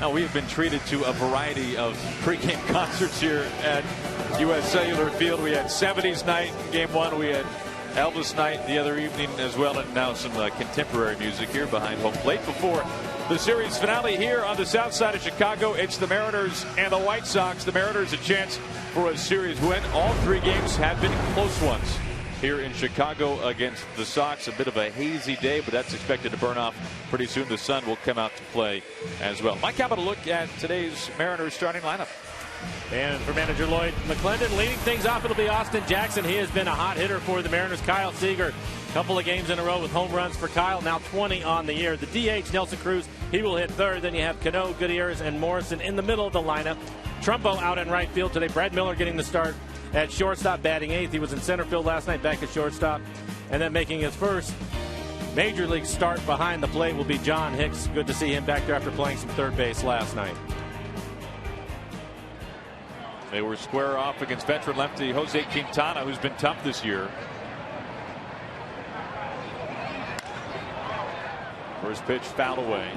Now, we have been treated to a variety of pregame concerts here at U.S. Cellular Field. We had 70s night in Game 1. We had Elvis night the other evening as well, and now some contemporary music here behind home plate before the series finale here on the south side of Chicago. It's the Mariners and the White Sox. The Mariners a chance for a series win. All three games have been close ones here in Chicago against the Sox. A bit of a hazy day, but that's expected to burn off pretty soon. The sun will come out to play as well. Mike, how about a look at today's Mariners starting lineup? And for manager Lloyd McClendon, leading things off, it'll be Austin Jackson. He has been a hot hitter for the Mariners. Kyle Seager, a couple of games in a row with home runs for Kyle, now 20 on the year. The DH, Nelson Cruz, he will hit third. Then you have Cano, Gutierrez, and Morrison in the middle of the lineup. Trumbo out in right field today. Brad Miller getting the start at shortstop, batting eighth. He was in center field last night, back at shortstop. And then making his first major league start behind the plate will be John Hicks. Good to see him back there after playing some third base last night. They were square off against veteran lefty Jose Quintana, who's been tough this year. First pitch fouled away.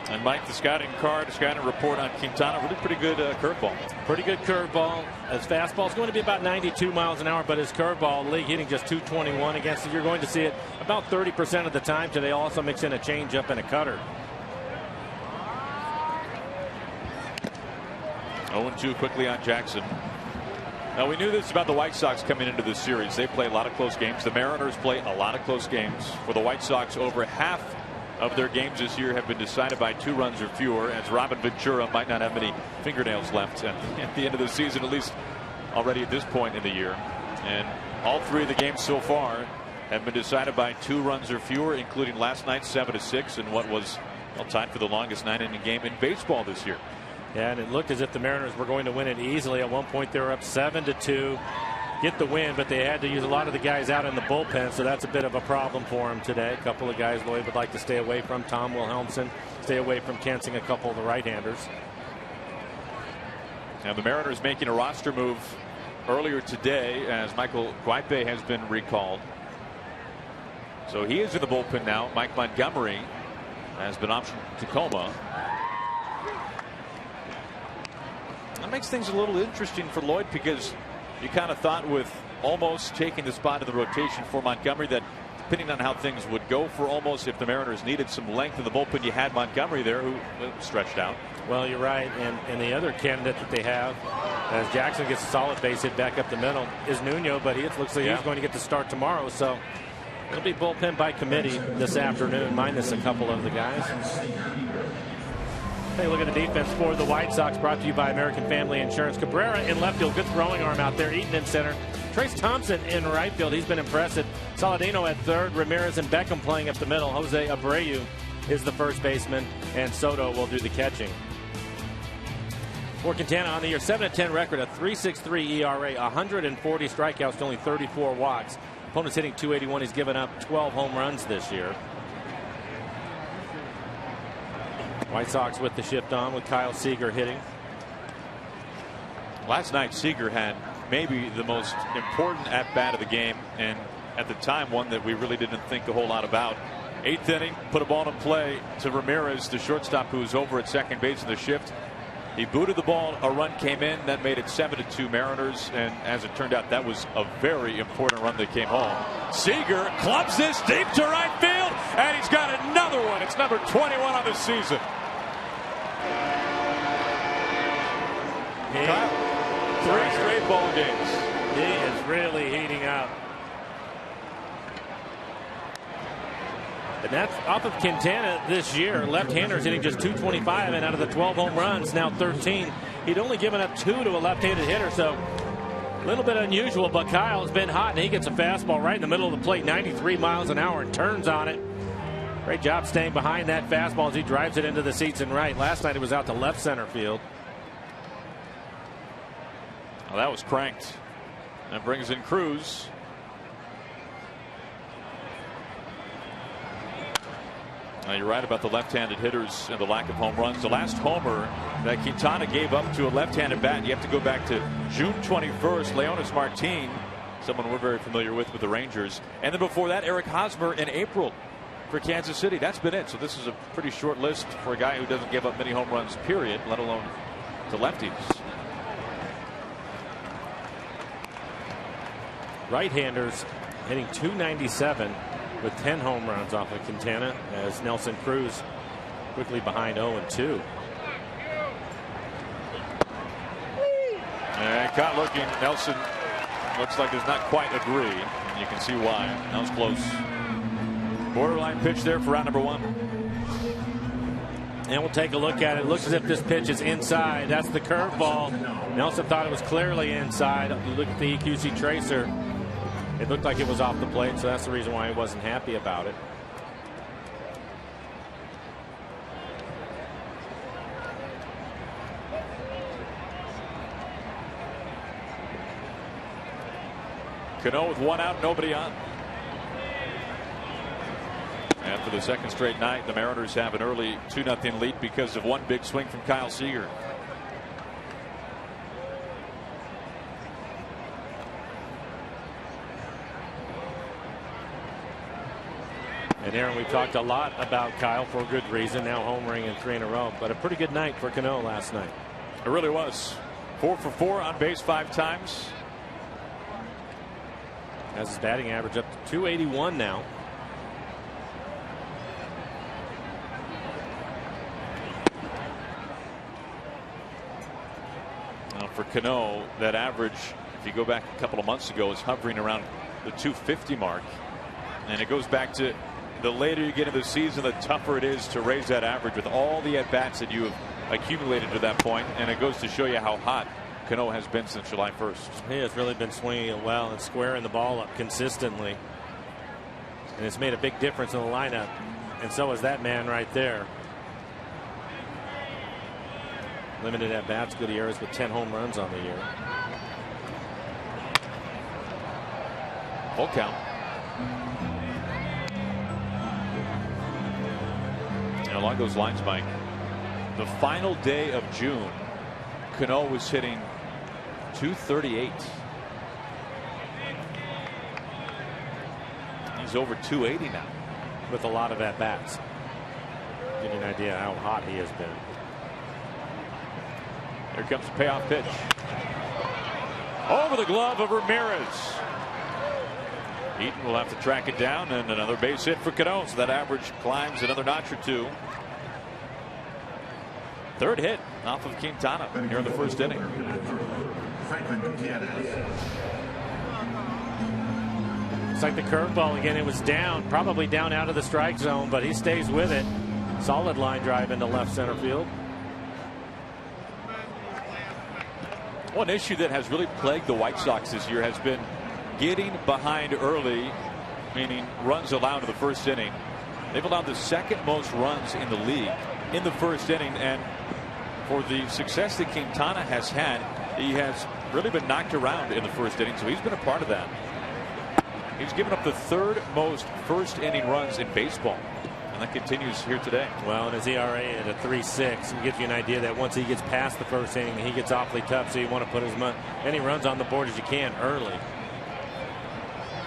And Mike, the scouting report on Quintana, really pretty good curveball. Pretty good curveball. His fastball is going to be about 92 miles an hour, but his curveball, league hitting just 221 against it. You're going to see it about 30% of the time today. Also mix in a changeup and a cutter. 0-2 quickly on Jackson. Now, we knew this about the White Sox coming into this series. They play a lot of close games. The Mariners play a lot of close games. For the White Sox, over half of their games this year have been decided by 2 runs or fewer, as Robin Ventura might not have many fingernails left at the end of the season, at least already at this point in the year. And all 3 of the games so far have been decided by 2 runs or fewer, including last night 7-6 and what was tied for the longest 9-inning game in baseball this year. Yeah, and it looked as if the Mariners were going to win it easily. At one point they were up 7-2, get the win, but they had to use a lot of the guys out in the bullpen, so that's a bit of a problem for them today. A couple of guys Lloyd would like to stay away from. Tom Wilhelmsen, stay away from Kensing, a couple of the right-handers. Now the Mariners making a roster move earlier today as Michael Guaipe has been recalled. So he is in the bullpen now. Mike Montgomery has been optioned to Tacoma. That makes things a little interesting for Lloyd, because you kind of thought with almost taking the spot in the rotation for Montgomery that depending on how things would go for almost, if the Mariners needed some length in the bullpen, you had Montgomery there who stretched out. Well, you're right. And the other candidate that they have, as Jackson gets a solid base hit back up the middle, is Nuno, but it looks like he's going to get to start tomorrow. So it'll be bullpen by committee this afternoon, minus a couple of the guys. Take a look at the defense for the White Sox, brought to you by American Family Insurance. Cabrera in left field, good throwing arm out there. Eaton in center. Trace Thompson in right field. He's been impressive. Saladino at third. Ramirez and Beckham playing up the middle. Jose Abreu is the first baseman, and Soto will do the catching. For Quintana on the year, 7-10 record, a 3.63 ERA, 140 strikeouts to only 34 walks. Opponents hitting .281. He's given up 12 home runs this year. White Sox with the shift on with Kyle Seager hitting. Last night Seager had maybe the most important at-bat of the game, and at the time one that we really didn't think a whole lot about. 8th inning, put a ball in play to Ramirez, the shortstop, who was over at second base in the shift. He booted the ball, a run came in, that made it 7-2 Mariners, and as it turned out, that was a very important run that came home. Seager clubs this deep to right field, and he's got another one. It's number 21 on the season. 3 straight ball games. He is really heating up. And that's off of Quintana this year. Left-handers hitting just .225, and out of the 12 home runs, now 13. He'd only given up 2 to a left-handed hitter, so a little bit unusual, but Kyle's been hot, and he gets a fastball right in the middle of the plate, 93 miles an hour, and turns on it. Great job staying behind that fastball as he drives it into the seats and right. Last night it was out to left center field. Well, that was cranked. That brings in Cruz. Now, you're right about the left-handed hitters and the lack of home runs. The last homer that Quintana gave up to a left-handed bat, you have to go back to June 21st. Leonis Martin, someone we're very familiar with the Rangers. And then before that, Eric Hosmer in April for Kansas City. That's been it. So this is a pretty short list for a guy who doesn't give up many home runs, period, let alone to lefties. Right-handers hitting .297 with 10 home runs off of Quintana, as Nelson Cruz quickly behind 0-2. And caught looking. Nelson looks like does not quite agree. And you can see why. That was close. Borderline pitch there for round number 1. And we'll take a look at it. It looks as if this pitch is inside. That's the curveball. Nelson thought it was clearly inside. You look at the EQC tracer. It looked like it was off the plate, so that's the reason why he wasn't happy about it. Cano with 1 out, nobody on. And for the second straight night, the Mariners have an early 2-0 lead because of one big swing from Kyle Seager. And Aaron, we've talked a lot about Kyle for a good reason, now homering in 3 in a row, but a pretty good night for Cano last night. It really was. 4 for 4 on base 5 times. Has his batting average up to .281 now. Now for Cano, that average, if you go back a couple of months ago, is hovering around the .250 mark. And it goes back to the later you get into the season, the tougher it is to raise that average with all the at-bats that you have accumulated to that point. And it goes to show you how hot Cano has been since July 1st. He has really been swinging it well and squaring the ball up consistently. And it's made a big difference in the lineup. And so is that man right there. Limited at bats, Gutierrez with 10 home runs on the year. Full count. And along those lines, Mike, the final day of June, Cano was hitting .238. He's over .280 now. With a lot of at-bats. Give you an idea how hot he has been. Here comes the payoff pitch. Over the glove of Ramirez. Eaton will have to track it down, and another base hit for Cano, so that average climbs another notch or 2. Third hit off of Quintana here in the first inning. It's like the curveball again. It was down, probably down out of the strike zone, but he stays with it. Solid line drive into left center field. One issue that has really plagued the White Sox this year has been getting behind early, meaning runs allowed in the first inning. They've allowed the second most runs in the league in the first inning, and for the success that Quintana has had, he has really been knocked around in the first inning, so he's been a part of that. He's given up the 3rd most first inning runs in baseball, and that continues here today. Well, and his ERA at a 3.6 gives you an idea that once he gets past the first inning, he gets awfully tough, so you want to put as many runs on the board as you can early.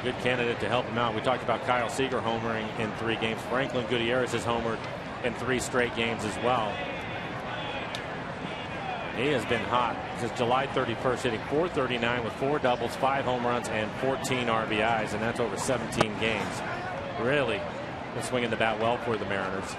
Good candidate to help him out. We talked about Kyle Seager homering in 3 games. Franklin Gutierrez has homered in 3 straight games as well. He has been hot since July 31st, hitting .439 with 4 doubles, 5 home runs, and 14 RBIs, and that's over 17 games. Really been swinging the bat well for the Mariners.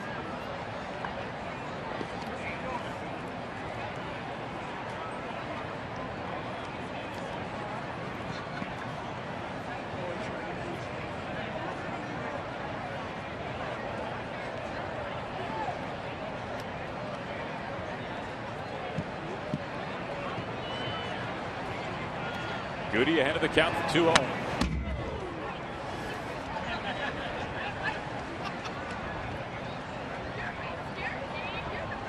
Goody ahead of the count for 2-0.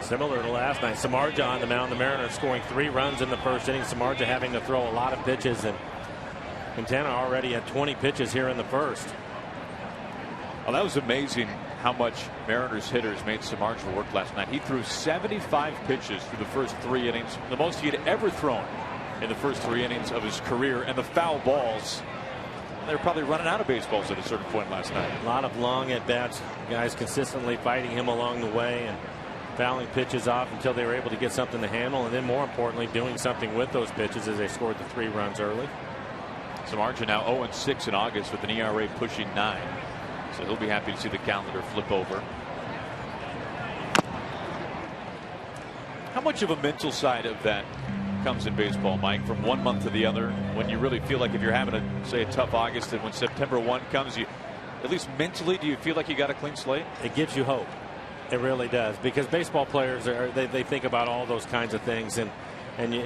Similar to last night, Samardzija on the mound. The Mariners scoring 3 runs in the first inning. Samardzija having to throw a lot of pitches, and Quintana already had 20 pitches here in the first. Well, that was amazing how much Mariners hitters made Samardzija work last night. He threw 75 pitches through the first 3 innings, the most he had ever thrown in the first 3 innings of his career, and the foul balls They're probably running out of baseballs at a certain point last night. A lot of long at bats, guys consistently fighting him along the way and fouling pitches off until they were able to get something to handle, and then more importantly doing something with those pitches as they scored the 3 runs early. Samardzija now 0-6 in August with an ERA pushing 9, so he'll be happy to see the calendar flip over. How much of a mental side of that comes in baseball, Mike, from one month to the other, when you really feel like if you're having a tough August, and when September 1 comes, you at least mentally, do you feel like you got a clean slate? It gives you hope. It really does, because baseball players they think about all those kinds of things, and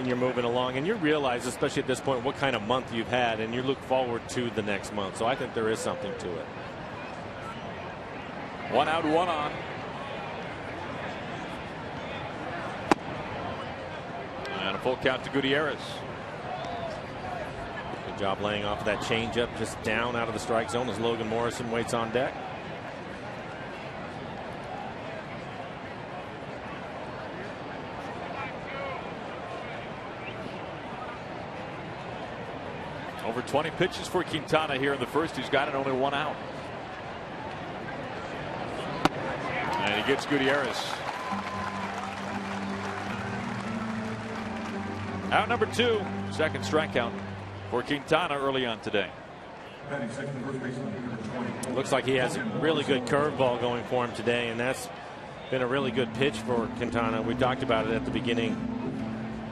you're moving along, and you realize, especially at this point, what kind of month you've had, and you look forward to the next month. So I think there is something to it. 1 out, 1 on. And a full count to Gutierrez. Good job laying off that changeup just down out of the strike zone as Logan Morrison waits on deck. Over 20 pitches for Quintana here in the first. He's got it, only 1 out. And he gets Gutierrez. Out number 2. Second strikeout for Quintana early on today. Looks like he has a really good curveball going for him today, and that's been a really good pitch for Quintana. We talked about it at the beginning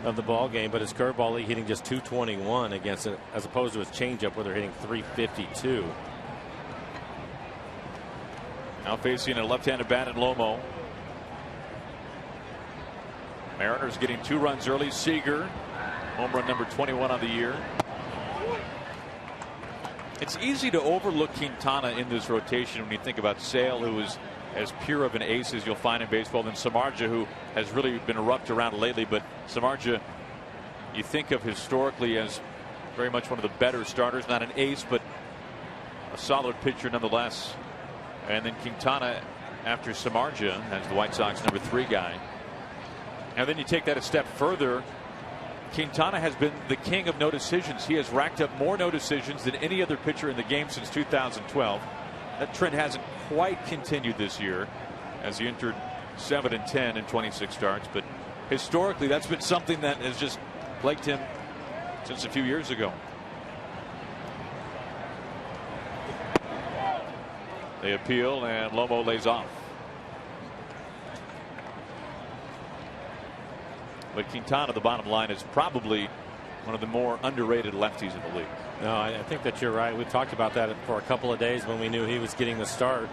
of the ball game, but his curveball hitting just 221 against it, as opposed to his changeup where they're hitting 352. Now facing a left-handed bat in Lomo. Mariners getting 2 runs early. Seager, home run number 21 on the year. It's easy to overlook Quintana in this rotation when you think about Sale, who is as pure of an ace as you'll find in baseball, than Samardzija, who has really been roughed around lately. But Samardzija, you think of historically as very much one of the better starters, not an ace, but a solid pitcher nonetheless. And then Quintana, after Samardzija, as the White Sox number 3 guy. And then you take that a step further. Quintana has been the king of no decisions. He has racked up more no decisions than any other pitcher in the game since 2012. That trend hasn't quite continued this year, as he entered 7-10 in 26 starts. But historically, that's been something that has just plagued him since a few years ago. They appeal, and Lomo lays off. But Quintana, the bottom line, is probably one of the more underrated lefties in the league. No, I think that you're right. We talked about that for a couple of days when we knew he was getting the start.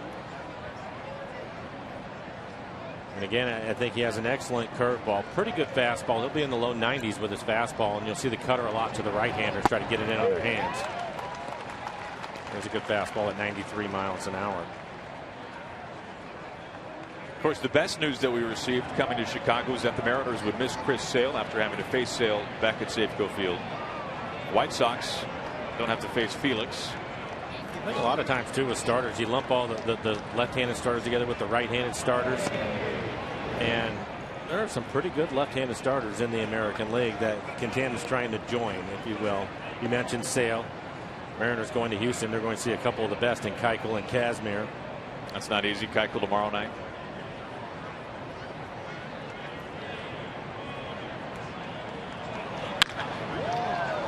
And again, I think he has an excellent curveball, pretty good fastball. He'll be in the low 90s with his fastball, and you'll see the cutter a lot to the right-handers try to get it in on their hands. There's a good fastball at 93 miles an hour. Of course, the best news that we received coming to Chicago is that the Mariners would miss Chris Sale after having to face Sale back at Safeco Field. White Sox don't have to face Felix. I think a lot of times, too, with starters, you lump all the left-handed starters together with the right-handed starters. And there are some pretty good left-handed starters in the American League that Quintana's trying to join, if you will. You mentioned Sale. Mariners going to Houston. They're going to see a couple of the best in Keuchel and Kazmir. That's not easy. Keuchel tomorrow night.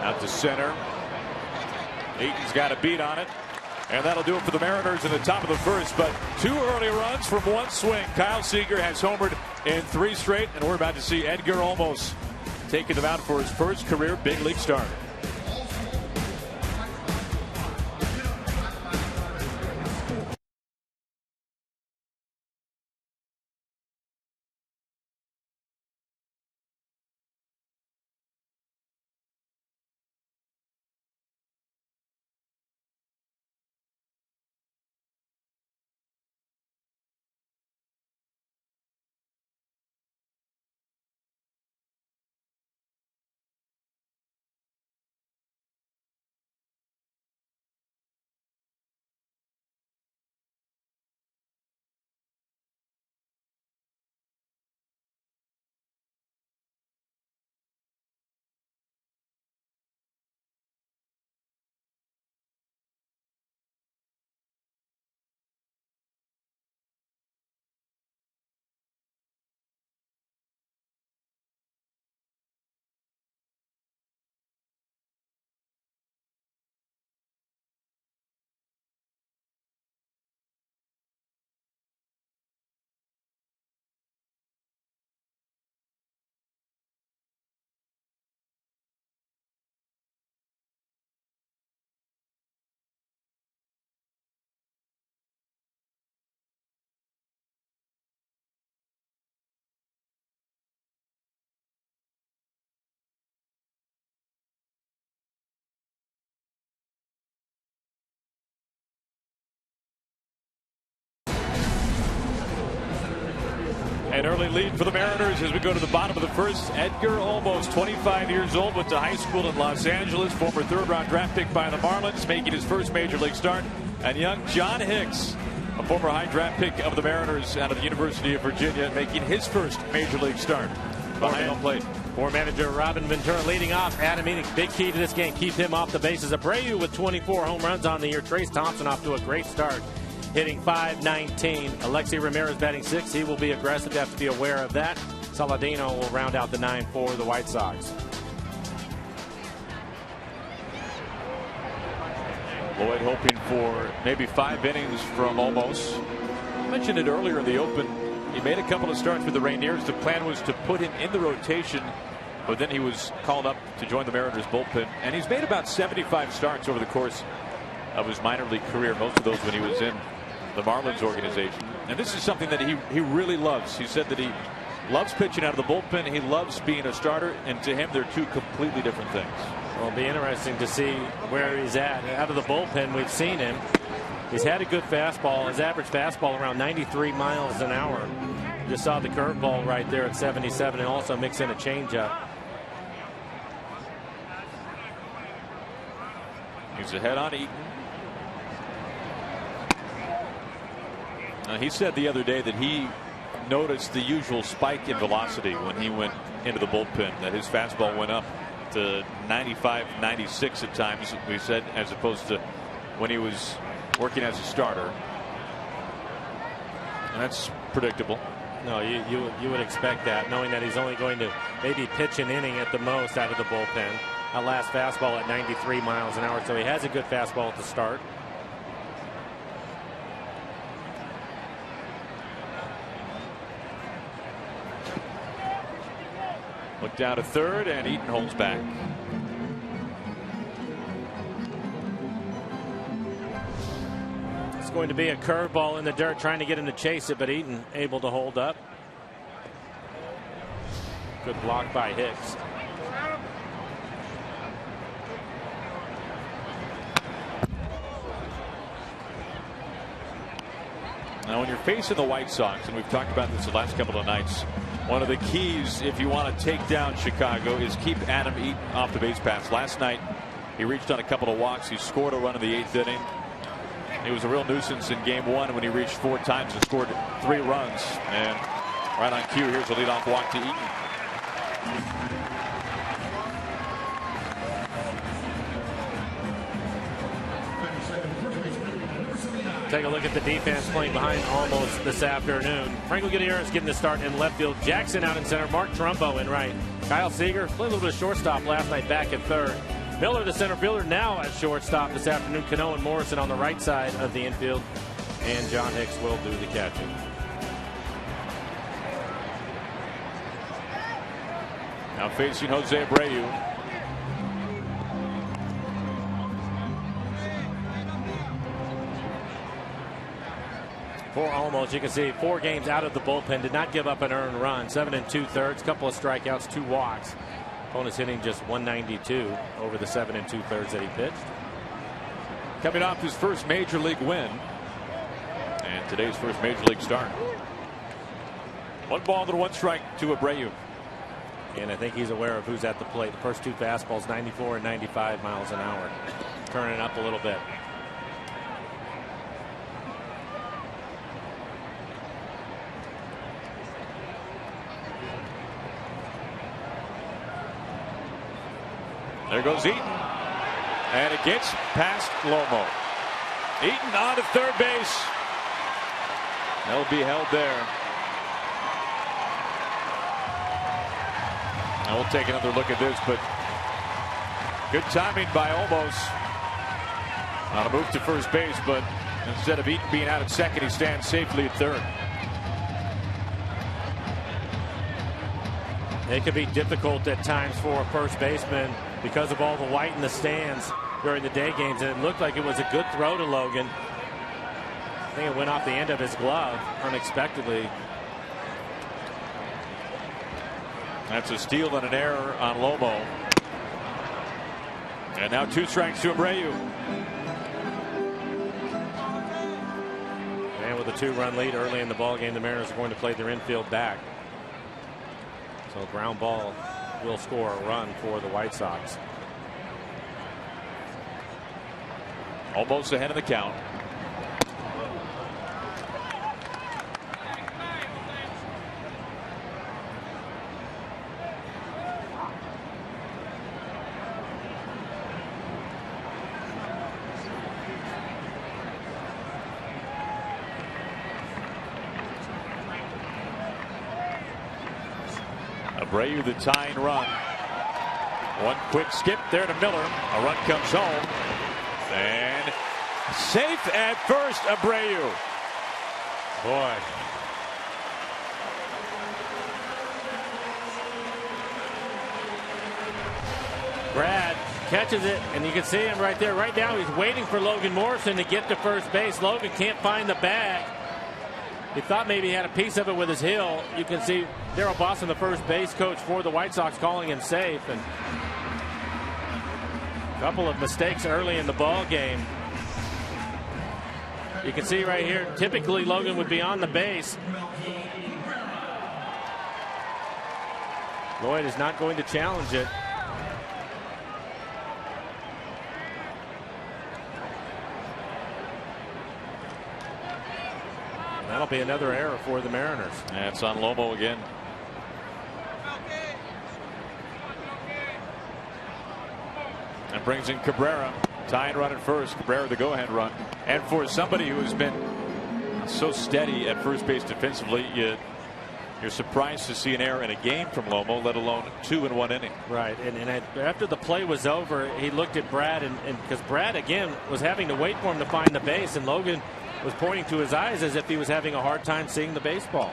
Out to center. Eaton's got a beat on it. And that'll do it for the Mariners in the top of the first. But 2 early runs from 1 swing. Kyle Seager has homered in 3 straight. And we're about to see Edgar Olmos taking them out for his first career big league start. An early lead for the Mariners as we go to the bottom of the first. Edgar Olmos, 25 years old, went to high school in Los Angeles, former third-round draft pick by the Marlins, making his first major league start. And young John Hicks, a former high draft pick of the Mariners out of the University of Virginia, making his first major league start behind home plate. Former manager Robin Ventura leading off. Adam Eating, big key to this game, keep him off the bases. Abreu with 24 home runs on the year. Trace Thompson off to a great start, hitting .519. Alexi Ramirez batting 6. He will be aggressive. You have to be aware of that. Saladino will round out the 9 for the White Sox. Lloyd hoping for maybe 5 innings from Olmos. I mentioned it earlier in the open. He made a couple of starts with the Rainiers. The plan was to put him in the rotation, but then he was called up to join the Mariners bullpen. And he's made about 75 starts over the course of his minor league career, most of those when he was in the Marlins organization. And this is something that he really loves. He said that he loves pitching out of the bullpen. He loves being a starter, and to him, they're two completely different things. Well, it'll be interesting to see where he's at. Out of the bullpen, we've seen him. He's had a good fastball. His average fastball around 93 miles an hour. Just saw the curveball right there at 77, and also mix in a changeup. He's ahead on Eaton. He said the other day that he noticed the usual spike in velocity when he went into the bullpen, that his fastball went up to 95, 96 at times, we said, as opposed to when he was working as a starter. And that's predictable. No, you would expect that, knowing that he's only going to maybe pitch an inning at the most out of the bullpen. That last fastball at 93 miles an hour, so he has a good fastball at the start. Look down to third, and Eaton holds back. It's going to be a curveball in the dirt, trying to get him to chase it, but Eaton able to hold up. Good block by Hicks. Now, when you're facing the White Sox, and we've talked about this the last couple of nights, one of the keys if you want to take down Chicago is keep Adam Eaton off the base paths. Last night, he reached on a couple of walks. He scored a run in the 8th inning. He was a real nuisance in game 1 when he reached 4 times and scored 3 runs. And right on cue, here's a leadoff walk to Eaton. Take a look at the defense playing behind Olmos this afternoon. Franco Gutierrez getting the start in left field. Jackson out in center. Mark Trumbo in right. Kyle Seager played a little bit of shortstop last night, back in third. Miller, the center fielder, now at shortstop this afternoon. Cano and Morrison on the right side of the infield. And John Hicks will do the catching. Now facing Jose Abreu. For Olmos, you can see 4 games out of the bullpen, did not give up an earned run. 7 2/3, couple of strikeouts, 2 walks. Opponent's hitting just 192 over the 7 2/3 that he pitched. Coming off his first major league win, and today's first major league start. 1 ball and 1 strike to Abreu. And I think he's aware of who's at the plate. The first 2 fastballs, 94 and 95 miles an hour. Turning up a little bit. There goes Eaton. And it gets past Lomo. Eaton on to third base. They'll be held there. Now we'll take another look at this, but good timing by Olmos on a move to first base, but instead of Eaton being out at second, he stands safely at third. It can be difficult at times for a first baseman because of all the white in the stands during the day games, and it looked like it was a good throw to Logan. I think it went off the end of his glove unexpectedly. That's a steal and an error on Lomo. And now 2 strikes to Abreu. And with with a 2-run lead early in the ball game. The Mariners are going to play their infield back. So a ground ball will score a run for the White Sox. Almost ahead of the count. Abreu, the tying run. One quick skip there to Miller. A run comes home. And safe at first, Abreu. Boy. Brad catches it, and you can see him right there. Right now, he's waiting for Logan Morrison to get to first base. Logan can't find the bag. He thought maybe he had a piece of it with his heel. You can see Darryl Boston, the first base coach for the White Sox, calling him safe. And a couple of mistakes early in the ball game. You can see right here, typically Logan would be on the base. Lloyd is not going to challenge it. That'll be another error for the Mariners. And it's on Lomo again. And brings in Cabrera. Tying run at first. Cabrera the go-ahead run. And for somebody who has been so steady at first base defensively, you're surprised to see an error in a game from Lomo, let alone 2 in 1 inning. Right. And after the play was over, he looked at Brad, and because Brad again was having to wait for him to find the base, and Logan was pointing to his eyes as if he was having a hard time seeing the baseball.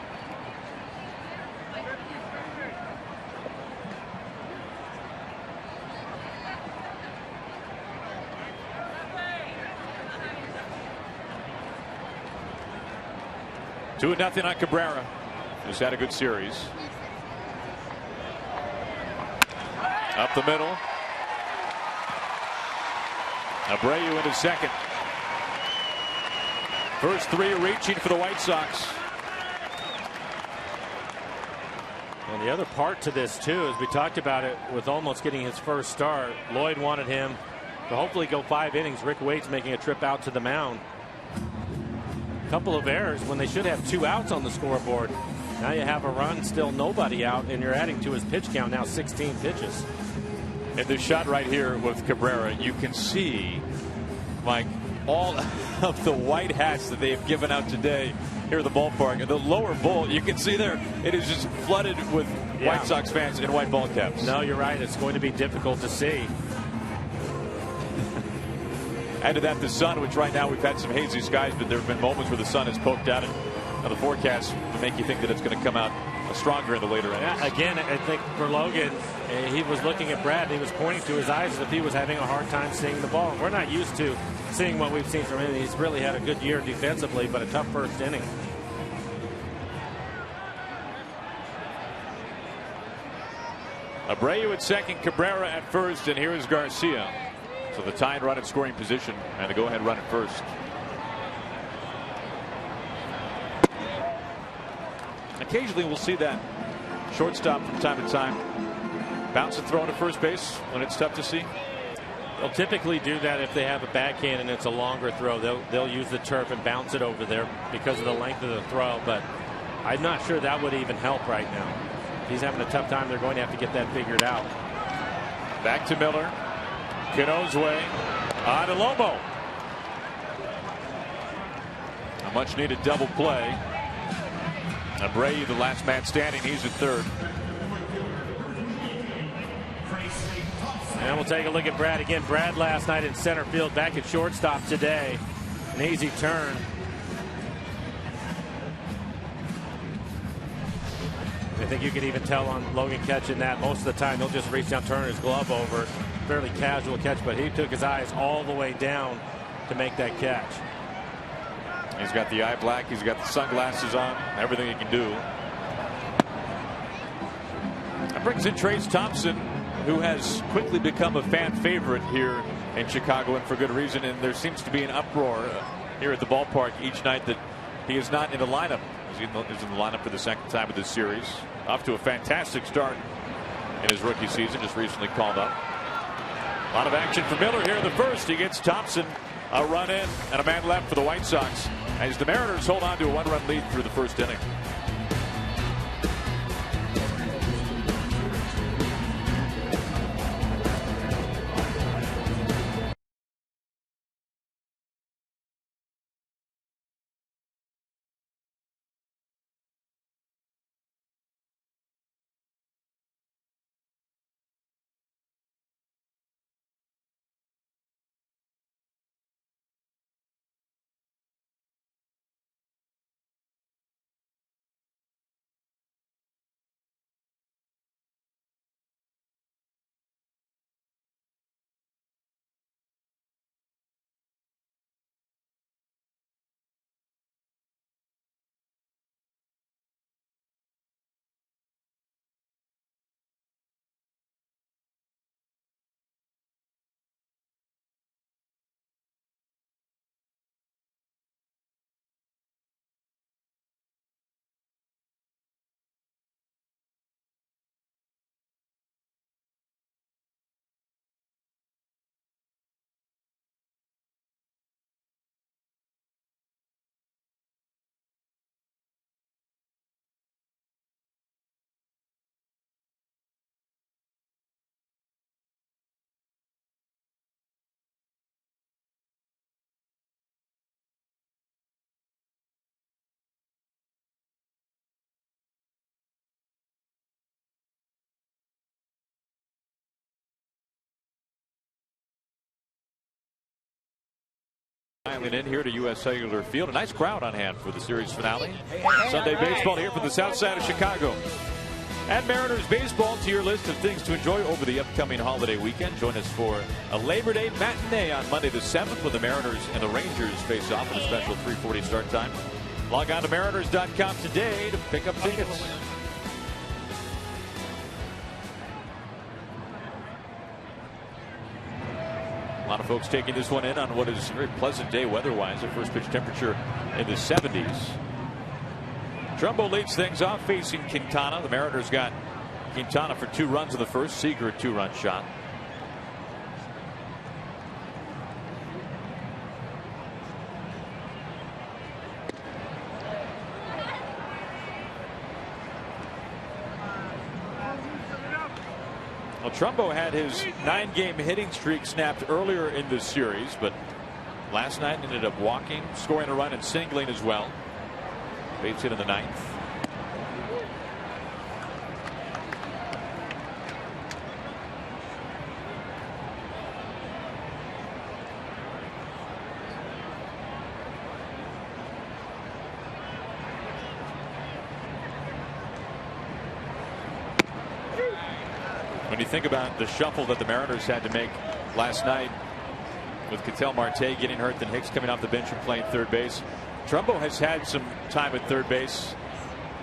Two 2-0 on Cabrera. Just had a good series. Up the middle. Abreu into second. First 3 reaching for the White Sox. And the other part to this too, as we talked about it with almost getting his first start, Lloyd wanted him to hopefully go 5 innings. Rick Waite's making a trip out to the mound. A couple of errors when they should have 2 outs on the scoreboard. Now you have a run, still nobody out, and you're adding to his pitch count now 16 pitches. In this shot right here with Cabrera, you can see, Mike, all of the white hats that they have given out today here at the ballpark. And the lower bowl, you can see there, it is just flooded with White Sox fans in white ball caps. No, you're right. It's going to be difficult to see. Add to that the sun, which right now we've had some hazy skies, but there have been moments where the sun has poked out. And the forecast to make you think that it's going to come out stronger in the later innings. Yeah, again, I think for Logan, he was looking at Brad, and he was pointing to his eyes as if he was having a hard time seeing the ball. We're not used to seeing what we've seen from him. He's really had a good year defensively, but a tough first inning. Abreu at second, Cabrera at first, and here is Garcia. So the tying run at scoring position and the go-ahead run at first. Occasionally we'll see that shortstop from time to time bounce and throw to first base when it's tough to see. They'll typically do that if they have a backhand and it's a longer throw. They'll use the turf and bounce it over there because of the length of the throw. But I'm not sure that would even help right now. If he's having a tough time, they're going to have to get that figured out. Back to Miller. Cano's way on to Lomo. A much needed double play. Abreu, the last man standing, he's at third. And we'll take a look at Brad again. Brad last night in center field, back at shortstop today. An easy turn. I think you could even tell on Logan catching that. Most of the time he'll just reach down, turn his glove over. Fairly casual catch, but he took his eyes all the way down to make that catch. He's got the eye black. He's got the sunglasses on. Everything he can do. That brings in Trace Thompson, who has quickly become a fan favorite here in Chicago, and for good reason. And there seems to be an uproar here at the ballpark each night that he is not in the lineup. He's in the lineup for the second time of this series. Off to a fantastic start in his rookie season. Just recently called up. A lot of action for Miller here in the first. He gets Thompson a run in and a man left for the White Sox as the Mariners hold on to a 1-run lead through the first inning. In here to U.S. Cellular Field. A nice crowd on hand for the series finale. Sunday baseball here from the south side of Chicago. And Mariners baseball to your list of things to enjoy over the upcoming holiday weekend. Join us for a Labor Day matinee on Monday the 7th when the Mariners and the Rangers face off at a special 3:40 start time. Log on to Mariners.com today to pick up tickets. A lot of folks taking this one in on what is a very pleasant day weather-wise. A first pitch temperature in the 70s. Trumbo leads things off facing Quintana. The Mariners got Quintana for 2 runs in the first. Seager a 2-run shot. Well, Trumbo had his 9-game hitting streak snapped earlier in this series, but last night ended up walking, scoring a run, and singling as well. Base hit in the 9th. When you think about the shuffle that the Mariners had to make last night with Ketel Marte getting hurt, then Hicks coming off the bench and playing third base. Trumbo has had some time at third base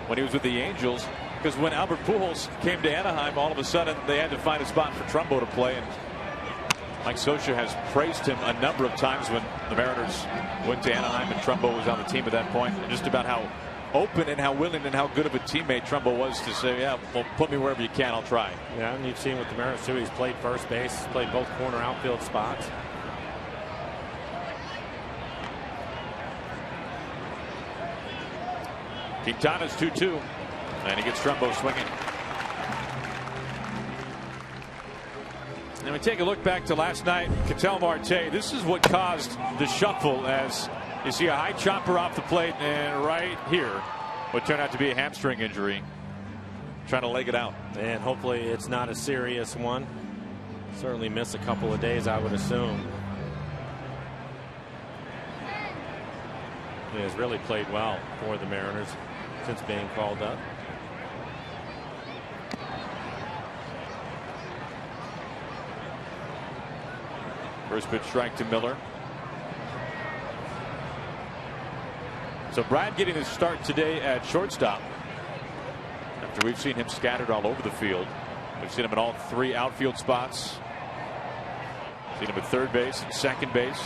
when he was with the Angels, because when Albert Pujols came to Anaheim, all of a sudden they had to find a spot for Trumbo to play, and Mike Scioscia has praised him a number of times when the Mariners went to Anaheim and Trumbo was on the team at that point, just about how open and how willing and how good of a teammate Trumbo was to say, yeah, well, put me wherever you can, I'll try. Yeah, and you've seen with the Mariners too, he's played first base, he's played both corner outfield spots. Quintana's 2-2, and he gets Trumbo swinging. And we take a look back to last night. Ketel Marte, this is what caused the shuffle, as you see a high chopper off the plate, and right here what turned out to be a hamstring injury, trying to leg it out. And hopefully it's not a serious one. Certainly miss a couple of days, I would assume. He has really played well for the Mariners since being called up. First pitch strike to Miller. So Brad getting his start today at shortstop after we've seen him scattered all over the field. We've seen him in all 3 outfield spots. Seen him at third base and second base.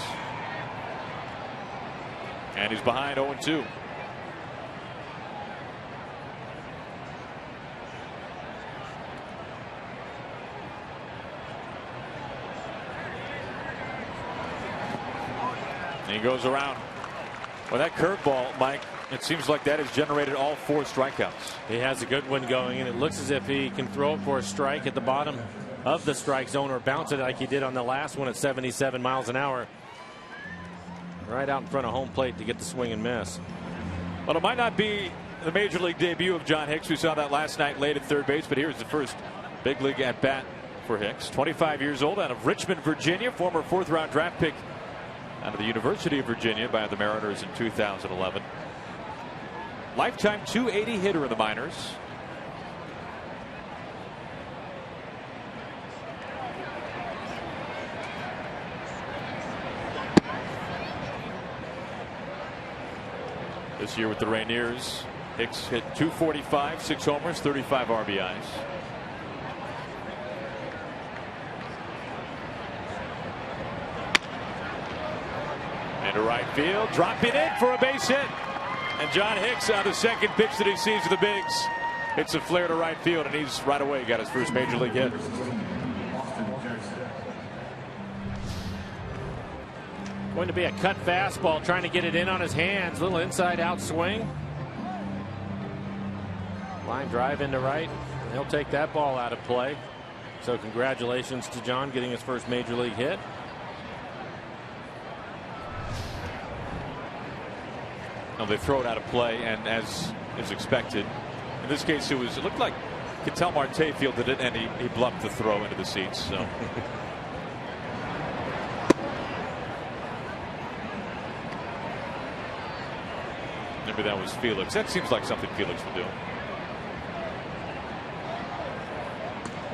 And he's behind 0-2. And he goes around. Well, that curveball, Mike, it seems like that has generated all 4 strikeouts. He has a good one going, and it looks as if he can throw it for a strike at the bottom of the strike zone or bounce it like he did on the last one at 77 miles an hour. Right out in front of home plate to get the swing and miss. Well, it might not be the major league debut of John Hicks. We saw that last night late at third base, but here's the first big league at bat for Hicks. 25 years old, out of Richmond, Virginia, former 4th round draft pick out of the University of Virginia by the Mariners in 2011. Lifetime .280 hitter in the minors. This year with the Rainiers, Hicks hit .245, 6 homers, 35 RBIs. Into right field, dropping it for a base hit. And John Hicks on the second pitch that he sees of the bigs. Hits a flare to right field, and he's right away got his first major league hit. Going to be a cut fastball, trying to get it in on his hands. Little inside out swing. Line drive into right. He'll take that ball out of play. So congratulations to John getting his first major league hit. Well, they throw it out of play, and as is expected, in this case it looked like Ketel Marte fielded it, and he bluffed the throw into the seats. So. Maybe that was Felix. That seems like something Felix would do.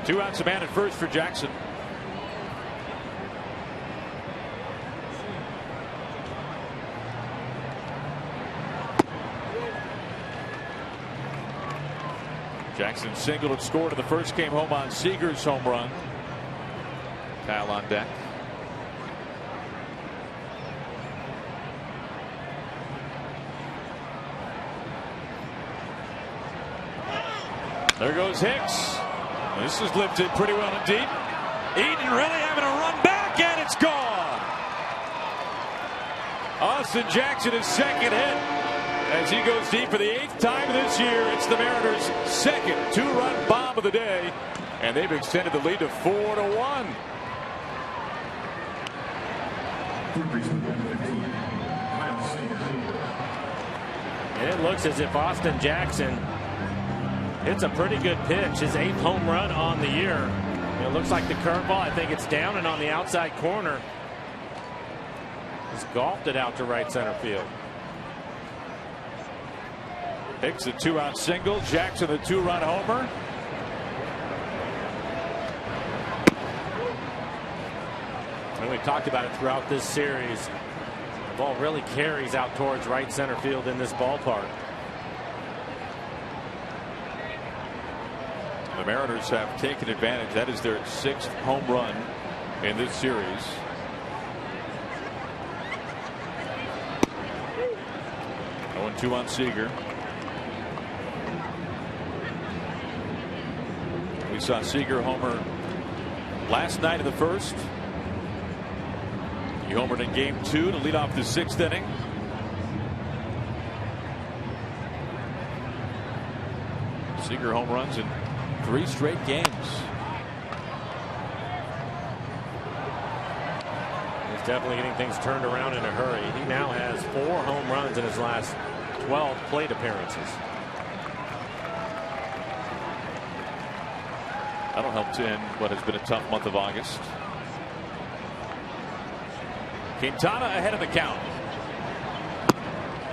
2 outs, a man at first for Jackson. Jackson singled and scored in the first, came home on Seager's home run. Kyle on deck. There goes Hicks. This is lifted pretty well indeed. Eaton really having a run back, and it's gone. Austin Jackson, his second hit as he goes deep for the 8th time this year. It's the Mariners' second 2-run bomb of the day, and they've extended the lead to 4-1. And it looks as if Austin Jackson hits a pretty good pitch, his 8th home run on the year. It looks like the curveball, I think it's down and on the outside corner. He's golfed it out to right center field. Hicks a 2-out single, Jackson the 2-run homer. And we talked about it throughout this series. The ball really carries out towards right center field in this ballpark. The Mariners have taken advantage. That is their 6th home run in this series. Oh, 0-2 on Seager. We saw Seager homer last night in the first. He homered in game 2 to lead off the 6th inning. Seager home runs in 3 straight games. He's definitely getting things turned around in a hurry. He now has 4 home runs in his last 12 plate appearances. That'll help to end what has been a tough month of August. Quintana ahead of the count.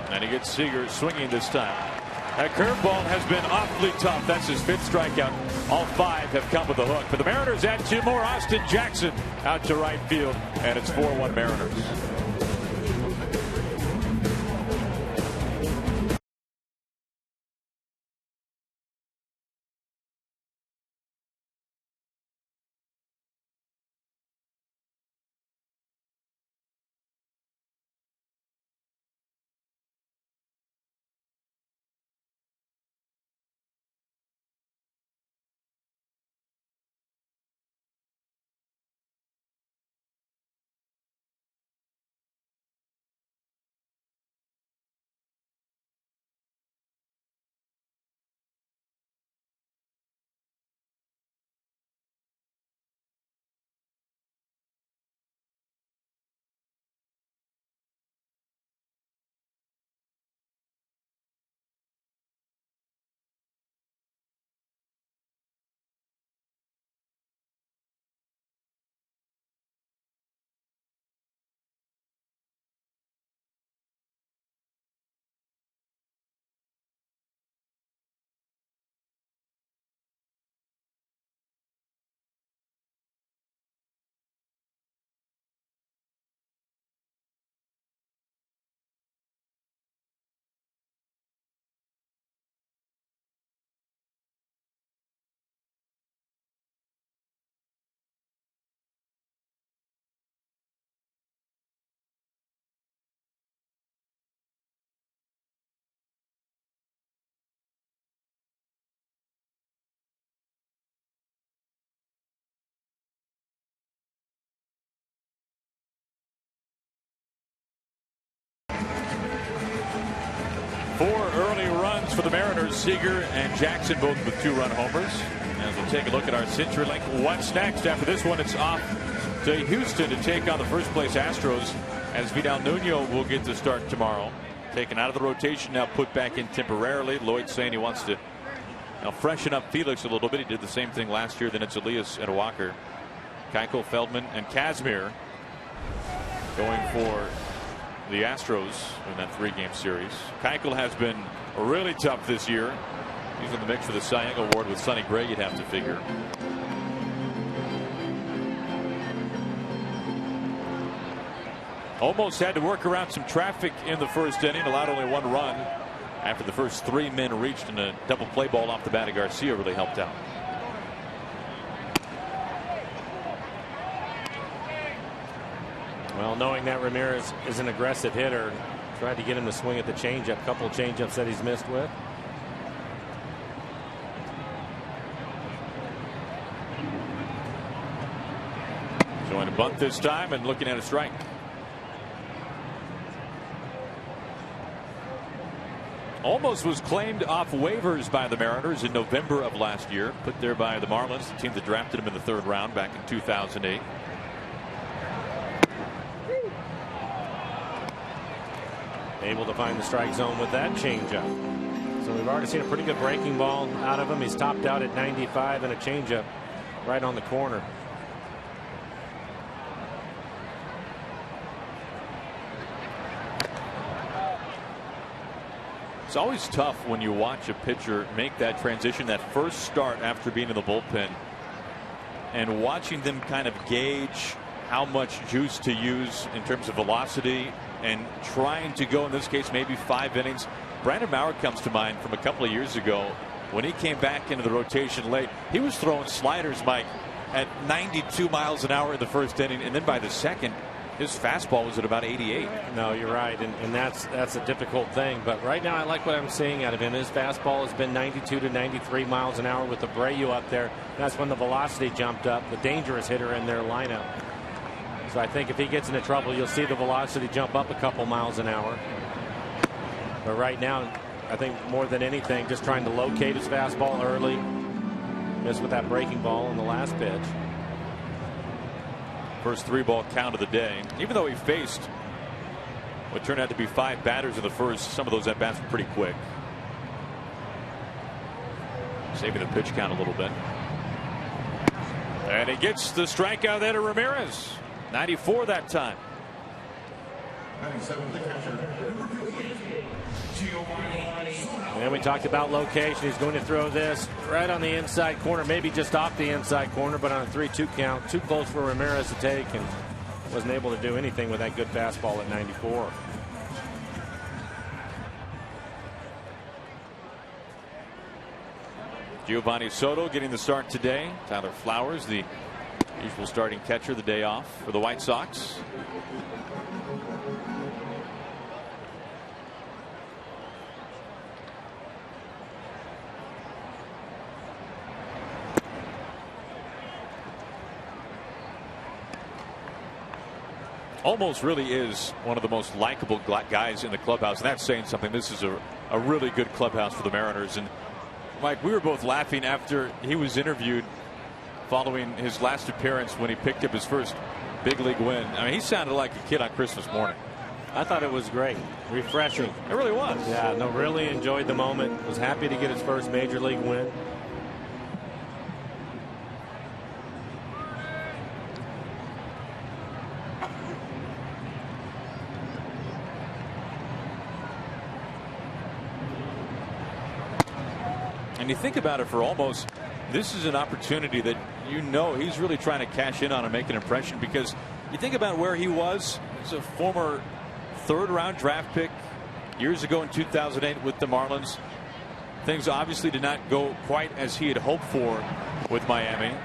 And he gets Seager swinging this time. That curveball has been awfully tough. That's his 5th strikeout. All 5 have come with the hook. For the Mariners, add 2 more. Austin Jackson out to right field, and it's 4-1 Mariners. 4 early runs for the Mariners. Seager and Jackson both with 2-run homers. As we'll take a look at our CenturyLink. What's next? After this one, it's off to Houston to take on the first place Astros, as Vidal Nuno will get to start tomorrow. Taken out of the rotation, now put back in temporarily. Lloyd saying he wants to freshen up Felix a little bit. He did the same thing last year. Then it's Elias and Walker. Keuchel, Feldman, and Kazmir going for the Astros in that 3-game series. Keuchel has been really tough this year. He's in the mix for the Cy Young Award with Sonny Gray, you'd have to figure. Almost had to work around some traffic in the first inning. Allowed only 1 run after the first 3 men reached, and a double play ball off the bat of Garcia really helped out. Well, knowing that Ramirez is an aggressive hitter, tried to get him to swing at the changeup. A couple of changeups that he's missed with. Showing a bunt this time and looking at a strike. Almost was claimed off waivers by the Mariners in November of last year. Put there by the Marlins, the team that drafted him in the 3rd round back in 2008. Able to find the strike zone with that changeup. So we've already seen a pretty good breaking ball out of him. He's topped out at 95 and a changeup right on the corner. It's always tough when you watch a pitcher make that transition, that first start after being in the bullpen, and watching them kind of gauge how much juice to use in terms of velocity and trying to go, in this case, maybe 5 innings. Brandon Maurer comes to mind from a couple of years ago when he came back into the rotation late. He was throwing sliders, Mike, at 92 miles an hour in the first inning, and then by the second, his fastball was at about 88. No, you're right, and that's a difficult thing. But right now, I like what I'm seeing out of him. His fastball has been 92 to 93 miles an hour with Abreu up there. That's when the velocity jumped up. The dangerous hitter in their lineup. So I think if he gets into trouble, you'll see the velocity jump up a couple miles an hour. But right now, I think more than anything, just trying to locate his fastball early. Missed with that breaking ball on the last pitch. First 3-ball count of the day. Even though he faced what turned out to be 5 batters in the first, some of those at bats were pretty quick. Saving the pitch count a little bit. And he gets the strikeout there to Ramirez. 94 that time. And we talked about location. He's going to throw this right on the inside corner, maybe just off the inside corner, but on a 3-2 count. Too close for Ramirez to take, and wasn't able to do anything with that good fastball at 94. Giovanni Soto getting the start today. Tyler Flowers, the usual starting catcher, the day off for the White Sox. Almost really is one of the most likable guys in the clubhouse, and that's saying something. This is a really good clubhouse for the Mariners. And Mike, we were both laughing after he was interviewed following his last appearance when he picked up his first big league win. I mean, he sounded like a kid on Christmas morning. I thought it was great, refreshing. It really was. Yeah, no, really enjoyed the moment. Was happy to get his first major league win. And you think about it, for almost, this is an opportunity that he's really trying to cash in on and make an impression, because you think about where he was as a former 3rd round draft pick years ago in 2008 with the Marlins. Things obviously did not go quite as he had hoped for with Miami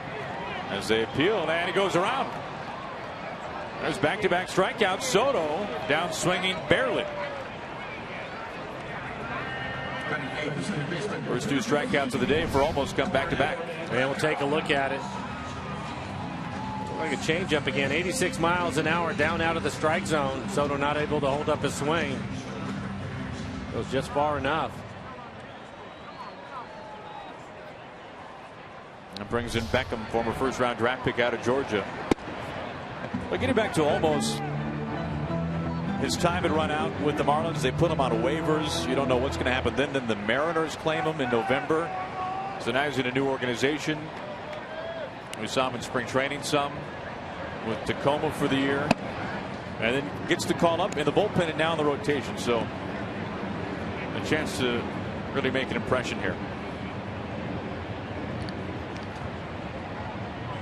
as they appeal, and he goes around. There's back-to-back strikeouts. Soto down swinging barely. First 2 strikeouts of the day for almost come back to back. And we'll take a look at it. Like a changeup again. 86 miles an hour down out of the strike zone. Soto not able to hold up his swing. Goes just far enough. And brings in Beckham, former first-round draft pick out of Georgia. But getting back to almost his time had run out with the Marlins. They put him on waivers. You don't know what's going to happen then. Then the Mariners claim him in November. So now he's in a new organization. We saw him in spring training some with Tacoma for the year. And then gets the call up in the bullpen and now in the rotation. So a chance to really make an impression here.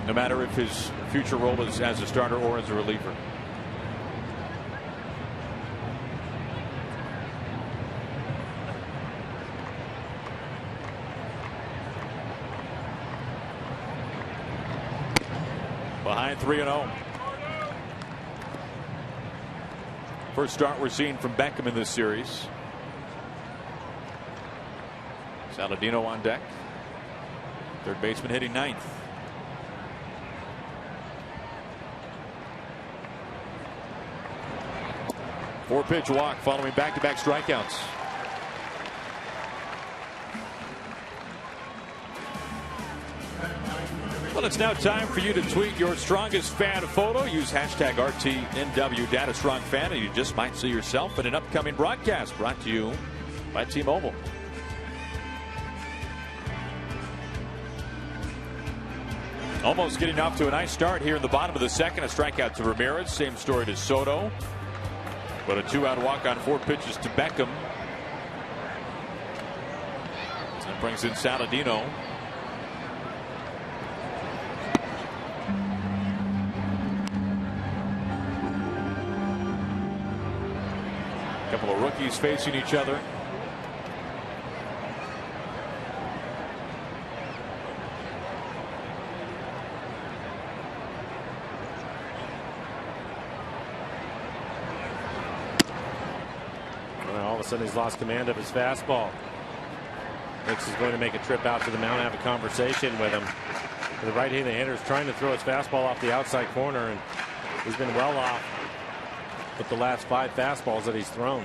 No matter if his future role is as a starter or as a reliever. Behind 3-0. First start we're seeing from Beckham in this series. Saladino on deck. Third baseman hitting ninth. Four-pitch walk following back-to-back strikeouts. Well, it's now time for you to tweet your strongest fan photo. Use hashtag RTNW DataStrongFan, and you just might see yourself in an upcoming broadcast brought to you by T-Mobile. Almost getting off to a nice start here in the bottom of the second. A strikeout to Ramirez. Same story to Soto. But a two-out walk on 4 pitches to Beckham. That brings in Saladino. A couple of rookies facing each other. All of a sudden he's lost command of his fastball. Hicks is going to make a trip out to the mound and have a conversation with him. The right-handed hitter is trying to throw his fastball off the outside corner, and he's been well off with the last 5 fastballs that he's thrown.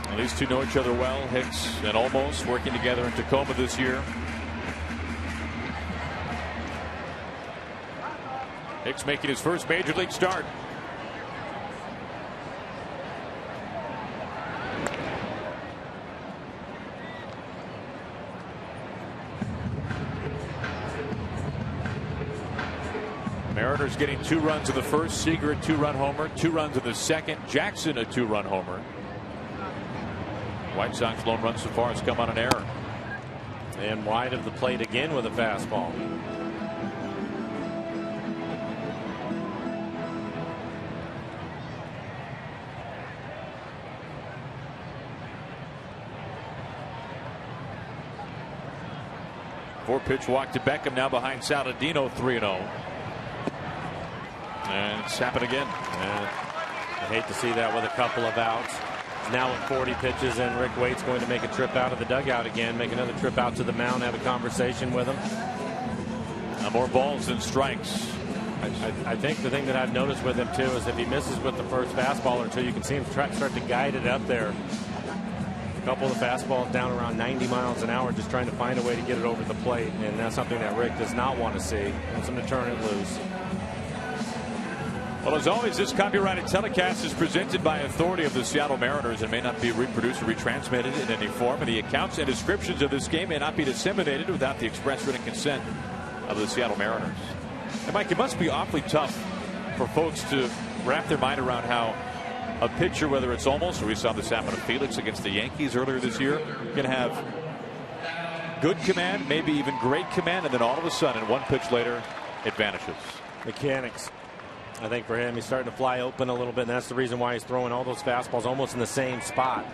At least two know each other well. Hicks and Olmos working together in Tacoma this year. Hicks making his first major league start. Mariners getting 2 runs in the first. Seager a 2-run homer. 2 runs in the second. Jackson a 2-run homer. White Sox lone run so far has come on an error. And wide of the plate again with a fastball. Four-pitch walk to Beckham, now behind Saladino, 3-0. And it's happened again. I hate to see that with a couple of outs. He's now at 40 pitches, and Rick Waite's going to make a trip out of the dugout again, make another trip out to the mound, have a conversation with him. More balls than strikes. I think the thing that I've noticed with him, too, is if he misses with the first fastball or two, you can see him start to guide it up there. A couple of the fastballs down around 90 miles an hour, just trying to find a way to get it over the plate, and that's something that Rick does not want to see. He wants him to turn it loose. Well, as always, this copyrighted telecast is presented by authority of the Seattle Mariners and may not be reproduced or retransmitted in any form, and the accounts and descriptions of this game may not be disseminated without the express written consent of the Seattle Mariners. And Mike, it must be awfully tough for folks to wrap their mind around how a pitcher, whether it's almost, or we saw this happen to Felix against the Yankees earlier this year, can have good command, maybe even great command, and then all of a sudden, 1 pitch later, it vanishes. Mechanics. I think for him, he's starting to fly open a little bit, and that's the reason why he's throwing all those fastballs almost in the same spot.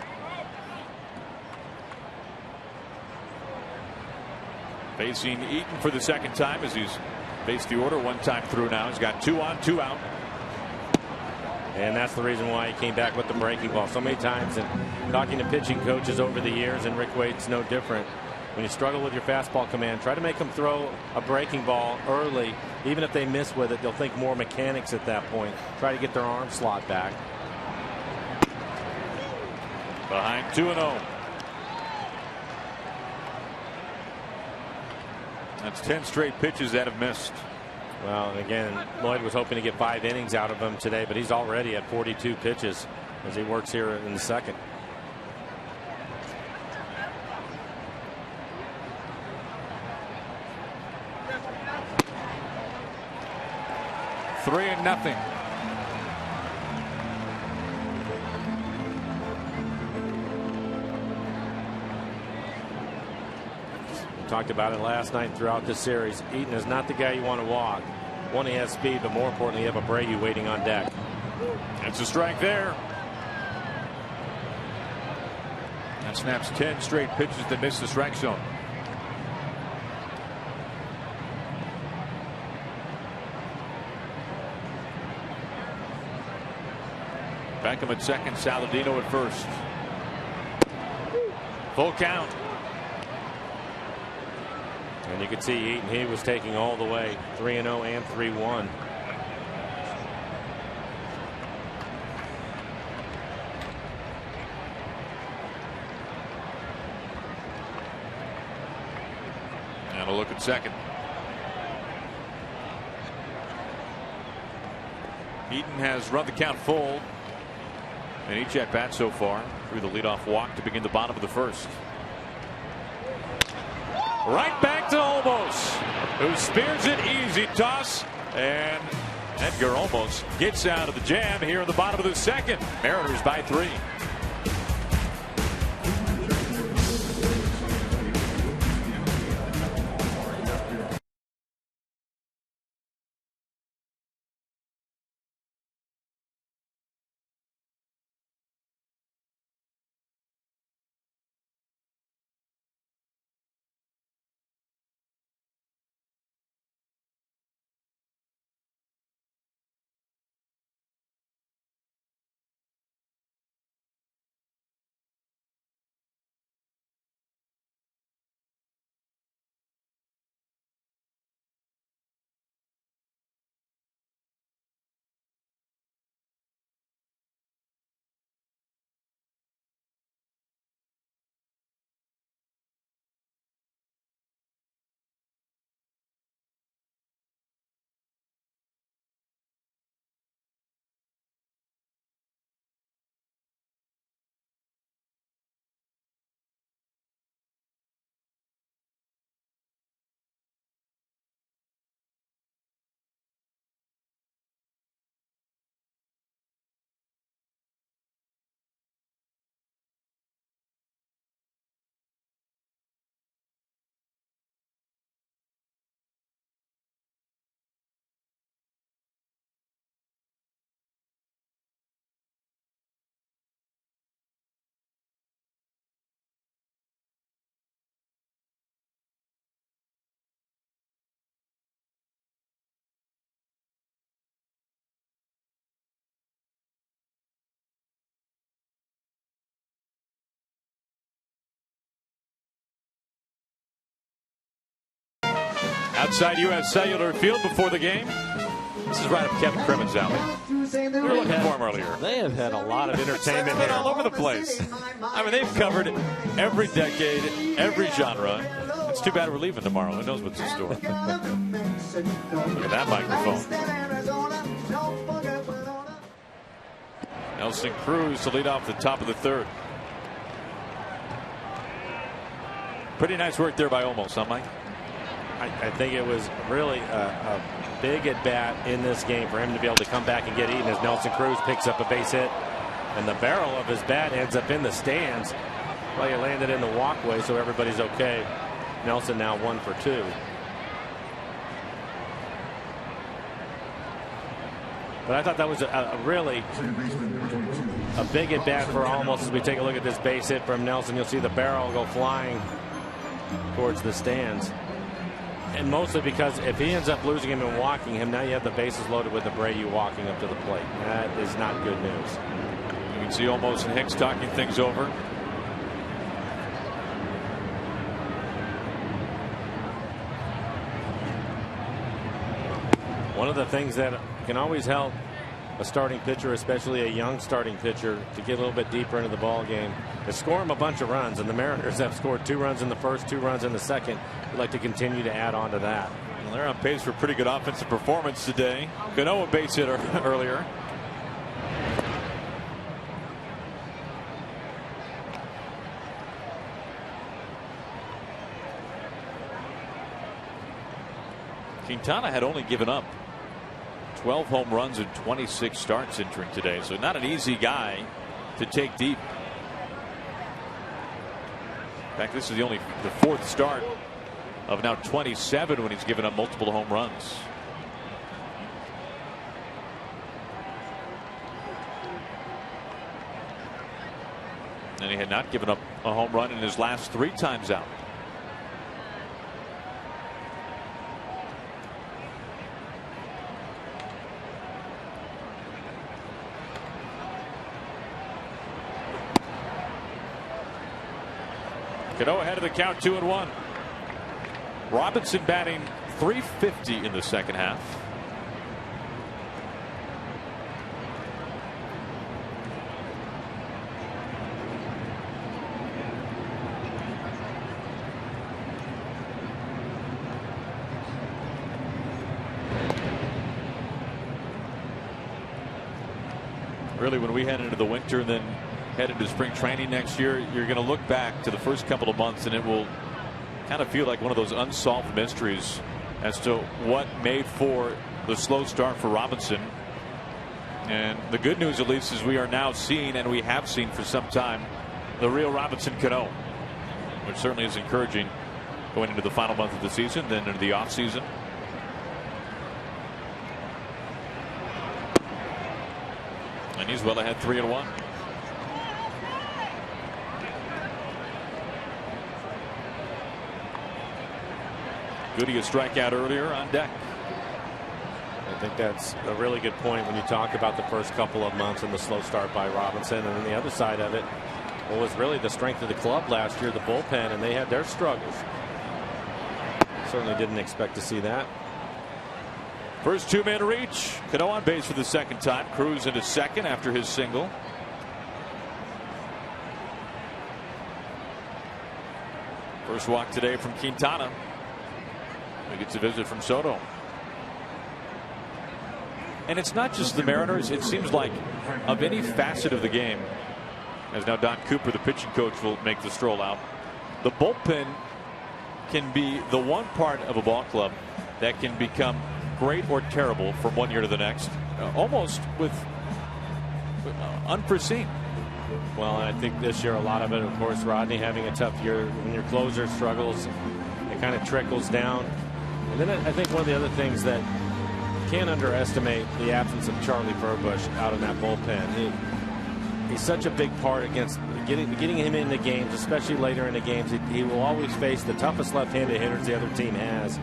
Facing Eaton for the second time as he's faced the order 1 time through now. He's got 2 on, 2 out. And that's the reason why he came back with the breaking ball so many times. And talking to pitching coaches over the years, and Rick Waite's no different. when you struggle with your fastball command, try to make them throw a breaking ball early. Even if they miss with it, they'll think more mechanics at that point. Try to get their arm slot back. Behind 2-0. That's 10 straight pitches that have missed. Well, and again, Lloyd was hoping to get 5 innings out of him today, but he's already at 42 pitches as he works here in the second. Three and nothing. Talked about it last night and throughout this series. Eaton is not the guy you want to walk. One, he has speed, but more importantly, you have Abreu waiting on deck. That's a strike there. That snaps 10 straight pitches that miss the strike zone. Beckham at second, Saladino at first. Full count. And you can see Eaton, he was taking all the way, 3-0 and 3-1. And a look at second. Eaton has run the count full in each at bat so far through the leadoff walk to begin the bottom of the first. Right back to Olmos, who spears it, easy toss, and Edgar Olmos gets out of the jam here in the bottom of the second. Mariners by 3. Outside U.S. Cellular Field before the game. This is right up Kevin Crimmins' alley. We were looking for him earlier. They have had a lot of entertainment Been here. all over the place. I mean, they've covered every decade, every genre. It's too bad we're leaving tomorrow. Who knows what's in store? Look at that microphone. Nelson Cruz to lead off the top of the third. Pretty nice work there by Olmos, huh, Mike? I think it was really a big at bat in this game for him to be able to come back and get Eaton as Nelson Cruz picks up a base hit, and the barrel of his bat ends up in the stands. Well, he landed in the walkway, so everybody's okay. Nelson now 1 for 2. But I thought that was a really a big at bat for Olmos. As we take a look at this base hit from Nelson, you'll see the barrel go flying towards the stands. And mostly because if he ends up losing him and walking him, now you have the bases loaded with Abreu walking up to the plate. That is not good news. You can see Olmos and Hicks talking things over. One of the things that can always help a starting pitcher, especially a young starting pitcher, to get a little bit deeper into the ball game is score them a bunch of runs. And the Mariners have scored 2 runs in the first, 2 runs in the second. We'd like to continue to add on to that. Well, they're on pace for pretty good offensive performance today. Cano, a base hitter earlier. Quintana had only given up 12 home runs and 26 starts entering today, so not an easy guy to take deep. In fact, this is the 4th start of now 27 when he's given up multiple home runs. And he had not given up a home run in his last 3 times out. Cano ahead of the count, 2-1. Robinson batting .350 in the second half. Really, when we head into the winter and then head into spring training next year, you're going to look back to the first couple of months and it will kind of feel like one of those unsolved mysteries as to what made for the slow start for Robinson. And the good news, at least, is we are now seeing, and we have seen for some time, the real Robinson Cano, which certainly is encouraging going into the final month of the season, then into the offseason. And he's well ahead, 3-1. Goody a strikeout earlier on deck. I think that's a really good point when you talk about the first couple of months and the slow start by Robinson. And then the other side of it was really the strength of the club last year, the bullpen, and they had their struggles. Certainly didn't expect to see that. First 2-man reach. Cano on base for the second time. Cruz into second after his single. First walk today from Quintana. He gets a visit from Soto. And it's not just the Mariners. It seems like of any facet of the game, as now Don Cooper, the pitching coach, will make the stroll out, the bullpen can be the one part of a ball club that can become great or terrible from one year to the next, almost with unforeseen. Well, I think this year a lot of it, of course, Rodney having a tough year. When your closer struggles, it kind of trickles down. And then I think one of the other things that can't underestimate the absence of Charlie Burbush out in that bullpen. He's such a big part against getting him into games, especially later in the games. He will always face the toughest left-handed hitters the other team has.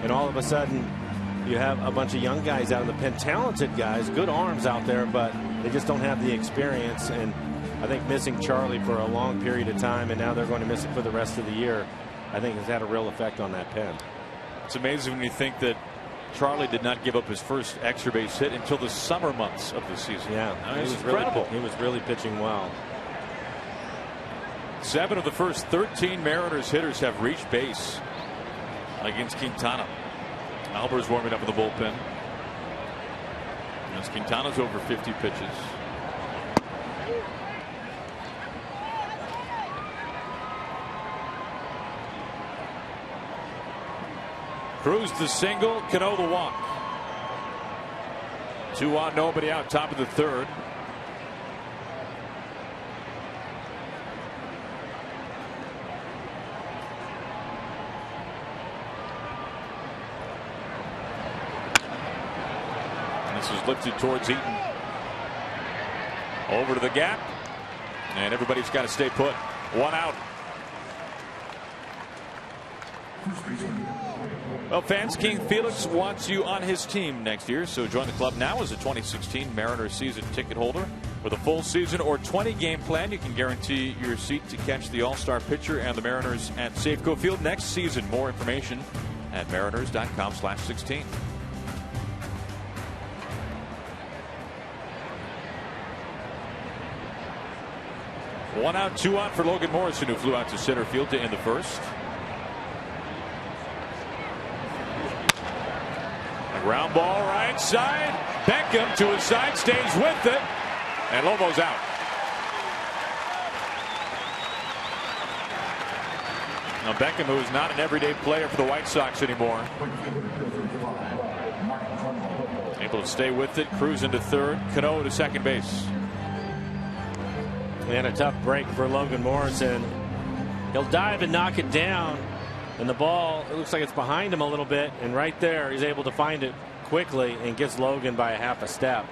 And all of a sudden, you have a bunch of young guys out in the pen, talented guys, good arms out there, but they just don't have the experience. And I think missing Charlie for a long period of time, and now they're going to miss it for the rest of the year, I think has had a real effect on that pen. It's amazing when you think that Charlie did not give up his first extra base hit until the summer months of the season. Yeah, I mean, incredible. He was really pitching well. 7 of the first 13 Mariners hitters have reached base against Quintana. Albert's warming up in the bullpen. As Quintana's over 50 pitches. Cruz the single, Cano the walk. 2 on, nobody out, top of the third. And this is lifted towards Eaton. Over to the gap. And everybody's got to stay put. 1 out. Well, fans, King Felix wants you on his team next year, so join the club now as a 2016 Mariners season ticket holder. With a full season or 20-game plan, you can guarantee your seat to catch the All-Star pitcher and the Mariners at Safeco Field next season. More information at mariners.com/16. 1 out, 2 on for Logan Morrison, who flew out to center field to end the first. A ground ball right side. Beckham to his side, stays with it, and Lomo's out. Now Beckham, who is not an everyday player for the White Sox anymore, able to stay with it. Cruz into third. Cano to second base. And a tough break for Logan Morrison. He'll dive and knock it down, and the ball, it looks like it's behind him a little bit, and right there he's able to find it quickly and gets Logan by a half a step.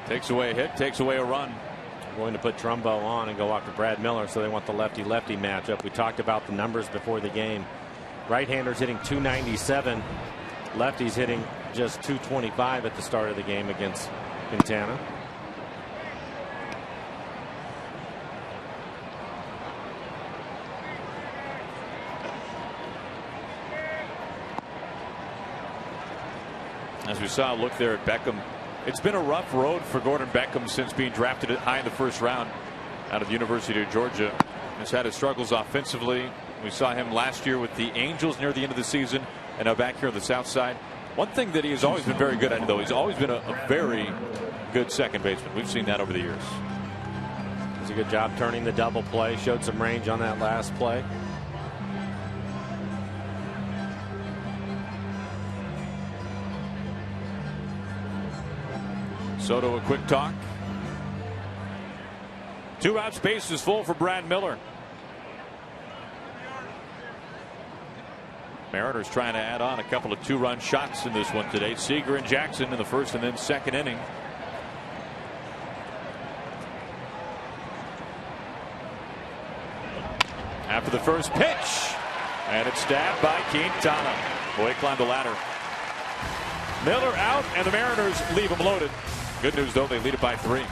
Takes away a hit, takes away a run. They're going to put Trumbo on and go after Brad Miller, so they want the lefty-lefty matchup. We talked about the numbers before the game. Right-handers hitting .297, lefties hitting just .225 at the start of the game against Quintana. As we saw a look there at Beckham, it's been a rough road for Gordon Beckham since being drafted high in the first round out of the University of Georgia. He's had his struggles offensively. We saw him last year with the Angels near the end of the season, and now back here on the south side. One thing that he has always been very good at, though, he's always been a very good second baseman. We've seen that over the years. Does a good job turning the double play. Showed some range on that last play. Soto a quick talk. 2 outs, base is full for Brad Miller. Mariners trying to add on a couple of 2-run shots in this one today. Seager and Jackson in the first and then second inning. After the first pitch, and it's stabbed by Quintana. Boy, climbed the ladder. Miller out, and the Mariners leave him loaded. Good news, though, they lead it by 3.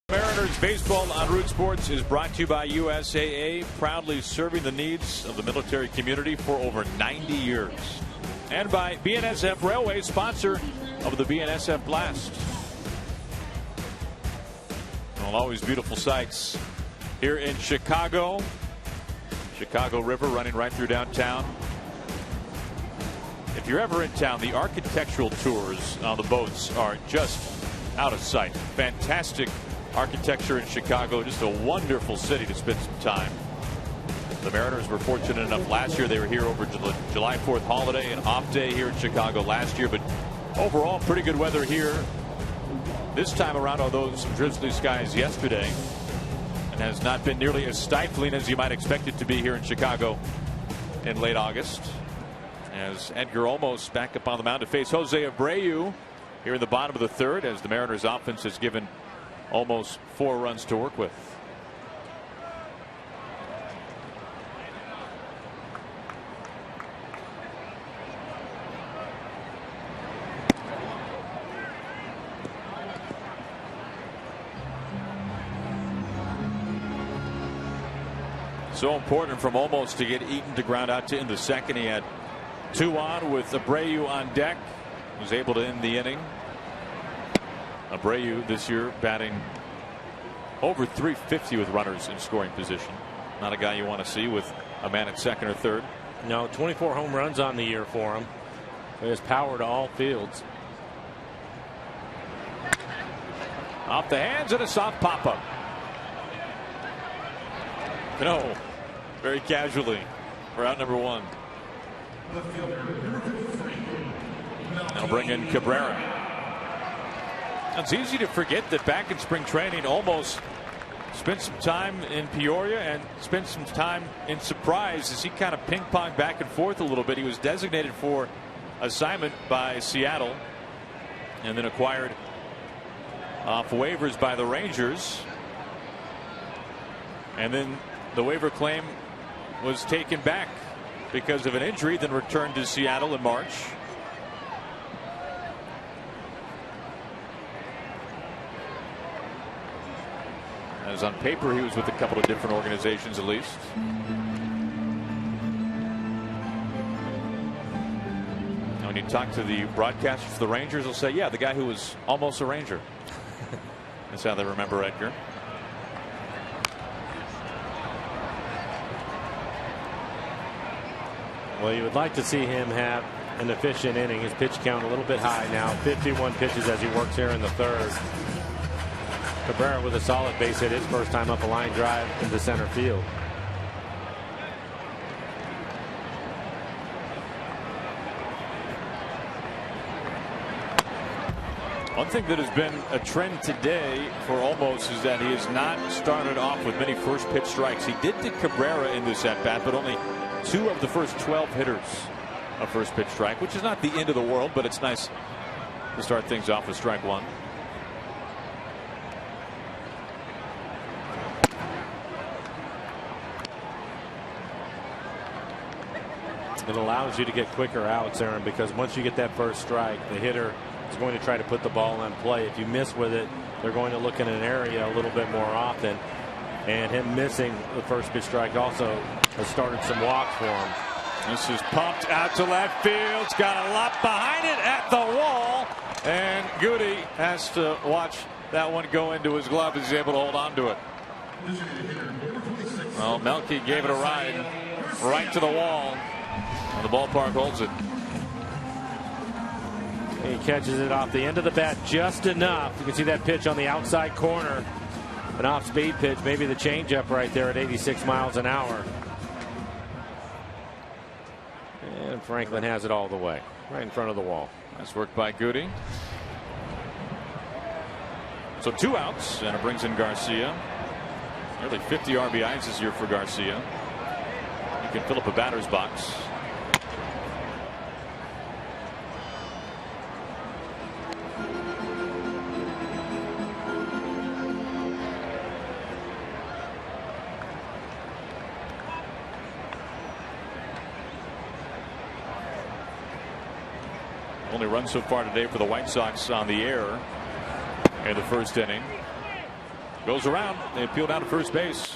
Mariners baseball on Root Sports is brought to you by USAA, proudly serving the needs of the military community for over 90 years. And by BNSF Railway, sponsor of the BNSF Blast. Well, always beautiful sights here in Chicago. Chicago River running right through downtown. If you're ever in town, the architectural tours on the boats are just out of sight. Fantastic architecture in Chicago, just a wonderful city to spend some time. The Mariners were fortunate enough last year. They were here over July 4th holiday, an off day here in Chicago last year, but overall pretty good weather here this time around, although some drizzly skies yesterday, and has not been nearly as stifling as you might expect it to be here in Chicago in late August. as Edgar almost back up on the mound to face Jose Abreu here in the bottom of the third, as the Mariners offense has given almost 4 runs to work with. So important from Olmos to get Eaton to ground out to in the second. He had 2 on with Abreu on deck. Was able to end the inning. Abreu this year batting over .350 with runners in scoring position. Not a guy you want to see with a man at second or third. No, 24 home runs on the year for him. He has power to all fields. Off the hands and a soft pop up. No, very casually for out number 1. They'll bring in Cabrera. It's easy to forget that back in spring training, almost spent some time in Peoria and spent some time in Surprise as he kind of ping-ponged back and forth a little bit. He was designated for assignment by Seattle and then acquired off waivers by the Rangers. And then the waiver claim was taken back because of an injury, then returned to Seattle in March. As on paper, he was with a couple of different organizations at least. When you talk to the broadcasters for the Rangers, they'll say, yeah, the guy who was almost a Ranger. That's how they remember Edgar. Well, you would like to see him have an efficient inning. His pitch count a little bit high now. 51 pitches as he works here in the third. Cabrera with a solid base hit, his first time up a line drive into center field. One thing that has been a trend today for Olmos is that he has not started off with many first pitch strikes. He did to Cabrera in this at bat, but only 2 of the first 12 hitters a first pitch strike, which is not the end of the world, but it's nice to start things off with strike 1. It allows you to get quicker outs, Aaron, because once you get that first strike, the hitter is going to try to put the ball in play. If you miss with it, they're going to look in an area a little bit more often. And him missing the first pitch strike also has started some walks for him. This is pumped out to left field. It's got a lot behind it at the wall. And Goody has to watch that one go into his glove as he's able to hold on to it. Well, Melky gave it a ride right to the wall. And the ballpark holds it. He catches it off the end of the bat just enough. You can see that pitch on the outside corner. An off-speed pitch, maybe the changeup right there at 86 miles an hour. And Franklin has it all the way, right in front of the wall. Nice work by Goody. So 2 outs, and it brings in Garcia. Nearly 50 RBIs this year for Garcia. He can fill up a batter's box. Only run so far today for the White Sox on the air in the first inning. Goes around. They appeal down to first base.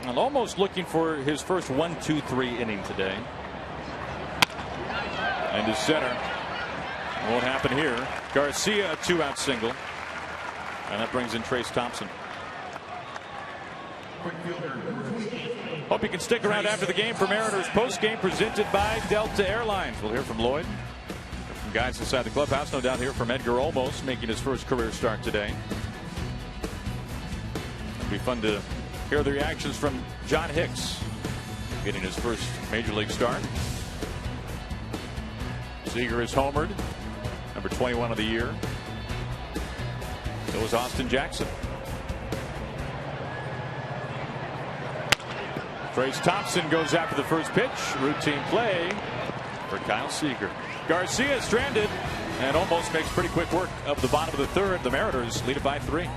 And almost looking for his first 1-2-3 inning today. And to center. Won't happen here. Garcia, a 2-out single. And that brings in Trace Thompson. Hope you can stick around after the game for Mariners postgame presented by Delta Airlines. We'll hear from Lloyd, from guys inside the clubhouse. No doubt hear from Edgar Olmos making his first career start today. It'll be fun to hear the reactions from John Hicks getting his first major league start. Seager is homered, number 21 of the year. Goes Austin Jackson. Trace Thompson goes after the first pitch. Routine play for Kyle Seager. Garcia stranded and almost makes pretty quick work of the bottom of the third. The Mariners lead it by 3.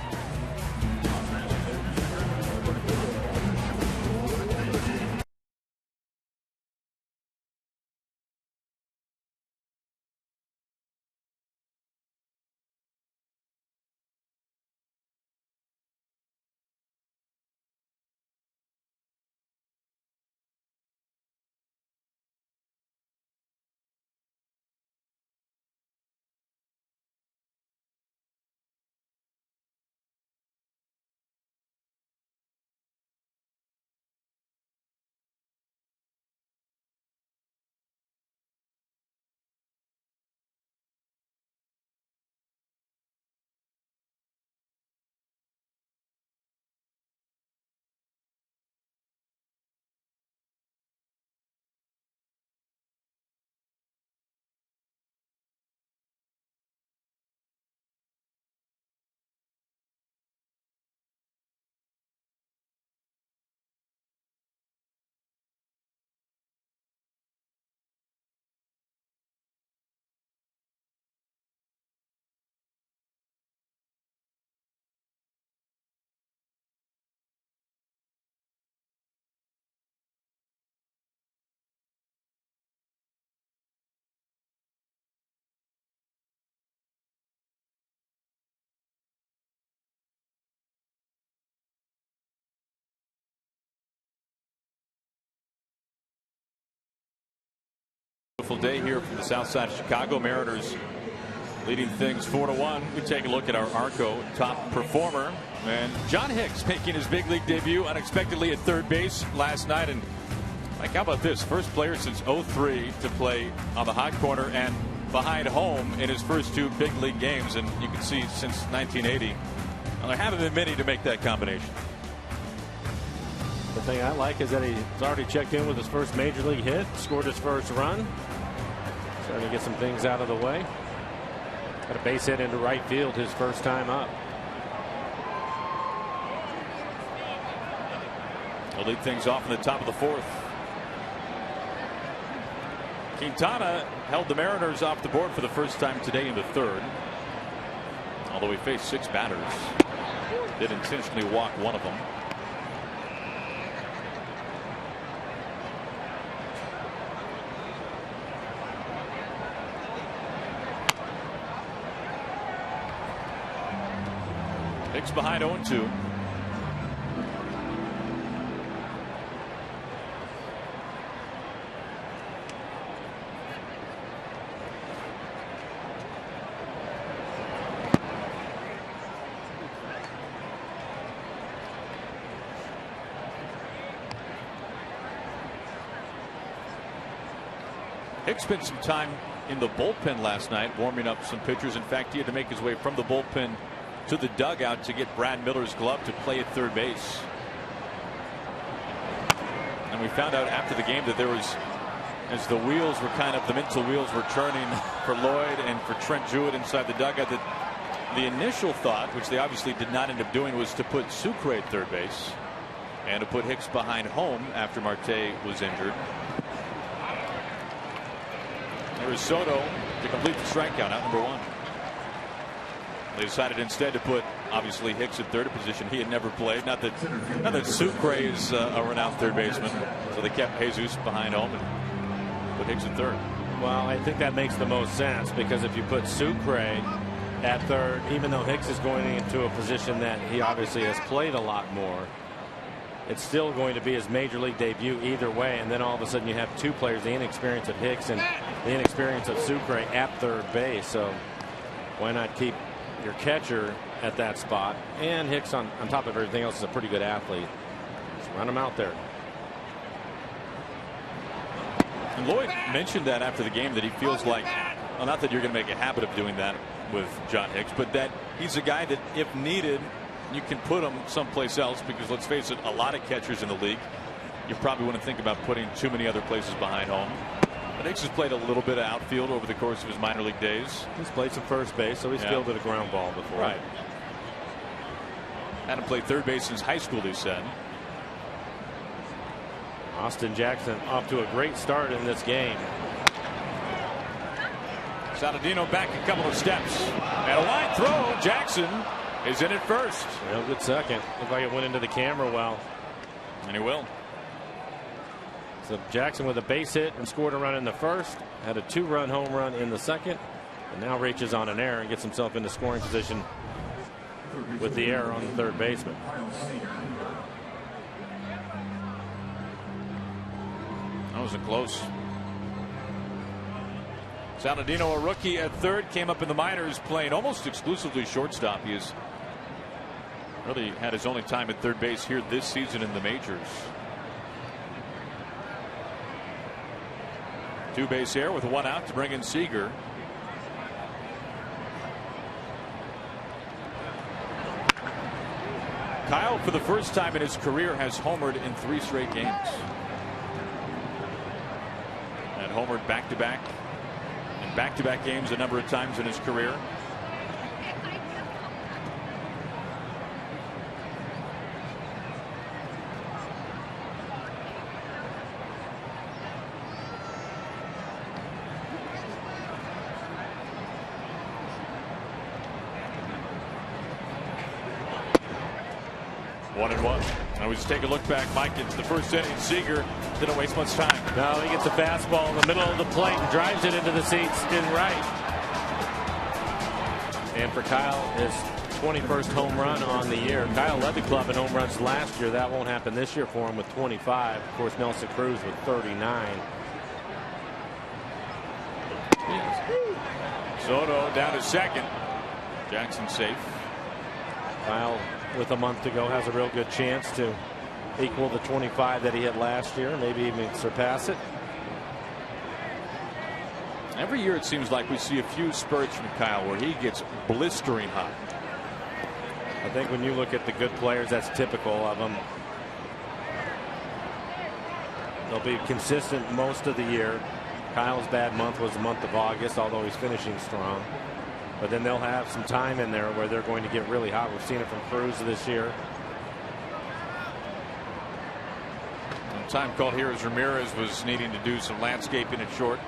Beautiful day here from the south side of Chicago. Mariners leading things 4-1. We take a look at our Arco top performer, and John Hicks making his big league debut unexpectedly at third base last night. And like, how about this? First player since '03 to play on the hot corner and behind home in his first 2 big league games. And you can see since 1980, well, there haven't been many to make that combination. The thing I like is that he's already checked in with his first major league hit, scored his first run. Starting to get some things out of the way. Got a base hit into right field his first time up. He'll lead things off in the top of the 4th. Quintana held the Mariners off the board for the first time today in the 3rd. Although he faced 6 batters, did intentionally walk one of them. Hicks behind 0-2. Hicks spent some time in the bullpen last night warming up some pitchers. In fact, he had to make his way from the bullpen to the dugout to get Brad Miller's glove to play at third base. And we found out after the game that there was, as the wheels were the mental wheels were turning for Lloyd and for Trent Jewett inside the dugout, that the initial thought, which they obviously did not end up doing, was to put Sucre at third base and to put Hicks behind home after Marte was injured. There is Soto to complete the strikeout, out number 1. They decided instead to put, obviously, Hicks at third, position he had never played. Not that Sucre is a renowned third baseman. So they kept Jesus behind home and put Hicks at third. Well, I think that makes the most sense, because if you put Sucre at third, even though Hicks is going into a position that he obviously has played a lot more, it's still going to be his major league debut either way. And then all of a sudden you have 2 players, the inexperience of Hicks and the inexperience of Sucre at third base. So why not keep your catcher at that spot? And Hicks, on top of everything else, is a pretty good athlete. Just run him out there. And Lloyd mentioned that after the game, that he feels like, well, not that you're going to make a habit of doing that with John Hicks, but that he's a guy that if needed you can put him someplace else, because let's face it, a lot of catchers in the league, you probably wouldn't think about putting too many other places behind home. But Hicks has played a little bit of outfield over the course of his minor league days. He's played some first base, so he's fielded a ground ball before. Right. Hadn't played third base since high school, they said. Austin Jackson off to a great start in this game. Saladino back a couple of steps. And a line throw. Jackson is in at first. Real good second. Looked like it went into the camera well. And he will. So Jackson with a base hit and scored a run in the first. Had a 2-run home run in the second. And now reaches on an error and gets himself into scoring position with the error on the third baseman. That wasn't close. Saladino, a rookie at third, came up in the minors playing almost exclusively shortstop. He has really had his only time at third base here this season in the majors. 2-base error with 1 out to bring in Seager. Kyle, for the first time in his career, has homered in 3 straight games. And homered back-to-back and back-to-back games a number of times in his career. Now we just take a look back, Mike. It's the first inning. Seager didn't waste much time. No, he gets a fastball in the middle of the plate and drives it into the seats in right. And for Kyle, his 21st home run on the year. Kyle led the club in home runs last year. That won't happen this year for him with 25. Of course, Nelson Cruz with 39. Soto down to second. Jackson safe. Kyle, with a month to go, has a real good chance to equal the 25 that he had last year, maybe even surpass it. Every year it seems like we see a few spurts from Kyle where he gets blistering hot. I think when you look at the good players, that's typical of them. They'll be consistent most of the year. Kyle's bad month was the month of August, although he's finishing strong. But then they'll have some time in there where they're going to get really hot. We've seen it from Cruz this year. Time called here as Ramirez was needing to do some landscaping at short.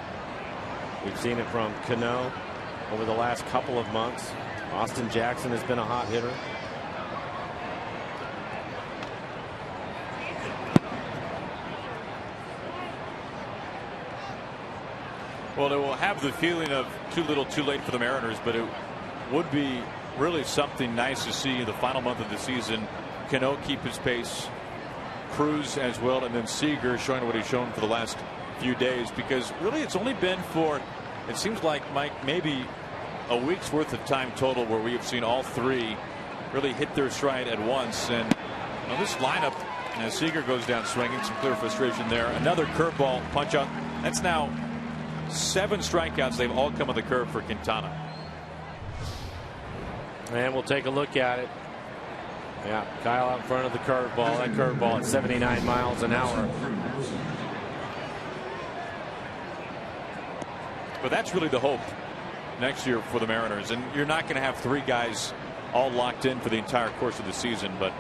We've seen it from Cano over the last couple of months. Austin Jackson has been a hot hitter. Well, it will have the feeling of too little too late for the Mariners, but it would be really something nice to see in the final month of the season. Cano keep his pace, Cruz as well, and then Seager showing what he's shown for the last few days, because really it's only been for, it seems like, Mike, maybe a week's worth of time total where we have seen all three really hit their stride at once. And this lineup, as Seager goes down swinging, some clear frustration there. Another curveball punch out. That's now 7 strikeouts. They've all come on the curve for Quintana. And we'll take a look at it. Yeah, Kyle out in front of the curveball. That curveball at 79 miles an hour. But that's really the hope next year for the Mariners. And you're not going to have 3 guys all locked in for the entire course of the season. But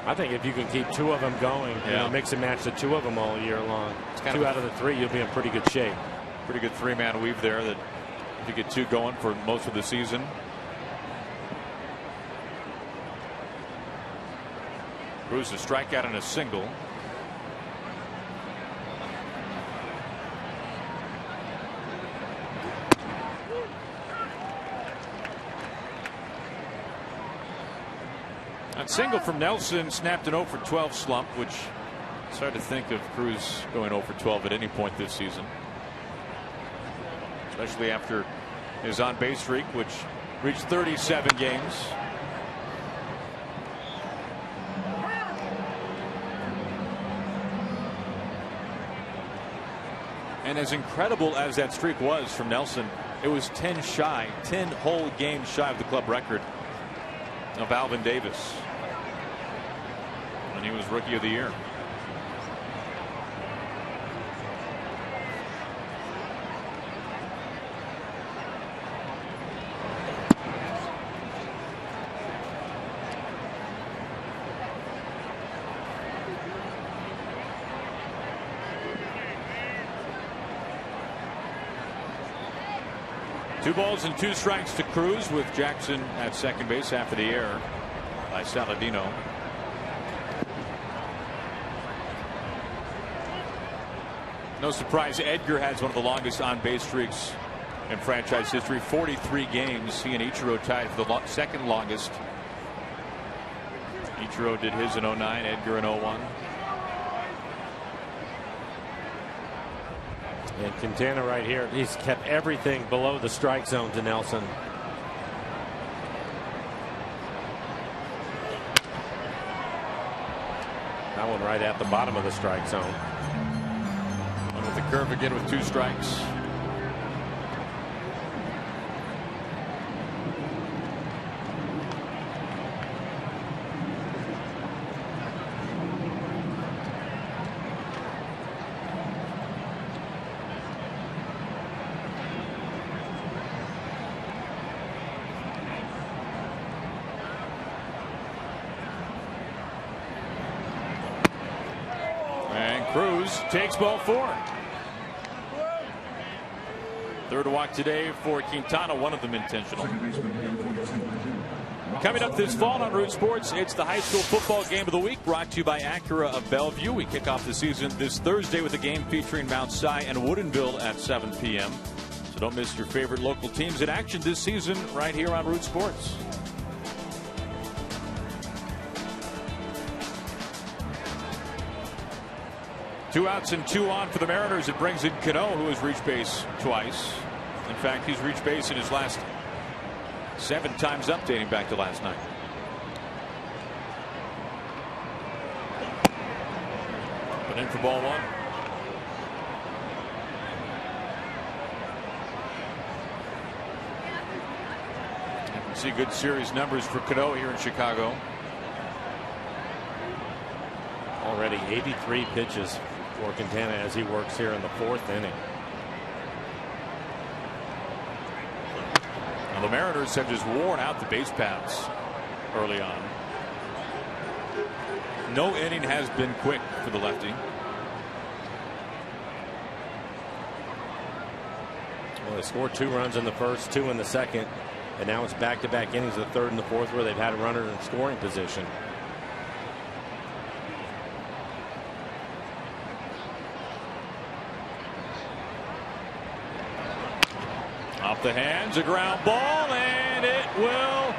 I think if you can keep 2 of them going, mix and match the 2 of them all year long. It's kind 2 out of the 3, you'll be in pretty good shape. Pretty good 3-man weave there. That if you get 2 going for most of the season. Cruz a strikeout and a single. A single from Nelson snapped an 0 for 12 slump, which it's hard to think of Cruz going 0 for 12 at any point this season, especially after his on-base streak, which reached 37 games. And as incredible as that streak was from Nelson, it was 10 whole games shy of the club record of Alvin Davis. And he was Rookie of the Year. 2 balls and 2 strikes to Cruz with Jackson at second base after the error by Saladino. No surprise, Edgar has one of the longest on-base streaks in franchise history, 43 games. He and Ichiro tied for the second longest. Ichiro did his in 09, Edgar in 01. And Quintana right here, he's kept everything below the strike zone to Nelson. That one right at the bottom of the strike zone. One with the curve again with 2 strikes. Cruz takes ball 4. Third walk today for Quintana, one of them intentional. Coming up this fall on Root Sports, it's the high school football game of the week, brought to you by Acura of Bellevue. We kick off the season this Thursday with a game featuring Mount Si and Woodinville at 7 p.m. So don't miss your favorite local teams in action this season right here on Root Sports. Two outs and 2 on for the Mariners. It brings in Cano, who has reached base twice. In fact, he's reached base in his last 7 times up, dating back to last night. But in for ball 1. You can see good series numbers for Cano here in Chicago. Already 83 pitches for Quintana as he works here in the 4th inning. Now the Mariners have just worn out the base paths early on. No inning has been quick for the lefty. Well, they scored 2 runs in the first, 2 in the second, and now it's back-to-back innings, the 3rd and the 4th, where they've had a runner in scoring position. Off the hands, a ground ball, and it will,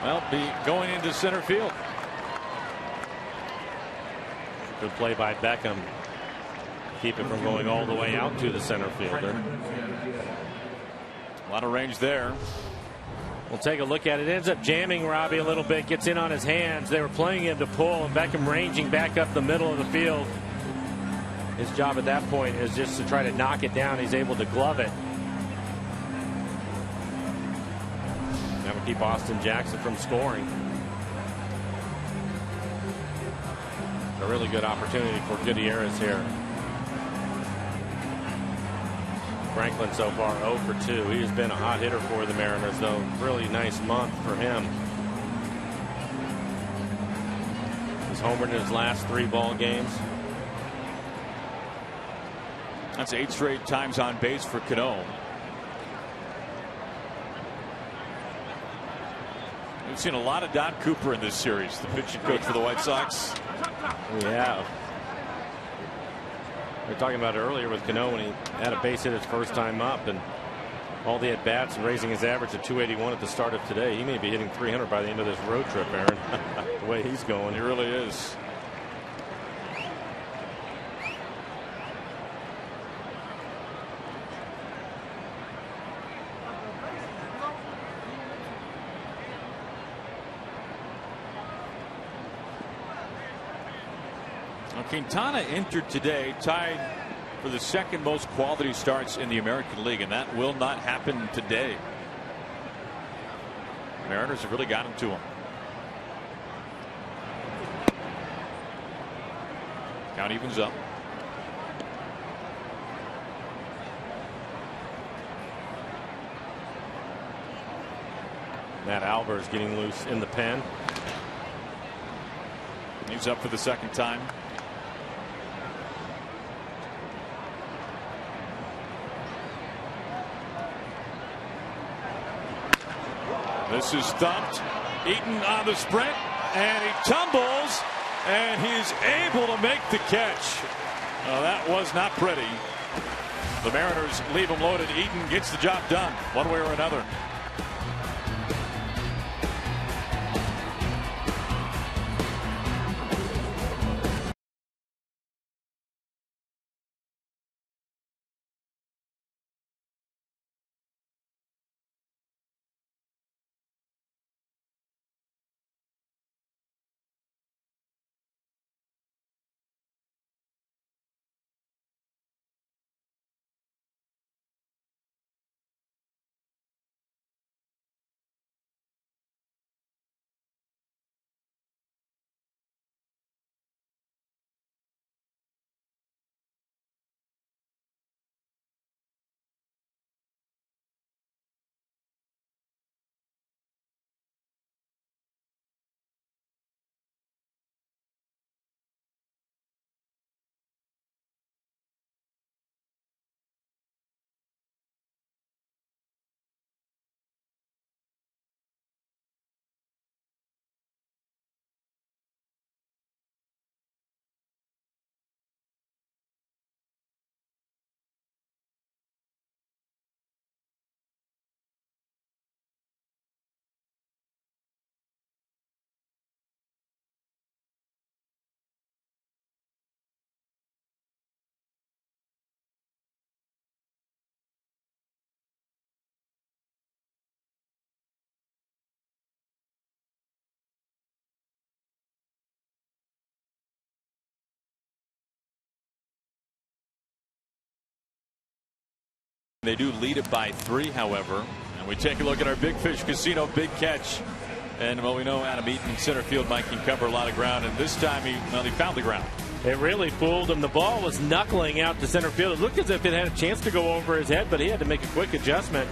well, be going into center field. Good play by Beckham. Keep it from going all the way out to the center fielder. A lot of range there. We'll take a look at it. It ends up jamming Robbie a little bit, gets in on his hands. They were playing him to pull, and Beckham ranging back up the middle of the field. His job at that point is just to try to knock it down. He's able to glove it. That would keep Austin Jackson from scoring. A really good opportunity for Gutierrez here. Franklin so far 0 for 2. He has been a hot hitter for the Mariners, though. Really nice month for him. He's homered in his last 3 ball games. That's 8 straight times on base for Cano. We've seen a lot of Don Cooper in this series, the pitching coach for the White Sox. Yeah. We were talking about it earlier with Cano when he had a base hit his first time up, and all the at bats and raising his average to 281 at the start of today. He may be hitting 300 by the end of this road trip, Aaron. The way he's going. He really is. Quintana entered today tied for the 2nd most quality starts in the American League, and that will not happen today. Mariners have really gotten to him. Count evens up. Matt Albers getting loose in the pen. He's up for the 2nd time. This is thumped. Eaton on the sprint, and he tumbles, and he's able to make the catch. That was not pretty. The Mariners leave him loaded. Eaton gets the job done one way or another. They do lead it by 3, however. And we take a look at our Big Fish Casino big catch. And, well, we know Adam Eaton in center field. Mike can cover a lot of ground. And this time he found the ground. It really fooled him. The ball was knuckling out to center field. It looked as if it had a chance to go over his head, but he had to make a quick adjustment.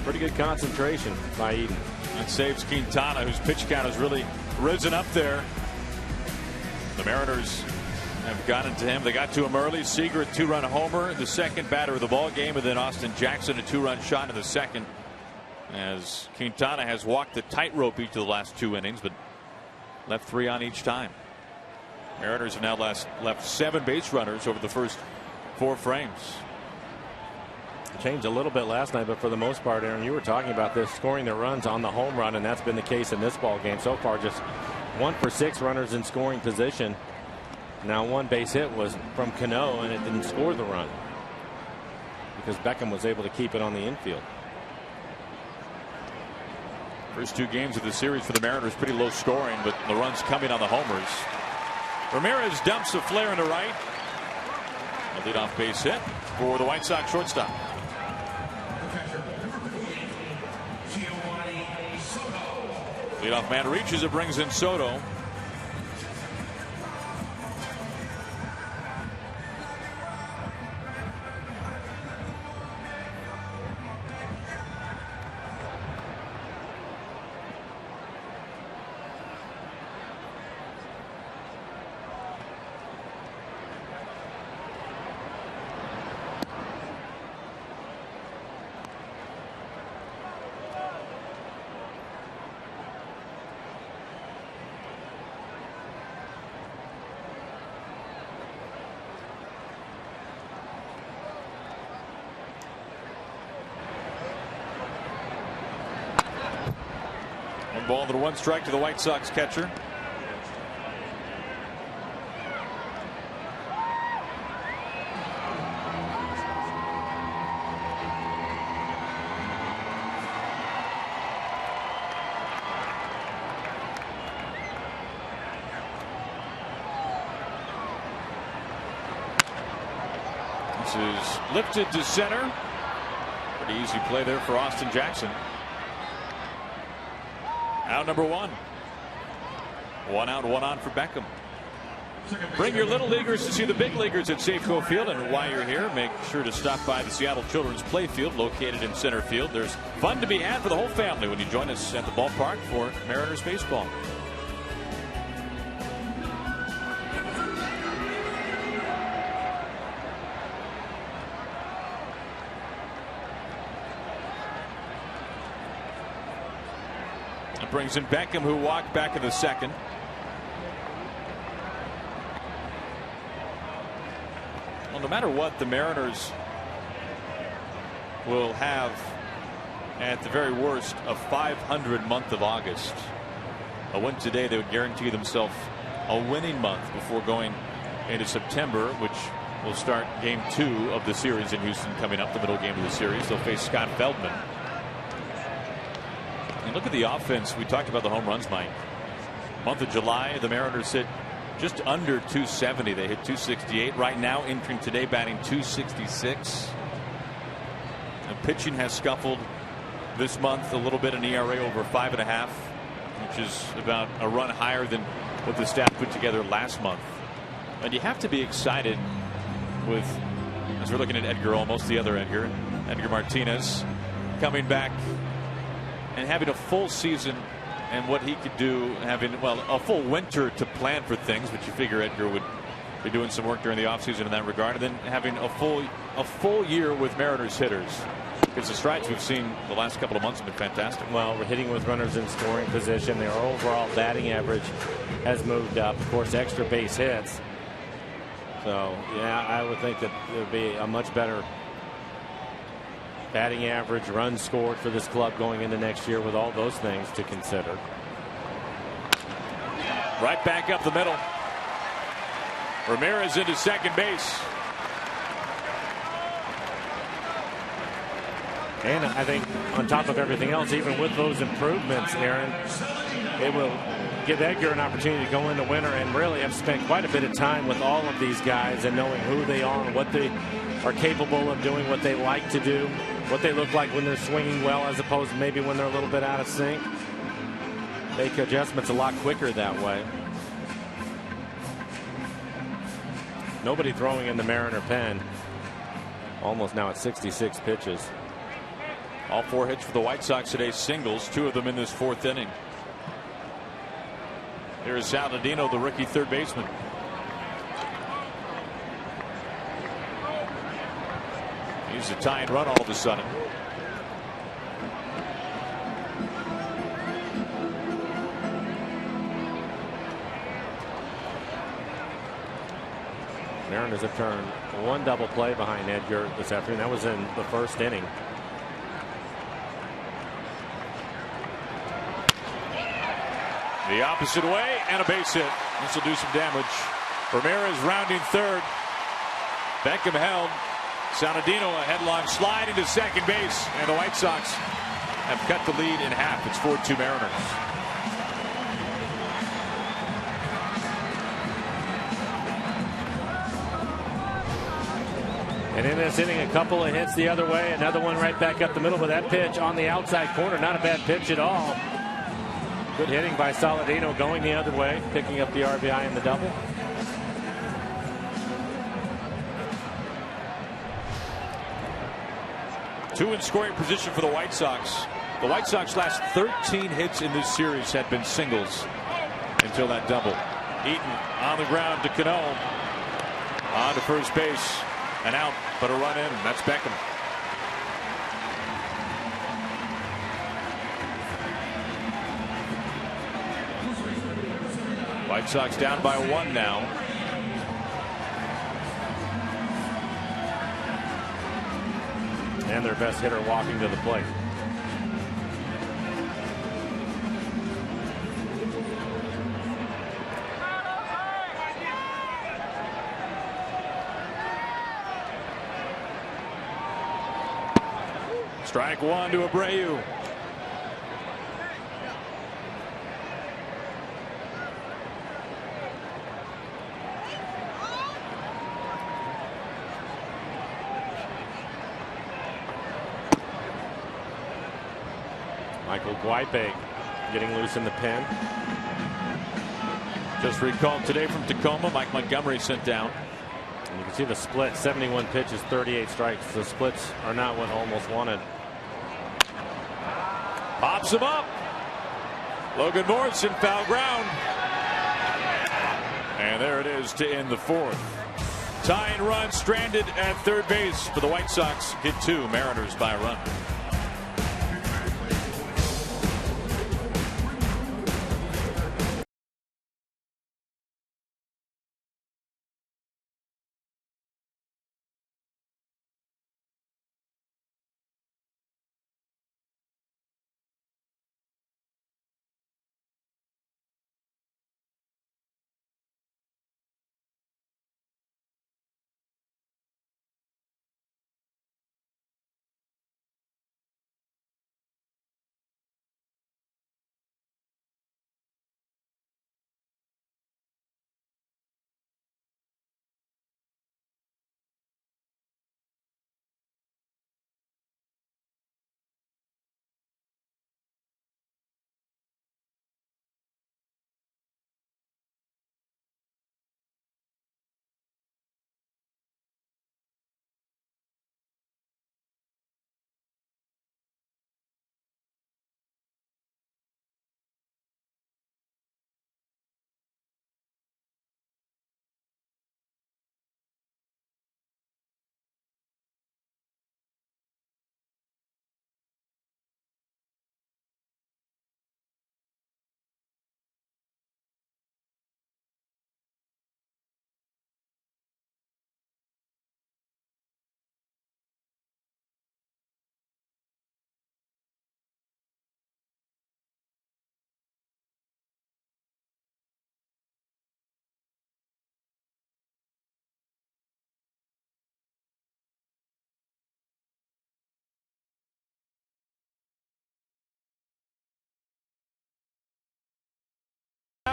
Pretty good concentration by Eaton. That saves Quintana, whose pitch count has really risen up there. The Mariners have gotten to him. They got to him early. Seager, a 2-run homer, the second batter of the ball game, and then Austin Jackson, a 2-run shot in the second. As Quintana has walked the tightrope each of the last 2 innings, but left 3 on each time. Mariners have now left 7 base runners over the first 4 frames. Changed a little bit last night, but for the most part, Aaron, you were talking about this, scoring the runs on the home run, and that's been the case in this ball game so far. Just 1 for 6 runners in scoring position. Now 1 base hit was from Cano, and it didn't score the run because Beckham was able to keep it on the infield. First 2 games of the series for the Mariners, pretty low scoring, but the runs coming on the homers. Ramirez dumps a flare into right. A leadoff base hit for the White Sox shortstop. Leadoff man reaches it, brings in Soto. Ball to the 1 strike to the White Sox catcher. This is lifted to center. Pretty easy play there for Austin Jackson. Out number 1. 1 out, 1 on for Beckham. Bring your little leaguers to see the big leaguers at CHWO Field. And while you're here, make sure to stop by the Seattle Children's Playfield located in center field. There's fun to be had for the whole family when you join us at the ballpark for Mariners baseball. It brings in Beckham, who walked back in the second. Well, no matter what, the Mariners will have, at the very worst, a 500 month of August. A win today, they would guarantee themselves a winning month before going into September, which will start game 2 of the series in Houston coming up, the middle game of the series. They'll face Scott Feldman. And look at the offense. We talked about the home runs, Mike. Month of July, the Mariners hit just under 270. They hit 268. Right now, entering today, batting 266. And pitching has scuffled this month a little bit, an ERA over 5.5, which is about a run higher than what the staff put together last month. And you have to be excited with, as we're looking at Edgar Olmos, the other Edgar Martinez, coming back and having a full season, and what he could do, having, well, a full winter to plan for things, but you figure Edgar would be doing some work during the offseason in that regard, and then having a full year with Mariners hitters. Because the strides we've seen the last couple of months have been fantastic. Well, we're hitting with runners in scoring position. Their overall batting average has moved up. Of course, extra base hits. So, yeah, I would think that there would be a much better batting average, runs scored for this club going into next year with all those things to consider. Right back up the middle. Ramirez into second base. And I think on top of everything else, even with those improvements, Aaron, it will give Edgar an opportunity to go in the winter and really have spent quite a bit of time with all of these guys and knowing who they are and what they are capable of doing, what they like to do, what they look like when they're swinging well as opposed to maybe when they're a little bit out of sync. Make adjustments a lot quicker that way. Nobody throwing in the Mariner pen. Almost now at 66 pitches. All 4 hits for the White Sox today, singles, 2 of them in this 4th inning. Here's Saladino, the rookie third baseman. He's a tying run all of a sudden. Mariners have turned 1 double play behind Edgar this afternoon. That was in the 1st inning. The opposite way, and a base hit. This will do some damage. Ramirez rounding third. Beckham held. Saladino a headlong slide into second base, and the White Sox have cut the lead in half. It's 4-2 Mariners. And in this inning, a couple of hits the other way, another one right back up the middle with that pitch on the outside corner. Not a bad pitch at all. Good hitting by Saladino going the other way, picking up the RBI in the double. Two in scoring position for the White Sox. The White Sox last 13 hits in this series had been singles until that double. Eaton on the ground to Cano. On to first base and out, but a run in. That's Beckham. White Sox down by 1 now. And their best hitter walking to the plate. Strike 1 to Abreu. Michael Guipe getting loose in the pen. Just recalled today from Tacoma, Mike Montgomery sent down. And you can see the split, 71 pitches, 38 strikes. The splits are not what Olmos wanted. Pops him up. Logan Morrison, foul ground. And there it is to end the 4th. Tying run stranded at third base for the White Sox. Get 2, Mariners by a run.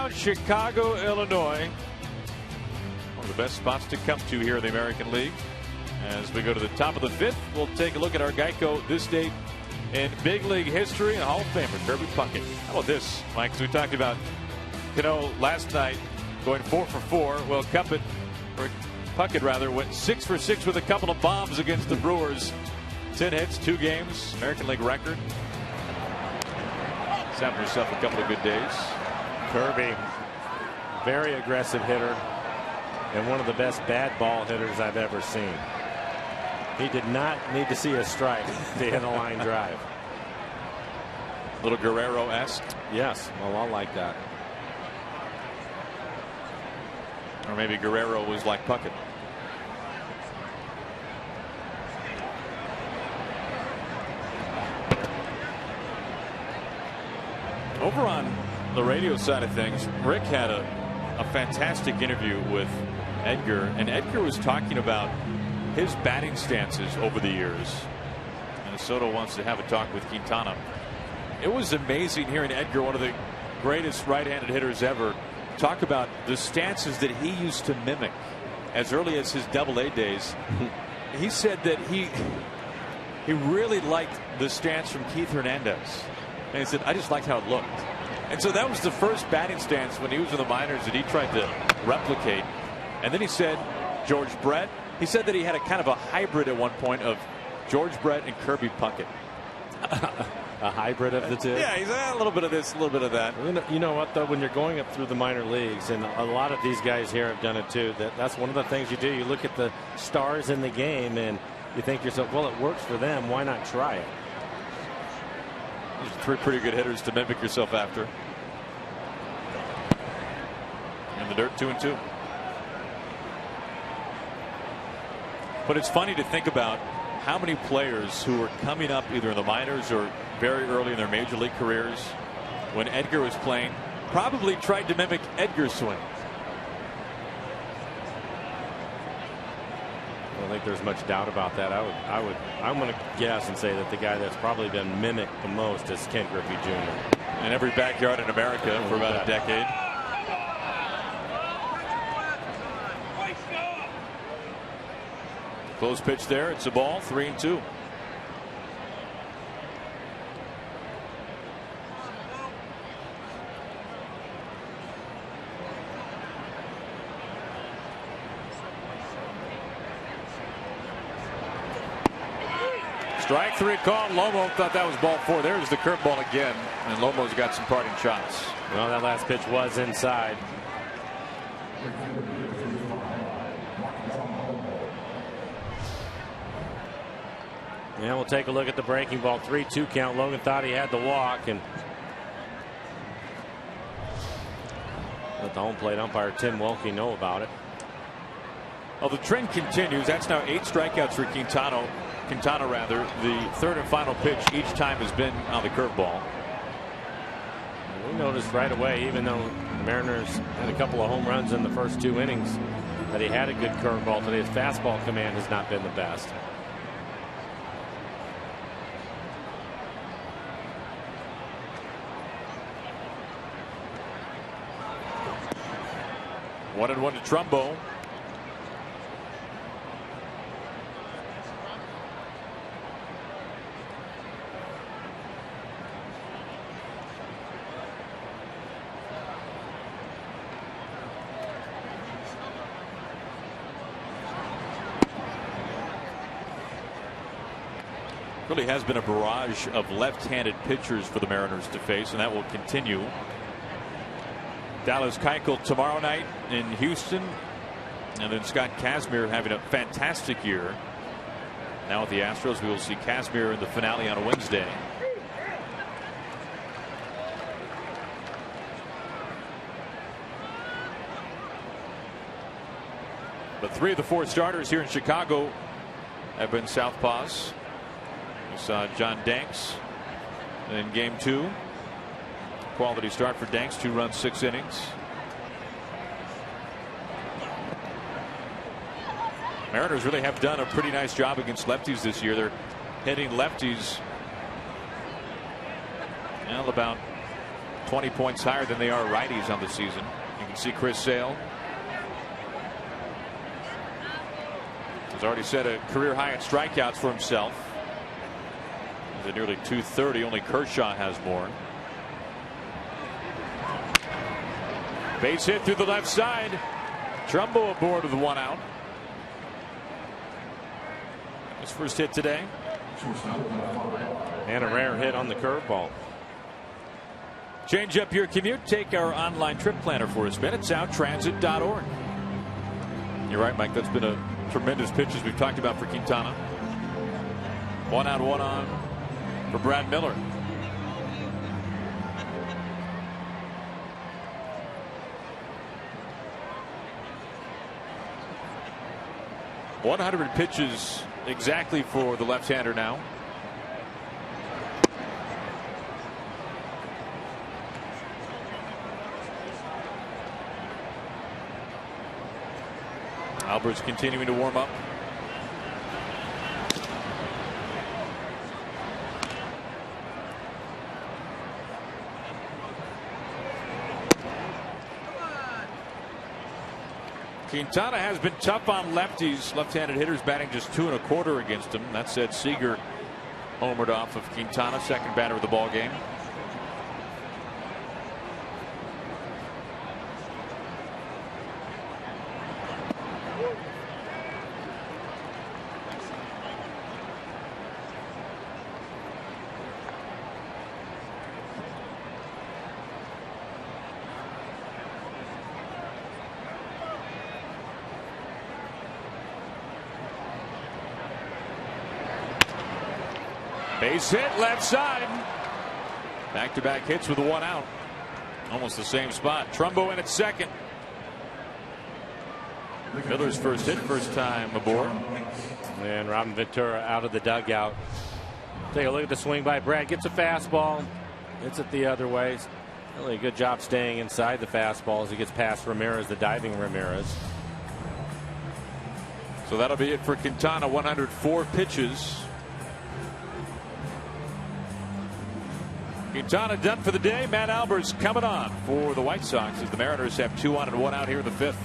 downtown Chicago, Illinois. One of the best spots to come to here in the American League. As we go to the top of the 5th, we'll take a look at our Geico this date in big league history and Hall of Famer Kirby Puckett. How about this, Mike? As we talked about Cano last night going 4 for 4. Well, Puckett rather went 6 for 6 with a couple of bombs against the Brewers. 10 hits, 2 games, American League record. He's having himself a couple of good days. Kirby, very aggressive hitter and one of the best bad ball hitters I've ever seen. He did not need to see a strike to hit a line drive. Little Guerrero-esque. Yes, a lot like that. Or maybe Guerrero was like Puckett. Over on the radio side of things, Rick had a fantastic interview with Edgar, and Edgar was talking about his batting stances over the years. Minnesota wants to have a talk with Quintana. It was amazing hearing Edgar, one of the greatest right-handed hitters ever, talk about the stances that he used to mimic as early as his Double-A days. He said that he really liked the stance from Keith Hernandez. And he said, I just liked how it looked. And so that was the first batting stance when he was in the minors that he tried to replicate. And then he said George Brett. He said that he had a kind of a hybrid at one point of George Brett and Kirby Puckett. A hybrid of the two? Yeah, he's a little bit of this, a little bit of that. You know what, though? When you're going up through the minor leagues, and a lot of these guys here have done it too, that's one of the things you do. You look at the stars in the game and you think to yourself, well, it works for them. Why not try it? There's 3 pretty good hitters to mimic yourself after. In the dirt, 2-2. But it's funny to think about how many players who were coming up either in the minors or very early in their major league careers when Edgar was playing probably tried to mimic Edgar's swing. I don't think there's much doubt about that. I'm going to guess and say that the guy that's probably been mimicked the most is Ken Griffey Jr. In every backyard in America for about a decade. Close pitch there. It's a ball. 3-2. Strike 3 called. Lomo thought that was ball 4. There's the curveball again, and Lomo's got some parting shots. Well, that last pitch was inside. Yeah, we'll take a look at the breaking ball. 3-2 count. Logan thought he had the walk, and let the home plate umpire Tim Wilkie know about it. Well, the trend continues. That's now 8 strikeouts for Quintana. The third and final pitch each time has been on the curveball. We noticed right away, even though the Mariners had a couple of home runs in the first 2 innings, that he had a good curveball today. His fastball command has not been the best. One and 1 to Trumbo. Really has been a barrage of left-handed pitchers for the Mariners to face, and that will continue. Dallas Keuchel tomorrow night in Houston, and then Scott Kazmir having a fantastic year. Now with the Astros, we will see Kazmir in the finale on a Wednesday. But 3 of the 4 starters here in Chicago have been southpaws. We saw John Danks in game 2. Quality start for Danks, 2 runs, 6 innings. Mariners really have done a pretty nice job against lefties this year. They're hitting lefties about 20 points higher than they are righties on the season. You can see Chris Sale has already set a career high in strikeouts for himself. He's at nearly 230. Only Kershaw has more. Base hit through the left side. Trumbo aboard with 1 out. His first hit today. And a rare hit on the curveball. Change up your commute. Take our online trip planner for a spin at soundtransit.org. You're right, Mike. That's been a tremendous pitch as we've talked about for Quintana. 1 out, 1 on for Brad Miller. .100 pitches exactly for the left-hander now. Albert's continuing to warm up. Quintana has been tough on lefties. Left-handed hitters batting just 2 1/4 against him. That said, Seager homered off of Quintana, second batter of the ball game. Base hit left side. Back-to-back hits with a 1 out. Almost the same spot. Trumbo in at second. Miller's first hit, first time aboard. And Robin Ventura out of the dugout. Take a look at the swing by Brad. Gets a fastball. Hits it the other way. Really a good job staying inside the fastball as he gets past Ramirez, the diving Ramirez. So that'll be it for Quintana. 104 pitches. Quintana done for the day. Matt Albert's coming on for the White Sox as the Mariners have 2 on and 1 out here in the 5th.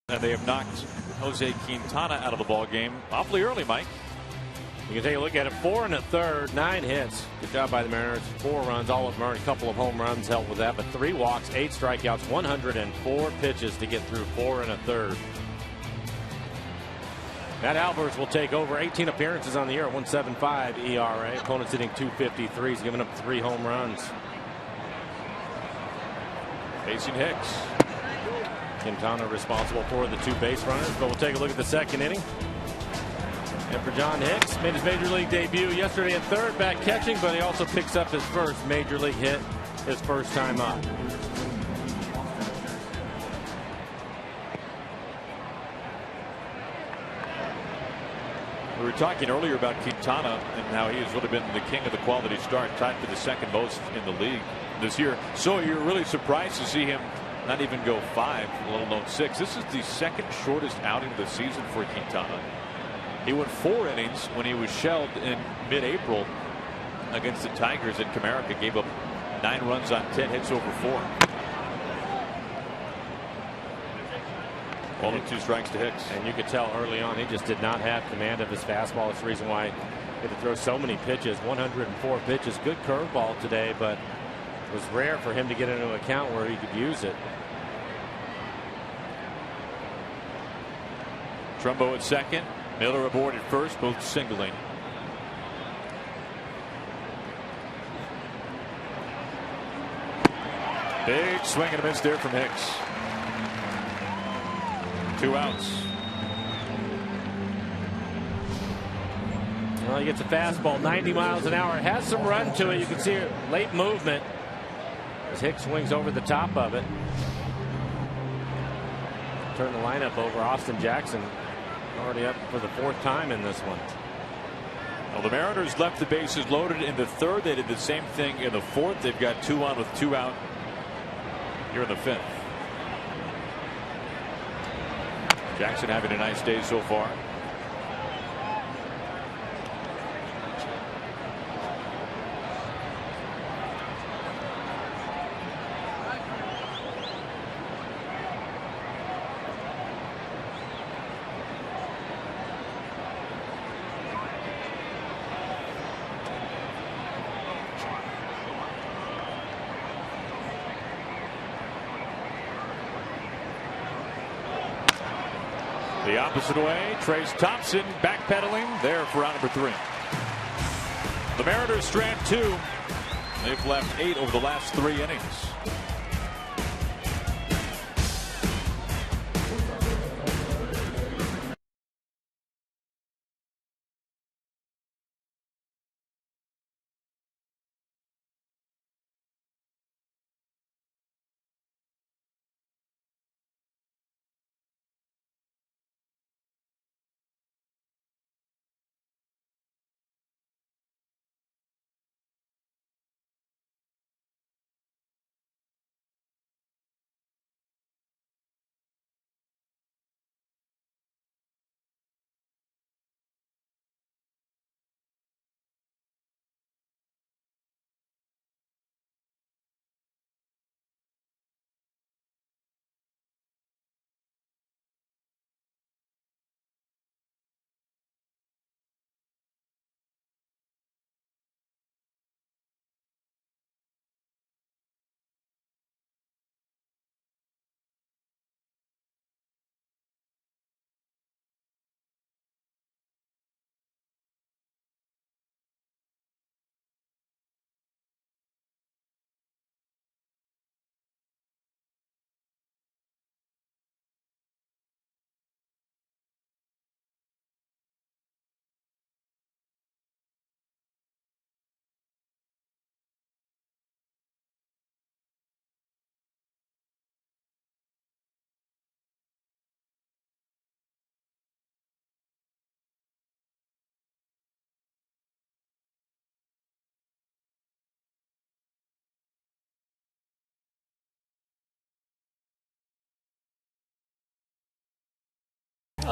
And they have knocked Jose Quintana out of the ball game awfully early, Mike. You can take a look at it. 4 1/3, 9 hits. Good job by the Mariners. 4 runs, all of them earned. A couple of home runs helped with that, but 3 walks, 8 strikeouts, 104 pitches to get through 4 1/3. Matt Albers will take over 18 appearances on the year at 1.75 ERA. Opponent's hitting .253. He's given up 3 home runs. Facing Hicks. Quintana responsible for the 2 base runners, but we'll take a look at the second inning. And for John Hicks, made his major league debut yesterday at third, back catching, but he also picks up his first major league hit his first time up. We were talking earlier about Quintana and how he has really been the king of the quality start, tied for the second most in the league this year. So you're really surprised to see him not even go 5, let alone 6. This is the second shortest outing of the season for Quintana. He went 4 innings when he was shelled in mid-April against the Tigers in Comerica. Gave up 9 runs on 10 hits over 4. Only 2 strikes to Hicks. And you could tell early on he just did not have command of his fastball. It's the reason why he had to throw so many pitches. 104 pitches. Good curveball today, but it was rare for him to get into an account where he could use it. Trumbo at second. Miller aboard at first, both singling. Big swing and a miss there from Hicks. 2 outs. Well, he gets a fastball 90 miles an hour. It has some run to it. You can see it, late movement as Hicks swings over the top of it. Turn the lineup over. Austin Jackson already up for the 4th time in this one. Well, the Mariners left the bases loaded in the 3rd. They did the same thing in the 4th. They've got 2 on with 2 out here in the 5th. Jackson having a nice day so far. The opposite way, Trace Thompson backpedaling there for out number 3. The Mariners strand 2. They've left 8 over the last 3 innings.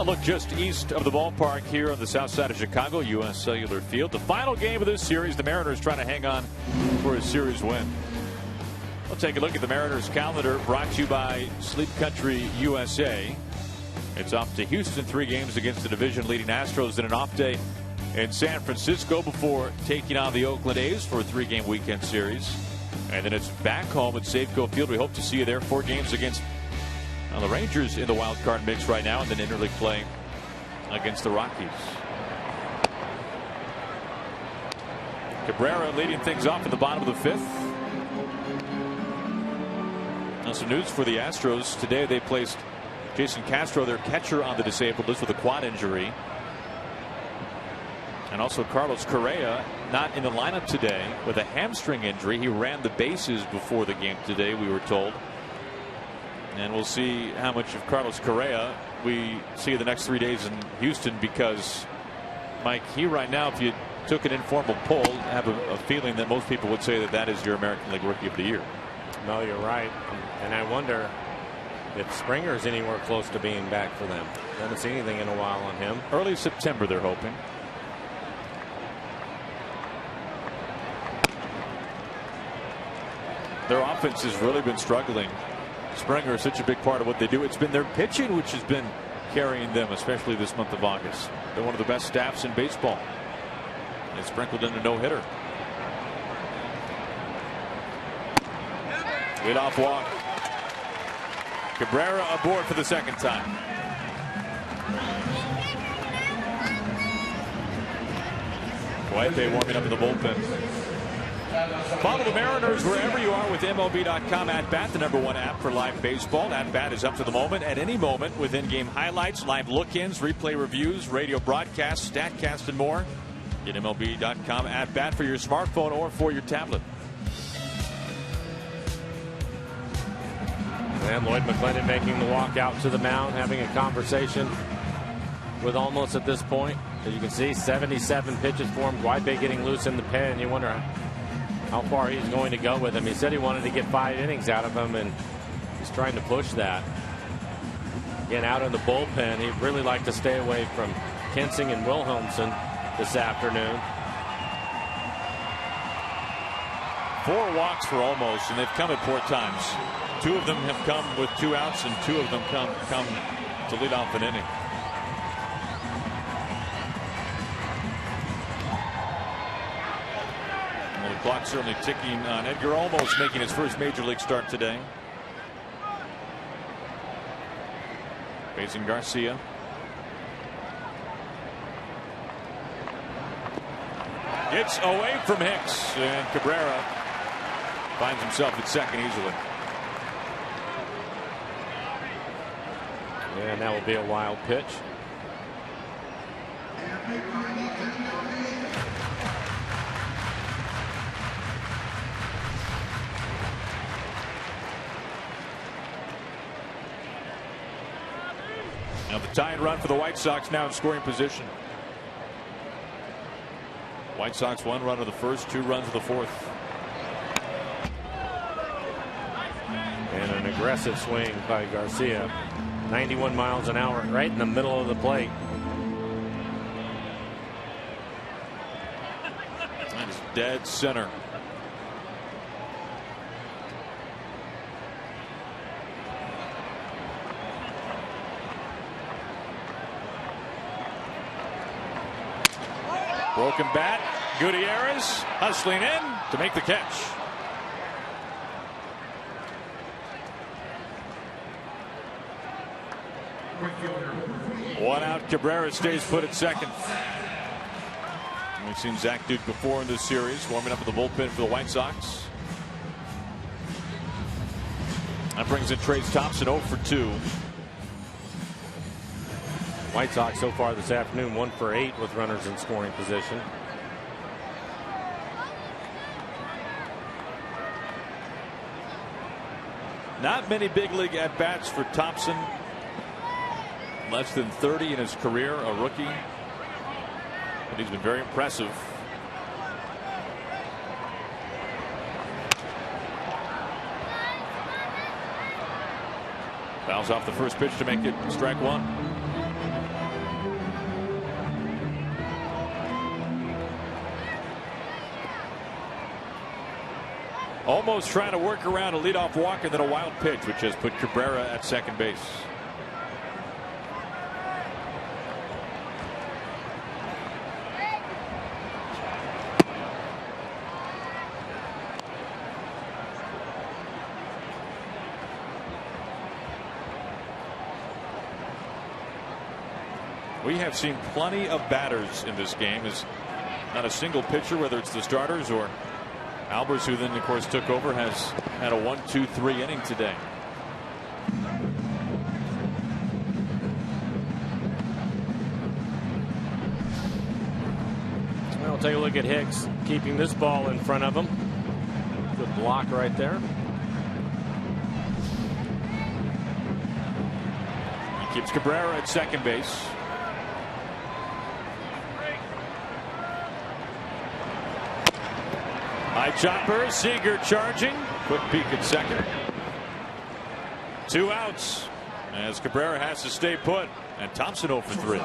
Look just east of the ballpark here on the south side of Chicago, U.S. Cellular Field. The final game of this series, the Mariners trying to hang on for a series win. We'll take a look at the Mariners calendar, brought to you by Sleep Country USA. It's off to Houston, 3 games against the division leading Astros, then an off day in San Francisco before taking on the Oakland A's for a 3-game weekend series. And then it's back home at Safeco Field. We hope to see you there. 4 games against the Rangers in the wild card mix right now, and then interleague play against the Rockies. Cabrera leading things off in the bottom of the 5th. Now some news for the Astros. Today they placed Jason Castro, their catcher, on the disabled list with a quad injury. And also Carlos Correa not in the lineup today with a hamstring injury. He ran the bases before the game today, we were told. And we'll see how much of Carlos Correa we see the next 3 days in Houston, because, Mike, he right now, if you took an informal poll, I have a feeling that most people would say that that is your American League Rookie of the Year. No, you're right. And I wonder if Springer's anywhere close to being back for them. Haven't seen anything in a while on him. Early September, they're hoping. Their offense has really been struggling. Springer is such a big part of what they do. It's been their pitching which has been carrying them, especially this month of August. They're one of the best staffs in baseball. They sprinkled in a no-hitter. Leadoff walk. Cabrera aboard for the second time. White warming up in the bullpen. Follow the Mariners wherever you are with MLB.com. At Bat, the #1 app for live baseball. At Bat is up to the moment, at any moment, with in-game highlights, live look-ins, replay reviews, radio broadcasts, StatCast, and more. Get MLB.com At Bat for your smartphone or for your tablet. And Lloyd McClendon making the walk out to the mound, having a conversation with Olmos at this point. As you can see, 77 pitches for him. Guaybe getting loose in the pen. You wonder how far he's going to go with him. He said he wanted to get 5 innings out of him, and he's trying to push that. Again, out in the bullpen, he'd really like to stay away from Kensing and Wilhelmsen this afternoon. 4 walks for Olmos, and they've come at 4 times. 2 of them have come with 2 outs, and 2 of them come to lead off an inning. Well, the clock's certainly ticking on Edgar Olmos, making his first major league start today. Facing Garcia. Gets away from Hicks, and Cabrera finds himself at second easily. And that will be a wild pitch. Now the tying run for the White Sox now in scoring position. White Sox 1 run of the first, 2 runs of the fourth. And an aggressive swing by Garcia. 91 miles an hour right in the middle of the plate. That is dead center. Broken bat. Gutierrez hustling in to make the catch. One out. Cabrera stays put at second. We've seen Zach Duke before in this series, warming up in the bullpen for the White Sox. That brings in Trayce Thompson 0 for 2. White Sox so far this afternoon 1 for 8 with runners in scoring position. Not many big league at bats for Thompson. Less than 30 in his career, a rookie. But he's been very impressive. Fouls off the first pitch to make it strike 1. Almost trying to work around a leadoff walk and then a wild pitch, which has put Cabrera at second base. We have seen plenty of batters in this game. Is not a single pitcher, whether it's the starters or Albers, who then of course took over, has had a 1-2-3 inning today. Well, take a look at Hicks keeping this ball in front of him. Good block right there. He keeps Cabrera at second base. High chopper, Seager charging. Quick peek at second. 2 outs as Cabrera has to stay put, and Thompson 0 for 3.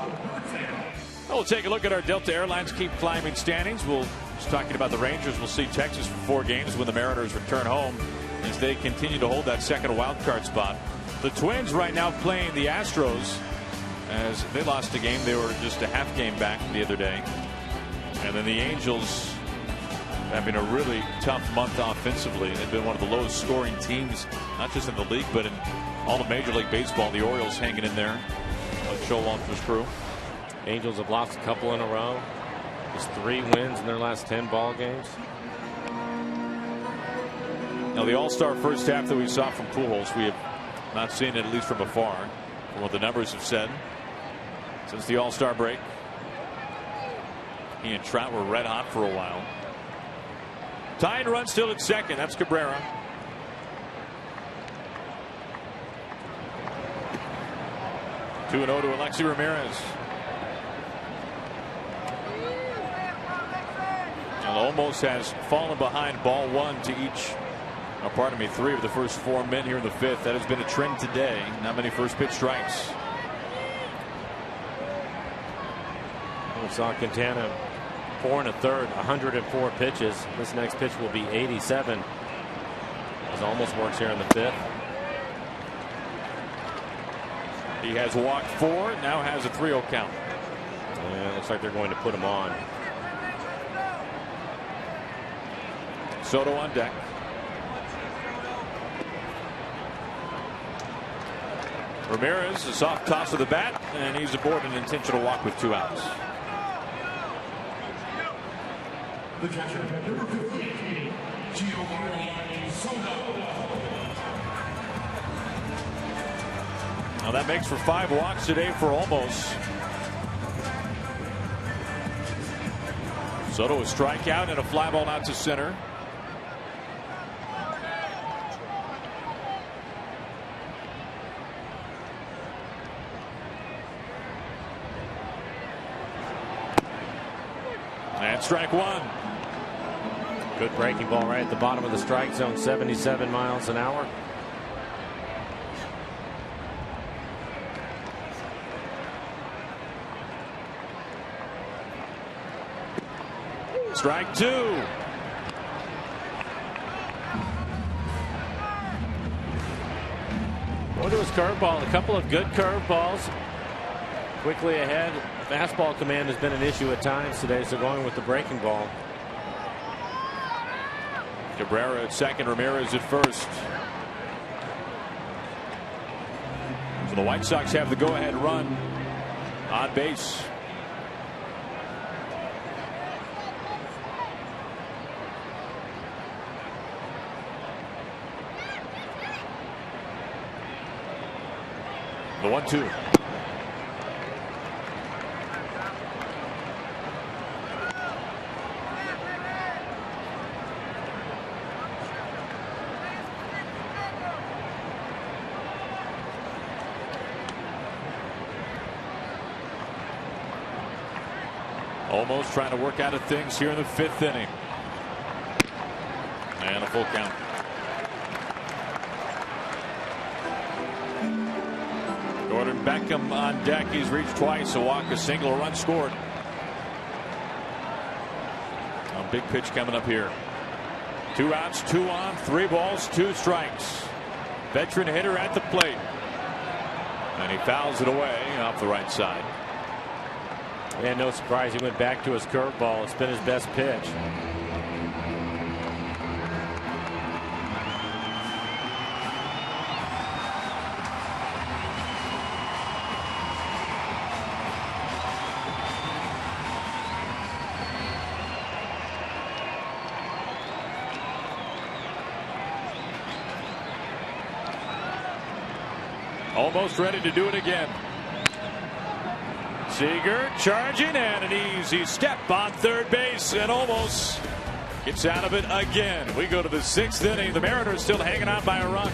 We'll take a look at our Delta Airlines keep climbing standings. We'll just talking about the Rangers. We'll see Texas for 4 games when the Mariners return home as they continue to hold that second wild card spot. The Twins right now playing the Astros as they lost a game. They were just a half game back the other day. And then the Angels having a really tough month offensively. They've been one of the lowest scoring teams, not just in the league, but in all of Major League Baseball. The Orioles hanging in there. Joe Walter's crew. Angels have lost a couple in a row. Just 3 wins in their last 10 ball games. Now the All-Star first half that we saw from Pujols, we have not seen it, at least from afar, from what the numbers have said since the All-Star break. He and Trout were red hot for a while. Tying run still at second. That's Cabrera. Two 2-0 to Alexi Ramirez. And almost has fallen behind ball 1 to each. Pardon me, 3 of the first 4 men here in the 5th. That has been a trend today. Not many first pitch strikes. We saw Quintana 4 1/3, 104 pitches. This next pitch will be 87. As almost works here in the 5th. He has walked 4, now has a 3-0 count. Yeah, it looks like they're going to put him on. Soto on deck. Ramirez, a soft toss of the bat, and he's aboard an intentional walk with 2 outs. The catcher, number 58, Now that makes for 5 walks today for Olmos. Soto a strikeout and a fly ball out to center. And strike 1. Good breaking ball right at the bottom of the strike zone, 77 miles an hour. Strike 2. Go to his curveball. A couple of good curveballs. Quickly ahead. Fastball command has been an issue at times today, so going with the breaking ball. Cabrera at second, Ramirez at first. So the White Sox have the go-ahead run on base. The 1-2. Almost trying to work out of things here in the 5th inning. And a full count. Gordon Beckham on deck. He's reached twice, a walk, a single, a run scored. A big pitch coming up here. 2 outs, 2 on, 3 balls, 2 strikes. Veteran hitter at the plate. And he fouls it away off the right side. And no surprise, he went back to his curveball. It's been his best pitch. Almost ready to do it again. Seager charging, and an easy step on third base, and almost gets out of it again. We go to the 6th inning. The Mariners still hanging on by a run.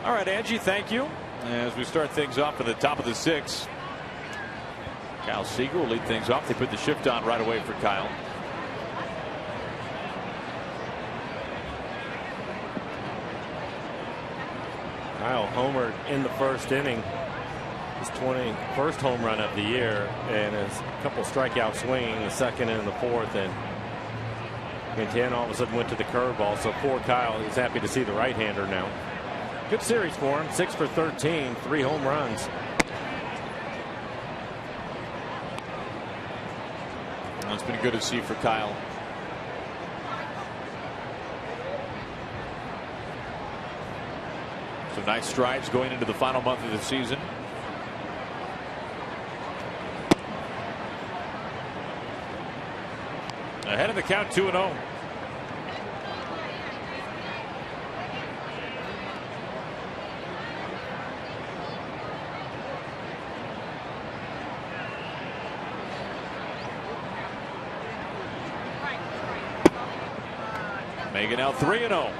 All right, Angie, thank you. As we start things off at the top of the 6th, Kyle Seager will lead things off. They put the shift on right away for Kyle. Kyle homered in the 1st inning. His 21st home run of the year, and a couple strikeout swinging the 2nd and the 4th, and Quintana all of a sudden went to the curveball. So poor Kyle is happy to see the right-hander now. Good series for him. 6 for 13, 3 home runs. Well, it's been good to see for Kyle. Some nice strides going into the final month of the season. Ahead of the count, 2-0. Making now 3-0.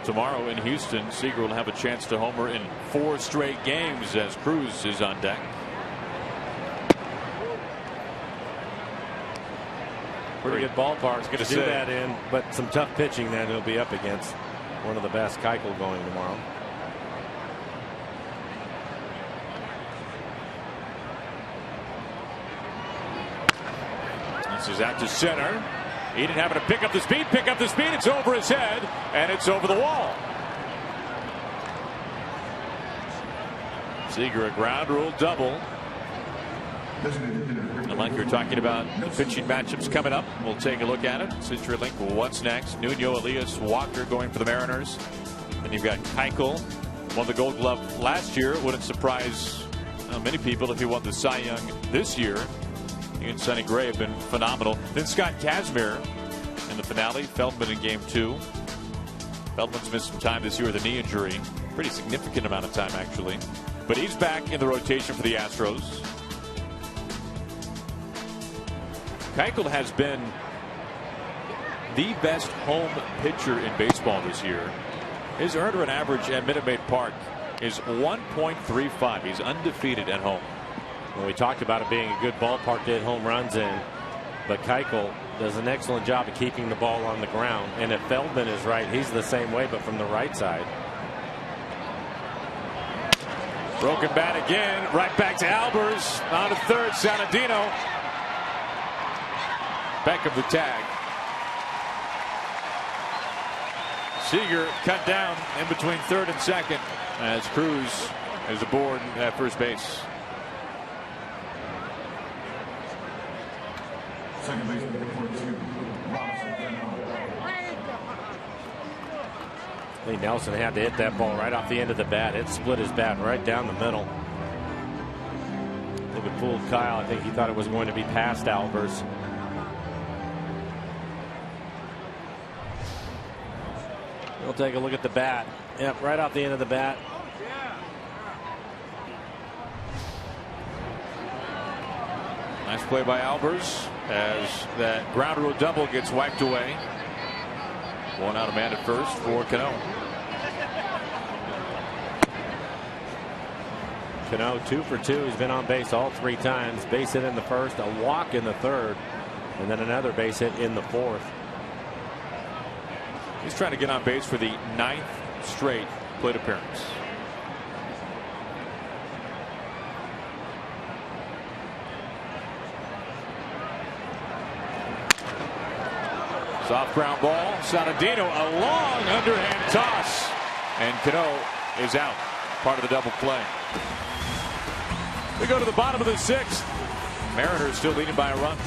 Tomorrow in Houston, Seager will have a chance to homer in 4 straight games as Cruz is on deck. Pretty good ballparks to do that in, but some tough pitching that he'll be up against. One of the best. Keuchel going tomorrow. This is out to center. Eden having to pick up the speed, It's over his head, and it's over the wall. Seager, a ground rule double. And like you're talking about the pitching matchups coming up, we'll take a look at it. CenturyLink, what's next? Nuno, Elias, Walker going for the Mariners. Then you've got Keuchel, won the Gold Glove last year. Wouldn't surprise many people if he won the Cy Young this year. He and Sonny Gray have been phenomenal. Then Scott Kazmir in the finale. Feldman in game 2. Feldman's missed some time this year with a knee injury. Pretty significant amount of time, actually. But he's back in the rotation for the Astros. Keuchel has been the best home pitcher in baseball this year. His earned run average at Minute Maid Park is 1.35. He's undefeated at home. Well, we talked about it being a good ballpark to hit home runs in, but Keuchel does an excellent job of keeping the ball on the ground. And if Feldman is right, he's the same way, but from the right side. Broken bat again, right back to Albers. On to third, Sanadino. Back of the tag. Seager cut down in between third and second as Cruz is aboard at first base. Second baseman, number 42, I think Nelson had to hit that ball right off the end of the bat. It split his bat right down the middle. I think it fooled Kyle. I think he thought it was going to be past Albers. We'll take a look at the bat. Yep, right off the end of the bat. Nice play by Albers as that ground rule double gets wiped away. One out of man at first for Cano. Cano 2 for 2. He's been on base all 3 times. Base hit in the first, a walk in the third, and then another base hit in the fourth. He's trying to get on base for the 9th straight plate appearance. Soft ground ball. Sanadino, a long underhand toss. And Cano is out. Part of the double play. We go to the bottom of the 6th. Mariners still leading by a run.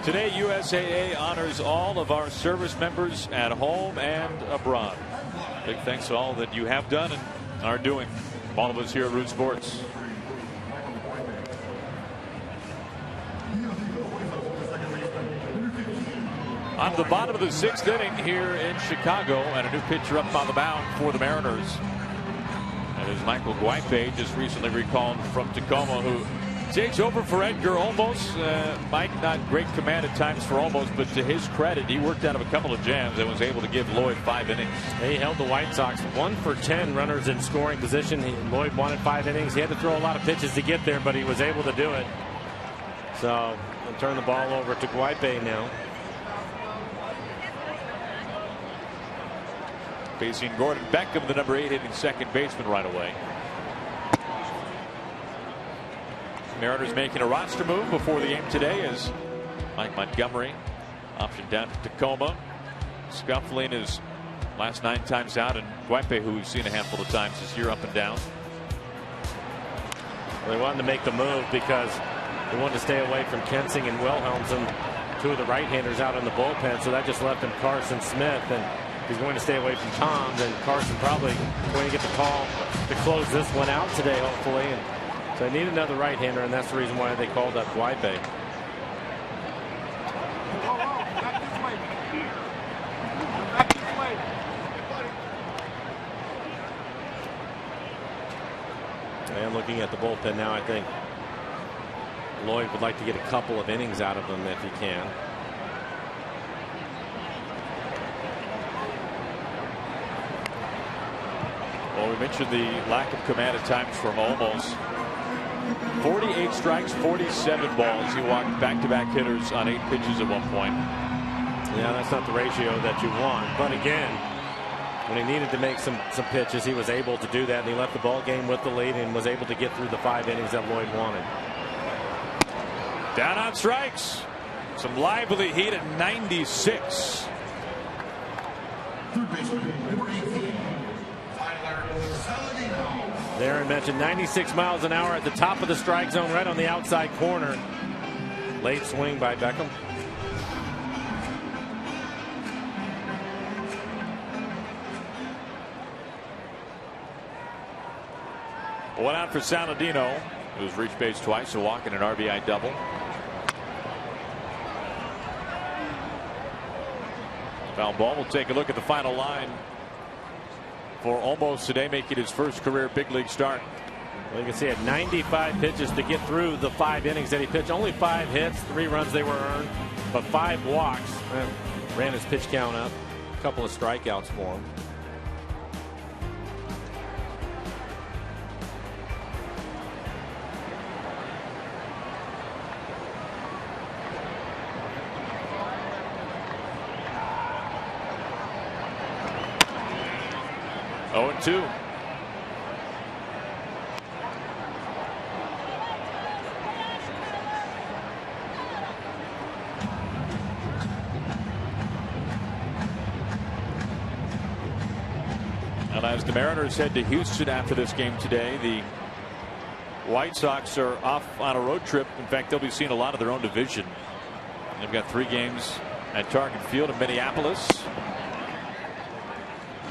Today, USAA honors all of our service members at home and abroad. Big thanks to all that you have done and are doing. All of us here at Root Sports. On the bottom of the 6th inning here in Chicago, and a new pitcher up on the mound for the Mariners. That is Michael Guaipe, just recently recalled from Tacoma, who takes over for Edgar Olmos. Mike, not great command at times for Olmos, but to his credit, he worked out of a couple of jams and was able to give Lloyd 5 innings. He held the White Sox 1 for 10 runners in scoring position. Lloyd wanted 5 innings. He had to throw a lot of pitches to get there, but he was able to do it. So we'll turn the ball over to Guaipe now. Facing Gordon Beckham, the number 8 hitting second baseman right away. Mariners making a roster move before the game today as Mike Montgomery optioned down to Tacoma. Scuffling his last 9 times out, and Guaipe, who we've seen a handful of times this year, up and down. They wanted to make the move because they wanted to stay away from Kensing and Wilhelmsen, two of the right-handers out in the bullpen. So that just left him Carson Smith, and he's going to stay away from Tom. Then Carson probably going to get the call to close this one out today, hopefully. And so they need another right-hander, and that's the reason why they called up Guaipe. And looking at the bullpen now, I think Lloyd would like to get a couple of innings out of them if he can. Well, we mentioned the lack of command at times from Olmos. 48 strikes, 47 balls. He walked back-to-back hitters on 8 pitches at one point. Yeah, that's not the ratio that you want. But again, when he needed to make some pitches, he was able to do that, and he left the ball game with the lead and was able to get through the 5 innings that Lloyd wanted. Down on strikes. Some lively heat at 96. Darren mentioned 96 miles an hour at the top of the strike zone, right on the outside corner. Late swing by Beckham. One out for Saladino, who's reached base twice, a walk and an RBI double. Foul ball. We'll take a look at the final line for Olmos today, making his first career big league start. Well, you can see he had 95 pitches to get through the 5 innings that he pitched. Only 5 hits, 3 runs they were earned, but 5 walks. Ran his pitch count up. A couple of strikeouts for him. Oh, 2. And as the Mariners head to Houston after this game today, the White Sox are off on a road trip. In fact, they'll be seeing a lot of their own division. They've got 3 games at Target Field in Minneapolis.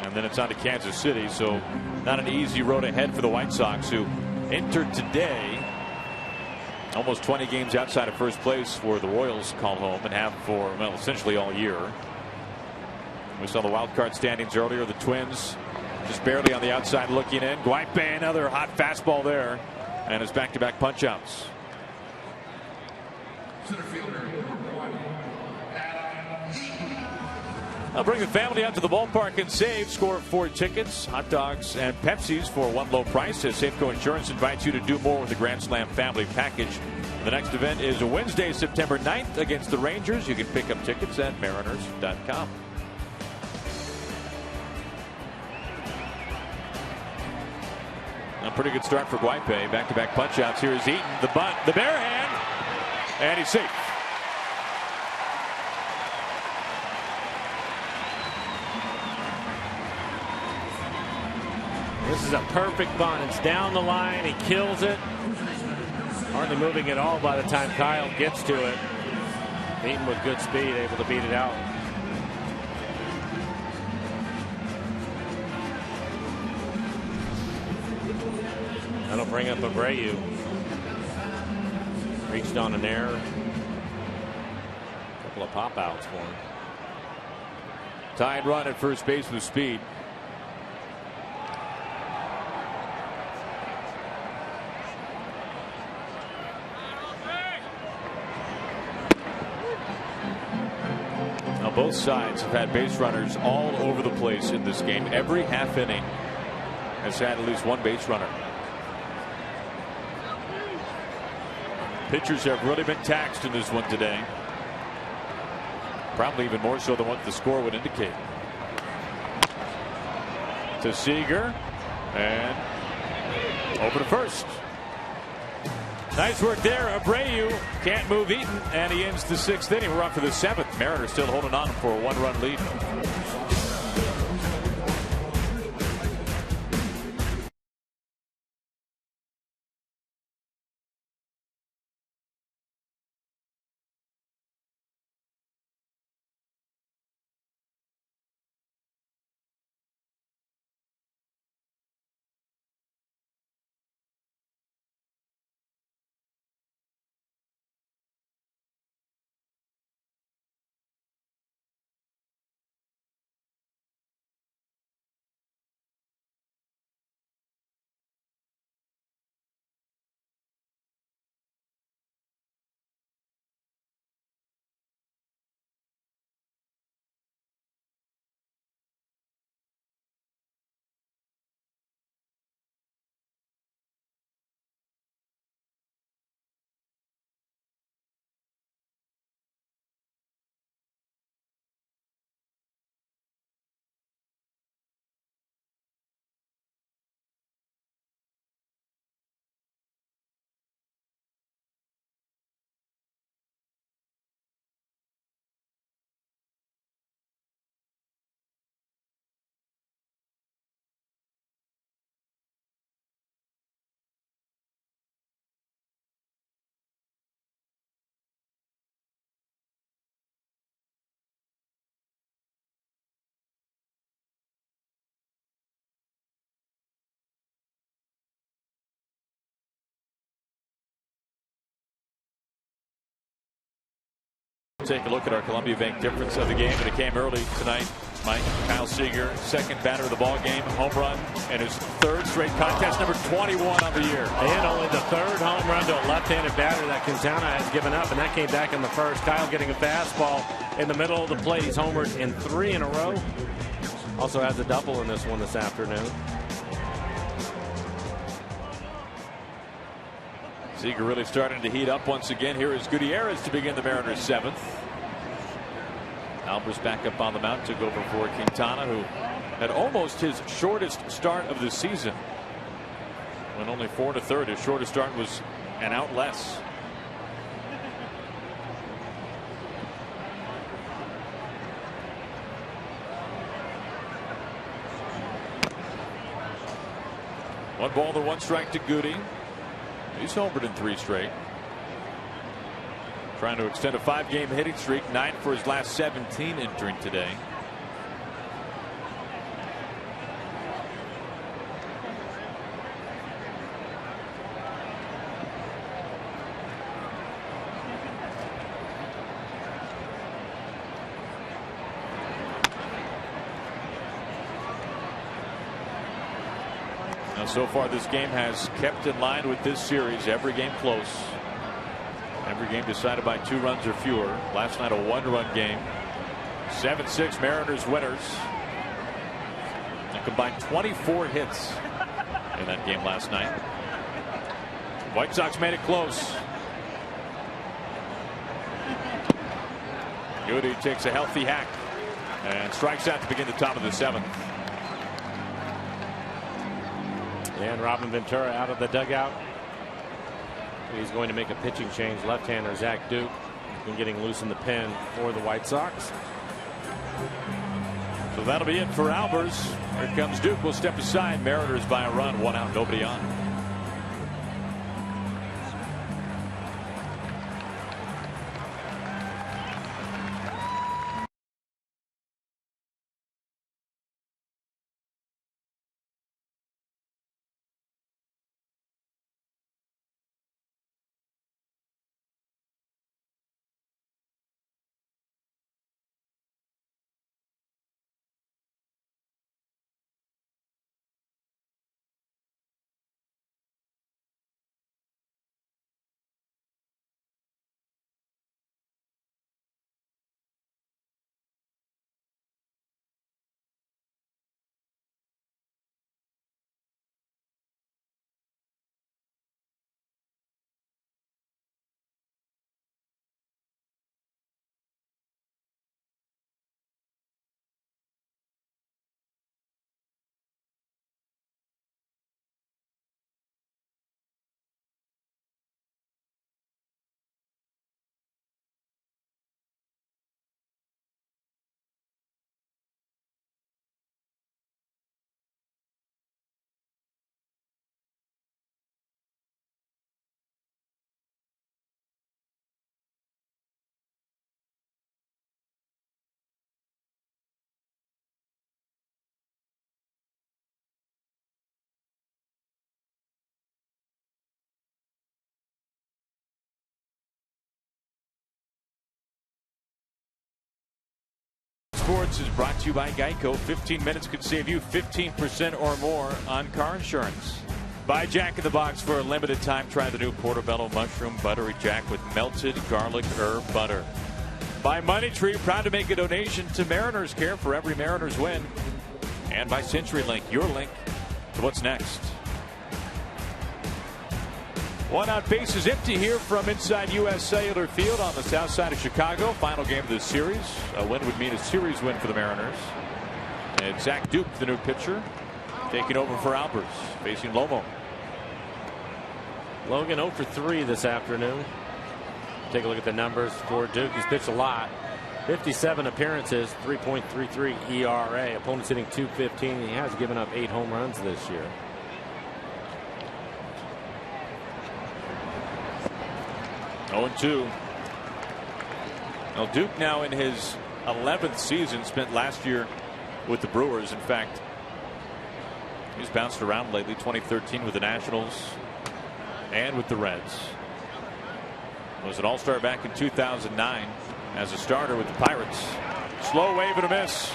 And then it's on to Kansas City, so not an easy road ahead for the White Sox, who entered today almost 20 games outside of first place for the Royals call home, and have for, well, essentially all year. We saw the wild card standings earlier. The Twins just barely on the outside looking in. Guaipe, another hot fastball there, and his back-to-back punch-outs. Center fielder, number 1. I'll bring the family out to the ballpark and save. Score 4 tickets, hot dogs, and Pepsis for one low price. As Safeco Insurance invites you to do more with the Grand Slam Family Package. The next event is Wednesday, September 9th against the Rangers. You can pick up tickets at mariners.com. A pretty good start for Guaipe. Back-to-back punch-outs. Here is Eaton, the bunt, the bare hand, and he's safe. This is a perfect bunt. It's down the line. He kills it. Hardly moving at all by the time Kyle gets to it. Eaton with good speed, able to beat it out. That'll bring up Abreu. Reached on an error. A couple of pop outs for him. Tied run at first base with speed. Now both sides have had base runners all over the place in this game. Every half inning has had at least one base runner. Pitchers have really been taxed in this one today. Probably even more so than what the score would indicate. To Seager, and over to first. Nice work there. Abreu can't move Eaton, and he ends the 6th inning. We're up to the 7th. Mariners still holding on for a 1-run lead. Take a look at our Columbia Bank difference of the game, and it came early tonight. Mike, Kyle Seager, second batter of the ball game, home run, and his third straight contest, number 21 on the year. And only the third home run to a left-handed batter that Quintana has given up, and that came back in the first. Kyle getting a fastball in the middle of the plate. He's homered in 3 in a row. Also has a double in this one this afternoon. Seager really starting to heat up once again. Here is Gutierrez to begin the Mariners' 7th. Albers back up on the mound, took over for Quintana, who had almost his shortest start of the season. Went only 4 1/3. His shortest start was an out less. One ball to 1 strike to Goody. He's homered in 3 straight. Trying to extend a 5-game hitting streak, 9 for his last 17 entering today. Now, so far this game has kept in line with this series. Every game close. Every game decided by 2 runs or fewer. Last night a 1-run game. 7-6 Mariners winners. They combined 24 hits in that game last night. White Sox made it close. Goody takes a healthy hack and strikes out to begin the top of the 7th. And Robin Ventura out of the dugout. He's going to make a pitching change. Left-hander Zach Duke has been getting loose in the pen for the White Sox. So that'll be it for Albers. Here comes Duke. Will step aside. Mariners by a run. 1 out, nobody on. Sports is brought to you by Geico. 15 minutes could save you 15% or more on car insurance. Buy Jack in the Box for a limited time. Try the new Portobello Mushroom Buttery Jack with melted garlic herb butter. By Money Tree, proud to make a donation to Mariners Care for every Mariners win. And by CenturyLink, your link to what's next. 1 out, base is empty here from inside U.S. Cellular Field on the south side of Chicago. Final game of the series. A win would mean a series win for the Mariners. And Zach Duke, the new pitcher, taking over for Albers, facing Lomo. Logan 0 for 3 this afternoon. Take a look at the numbers for Duke. He's pitched a lot. 57 appearances, 3.33 ERA. Opponents hitting .215. He has given up 8 home runs this year. 0-2. Well, Duke now in his 11th season, spent last year with the Brewers. In fact, he's bounced around lately. 2013 with the Nationals and with the Reds. Was an all-star back in 2009. as a starter with the Pirates. Slow wave and a miss.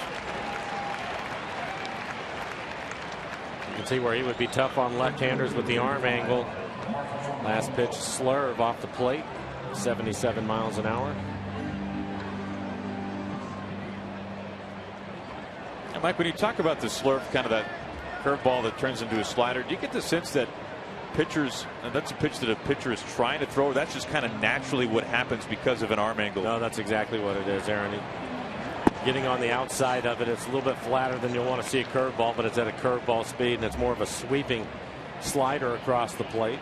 You can see where he would be tough on left-handers with the arm angle. Last pitch slurve off the plate, 77 miles an hour. And Mike, when you talk about the slurve, kind of that curveball that turns into a slider, do you get the sense that pitchers, and that's a pitch that a pitcher is trying to throw, that's just kind of naturally what happens because of an arm angle? No, that's exactly what it is, Aaron. Getting on the outside of it, it's a little bit flatter than you'll want to see a curveball, but it's at a curveball speed, and it's more of a sweeping slider across the plate.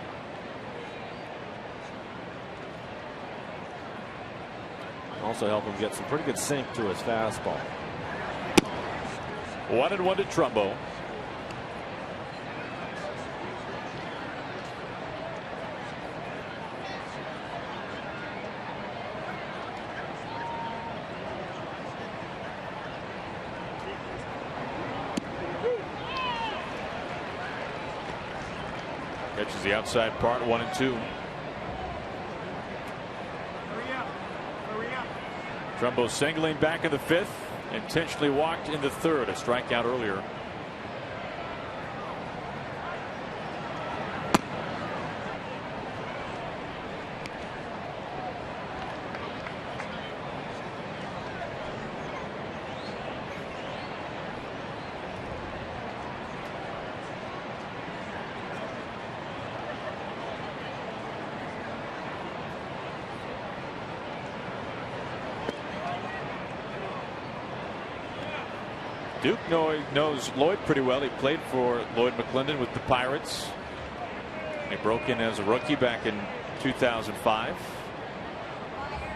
Also help him get some pretty good sink to his fastball. 1-1 to Trumbo. Catches the outside part, 1-2. Trumbo singling back in the fifth. Intentionally walked in the third. A strikeout earlier. Duke knows Lloyd pretty well. He played for Lloyd McClendon with the Pirates. He broke in as a rookie back in 2005.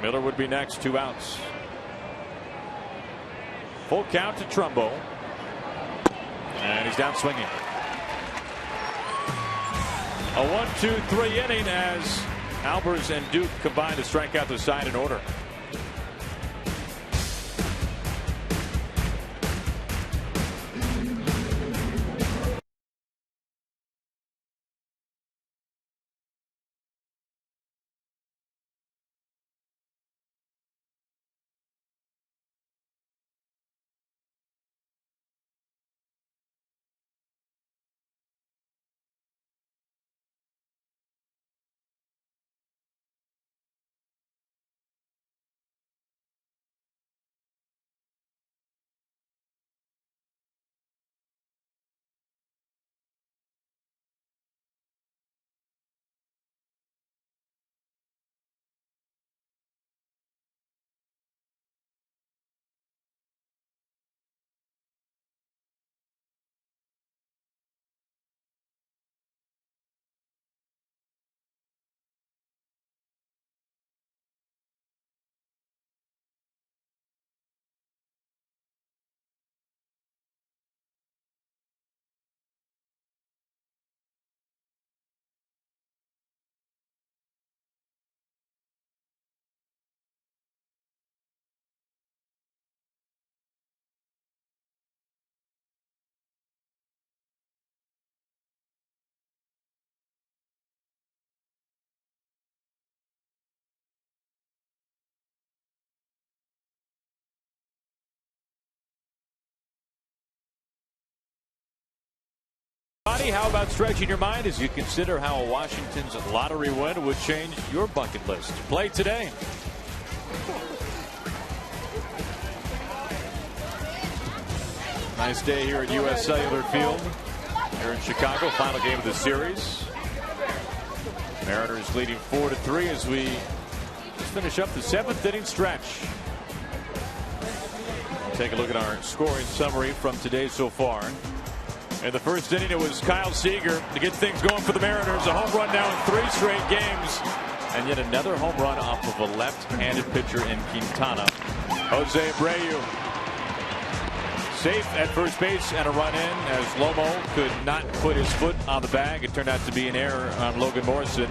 Miller would be next, 2 outs. Full count to Trumbo. And he's down swinging. A 1-2-3 inning as Albers and Duke combine to strike out the side in order. How about stretching your mind as you consider how Washington's lottery win would change your bucket list? Play today. Nice day here at U.S. Cellular Field here in Chicago. Final game of the series. Mariners leading 4-3 as we just finish up the 7th inning stretch. Take a look at our scoring summary from today so far. In the first inning, it was Kyle Seager to get things going for the Mariners. A home run now in 3 straight games. And yet another home run off of a left-handed pitcher in Quintana. Jose Abreu safe at first base and a run in as Lomo could not put his foot on the bag. It turned out to be an error on Logan Morrison.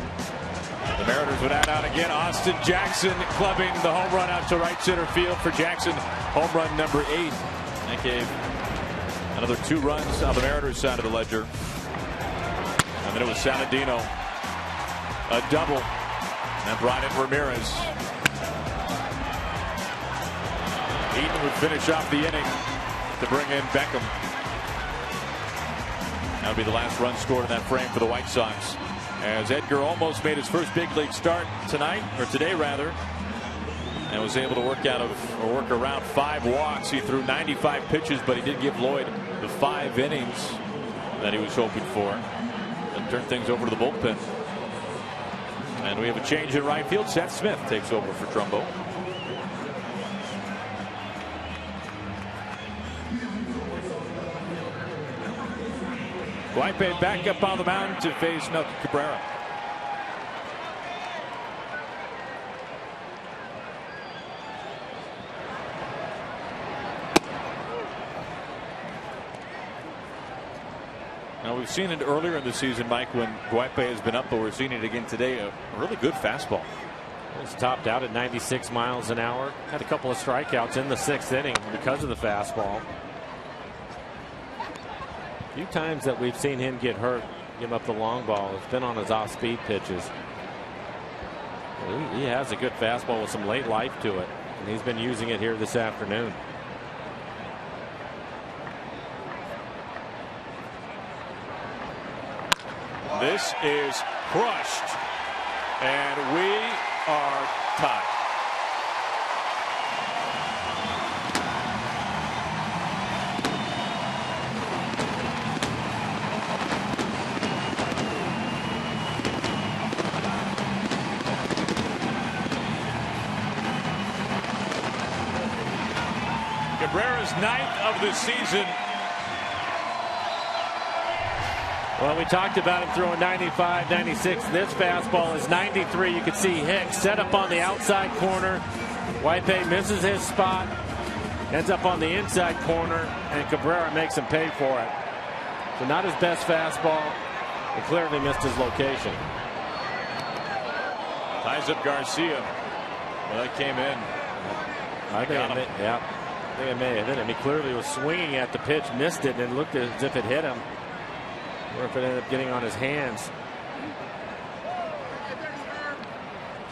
The Mariners would add out again. Austin Jackson clubbing the home run out to right center field for Jackson. Home run number 8. That gave another 2 runs on the Mariners side of the ledger. And then it was Saladino. A double. And brought in Ramirez. Eaton would finish off the inning to bring in Beckham. That would be the last run scored in that frame for the White Sox, as Edgar almost made his first big league start tonight, or today rather, and was able to work around 5 walks. He threw 95 pitches, but he did give Lloyd the 5 innings that he was hoping for, and turned things over to the bullpen. And we have a change in right field. Seth Smith takes over for Trumbo. Guipe back up on the mound to face Melky Cabrera. Now, we've seen it earlier in the season, Mike, when Guipe has been up, but we're seeing it again today. A really good fastball. It's topped out at 96 miles an hour. Had a couple of strikeouts in the 6th inning because of the fastball. A few times that we've seen him get hurt, give up the long ball. It's been on his off-speed pitches. He has a good fastball with some late life to it, and he's been using it here this afternoon. This is crushed, and we are tied. Cabrera's 9th of the season. Well, we talked about him throwing 95, 96. This fastball is 93. You can see Hicks set up on the outside corner. Guipe misses his spot, ends up on the inside corner, and Cabrera makes him pay for it. So not his best fastball. He clearly missed his location. Ties up Garcia. Well, that came in. I think it may have hit him. He clearly was swinging at the pitch, missed it, and looked as if it hit him. Or if it ended up getting on his hands.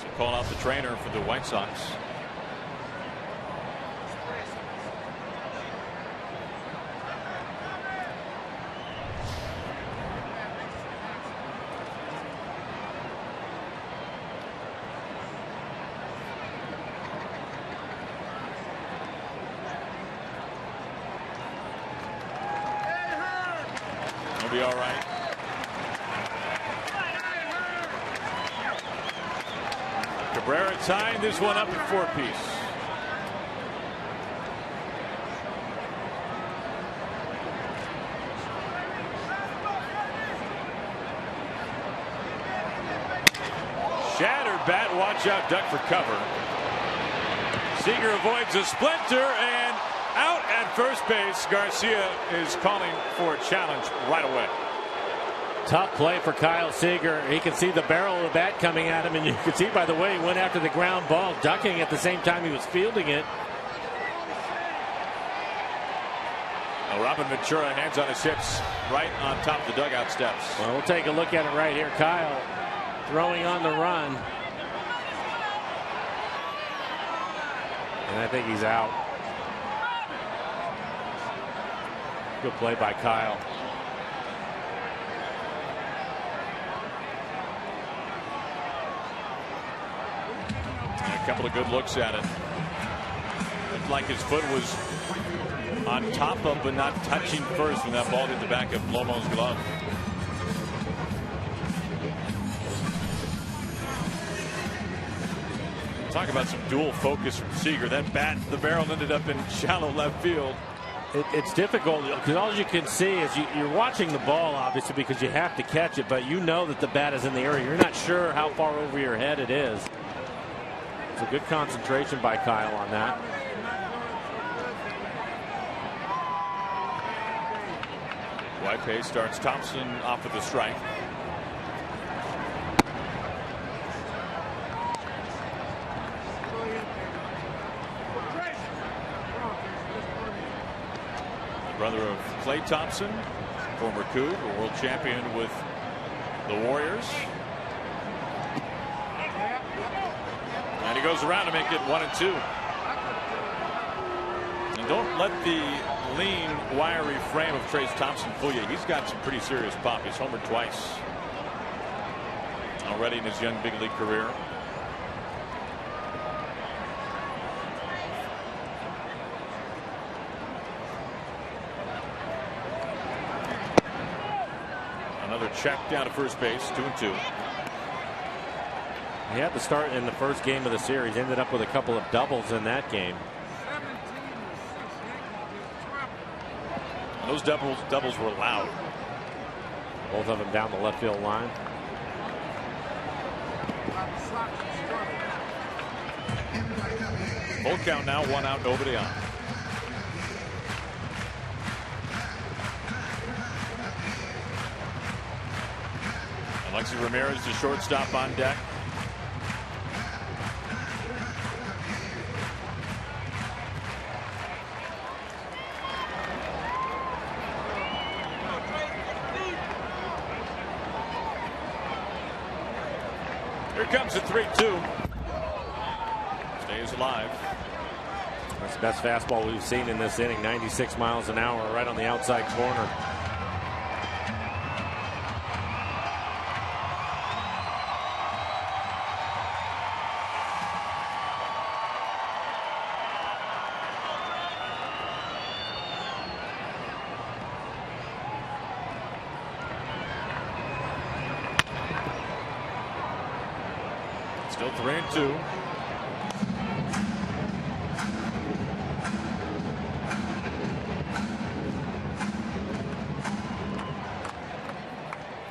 So call out the trainer for the White Sox. Be all right. Cabrera tying this one up at 4-piece. Shattered bat, watch out, duck for cover. Seager avoids a splinter, and out at first base. Garcia is calling for a challenge right away. Tough play for Kyle Seager. He can see the barrel of the bat coming at him, and you can see by the way he went after the ground ball, ducking at the same time he was fielding it. Now Robin Ventura, hands on his hips, right on top of the dugout steps. Well, we'll take a look at it right here. Kyle throwing on the run, and I think he's out. Good play by Kyle. And a couple of good looks at it. Looked like his foot was on top of but not touching first when that ball hit the back of Lomo's glove. Talk about some dual focus from Seager. That bat, the barrel ended up in shallow left field. It's difficult because all you can see is you're watching the ball, obviously, because you have to catch it, but you know that the bat is in the area. You're not sure how far over your head it is. It's a good concentration by Kyle on that. Guipe starts Thompson off of the strike. Brother of Klay Thompson, former Coug, a world champion with the Warriors. And he goes around to make it 1-2. don't let the lean, wiry frame of Trayce Thompson fool you. He's got some pretty serious pop. He's homered twice already in his young big league career. Another check down to first base, 2-2. He had to start in the first game of the series. Ended up with a couple of doubles in that game. Those doubles were loud. Both of them down the left field line. Full count now, 1 out, nobody on. Alexi Ramirez, the shortstop, on deck. Here comes the 3-2. Stays alive. That's the best fastball we've seen in this inning. 96 miles an hour, right on the outside corner. Still 3-2.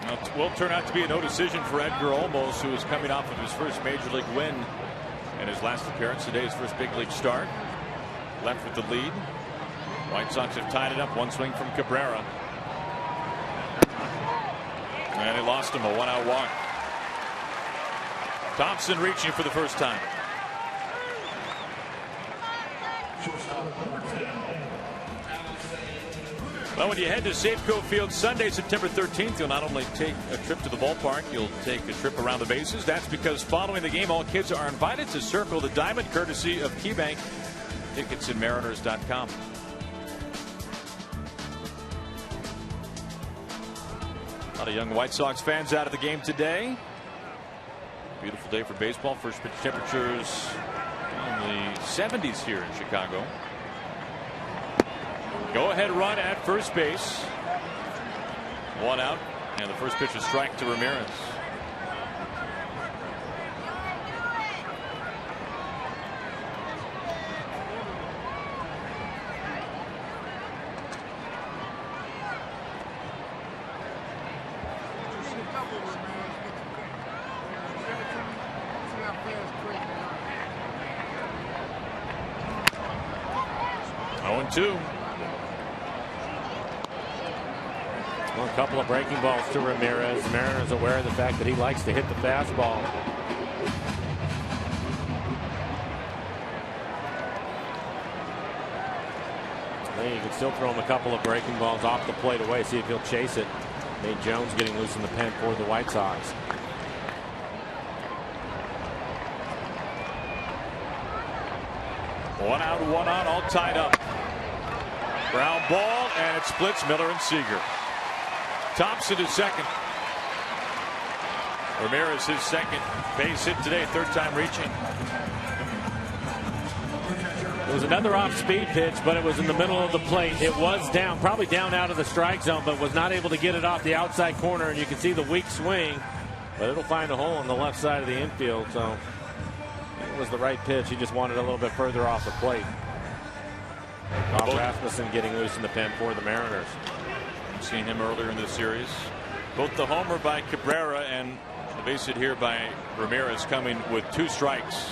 Now, it will turn out to be a no decision for Edgar Olmos, who is coming off of his first major league win and his last appearance today, his first big league start. Left with the lead. White Sox have tied it up. One swing from Cabrera. And he lost him, a 1-out walk. Thompson reaching for the first time. Well, when you head to Safeco Field Sunday, September 13th, you'll not only take a trip to the ballpark, you'll take a trip around the bases. That's because following the game, all kids are invited to circle the diamond, courtesy of KeyBank. Tickets at Mariners.com. A lot of young White Sox fans out of the game today. Beautiful day for baseball. First pitch temperatures in the 70s here in Chicago. Go ahead run at first base. 1 out, and the first pitch is strike to Ramirez. Well, a couple of breaking balls to Ramirez. Mariners aware of the fact that he likes to hit the fastball. Then you can still throw him a couple of breaking balls off the plate away, see if he'll chase it. Nate Jones getting loose in the pen for the White Sox. One out, all tied up. Ground ball, and it splits Miller and Seager. Thompson is second. Ramirez his second base hit today, third time reaching. It was another off-speed pitch, but it was in the middle of the plate. It was down, probably down out of the strike zone, but was not able to get it off the outside corner, and you can see the weak swing, but it'll find a hole on the left side of the infield, so it was the right pitch. He just wanted a little bit further off the plate. Bob Rasmussen getting loose in the pen for the Mariners. We've seen him earlier in the series. Both the homer by Cabrera and the base hit here by Ramirez coming with 2 strikes.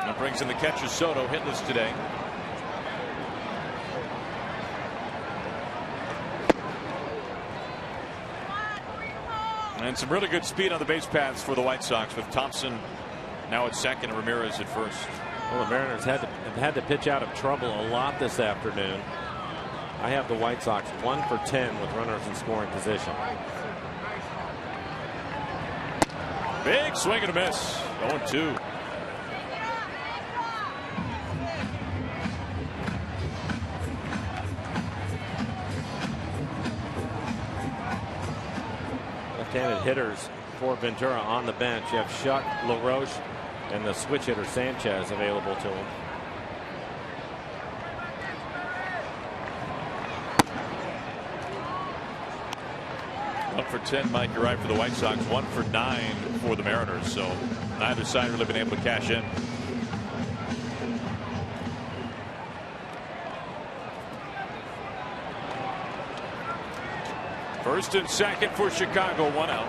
That brings in the catcher Soto, hitless today. And some really good speed on the base paths for the White Sox, with Thompson now at second and Ramirez at first. Well, the Mariners have had to pitch out of trouble a lot this afternoon. I have the White Sox 1 for 10 with runners in scoring position. Big swing and a miss. 0-2. hitters for Ventura on the bench. You have Schutt, LaRoche, and the switch hitter Sanchez available to him. One for 10, Mike, you're right, for the White Sox. 1 for 9 for the Mariners. So neither side really been able to cash in. First and second for Chicago, 1 out.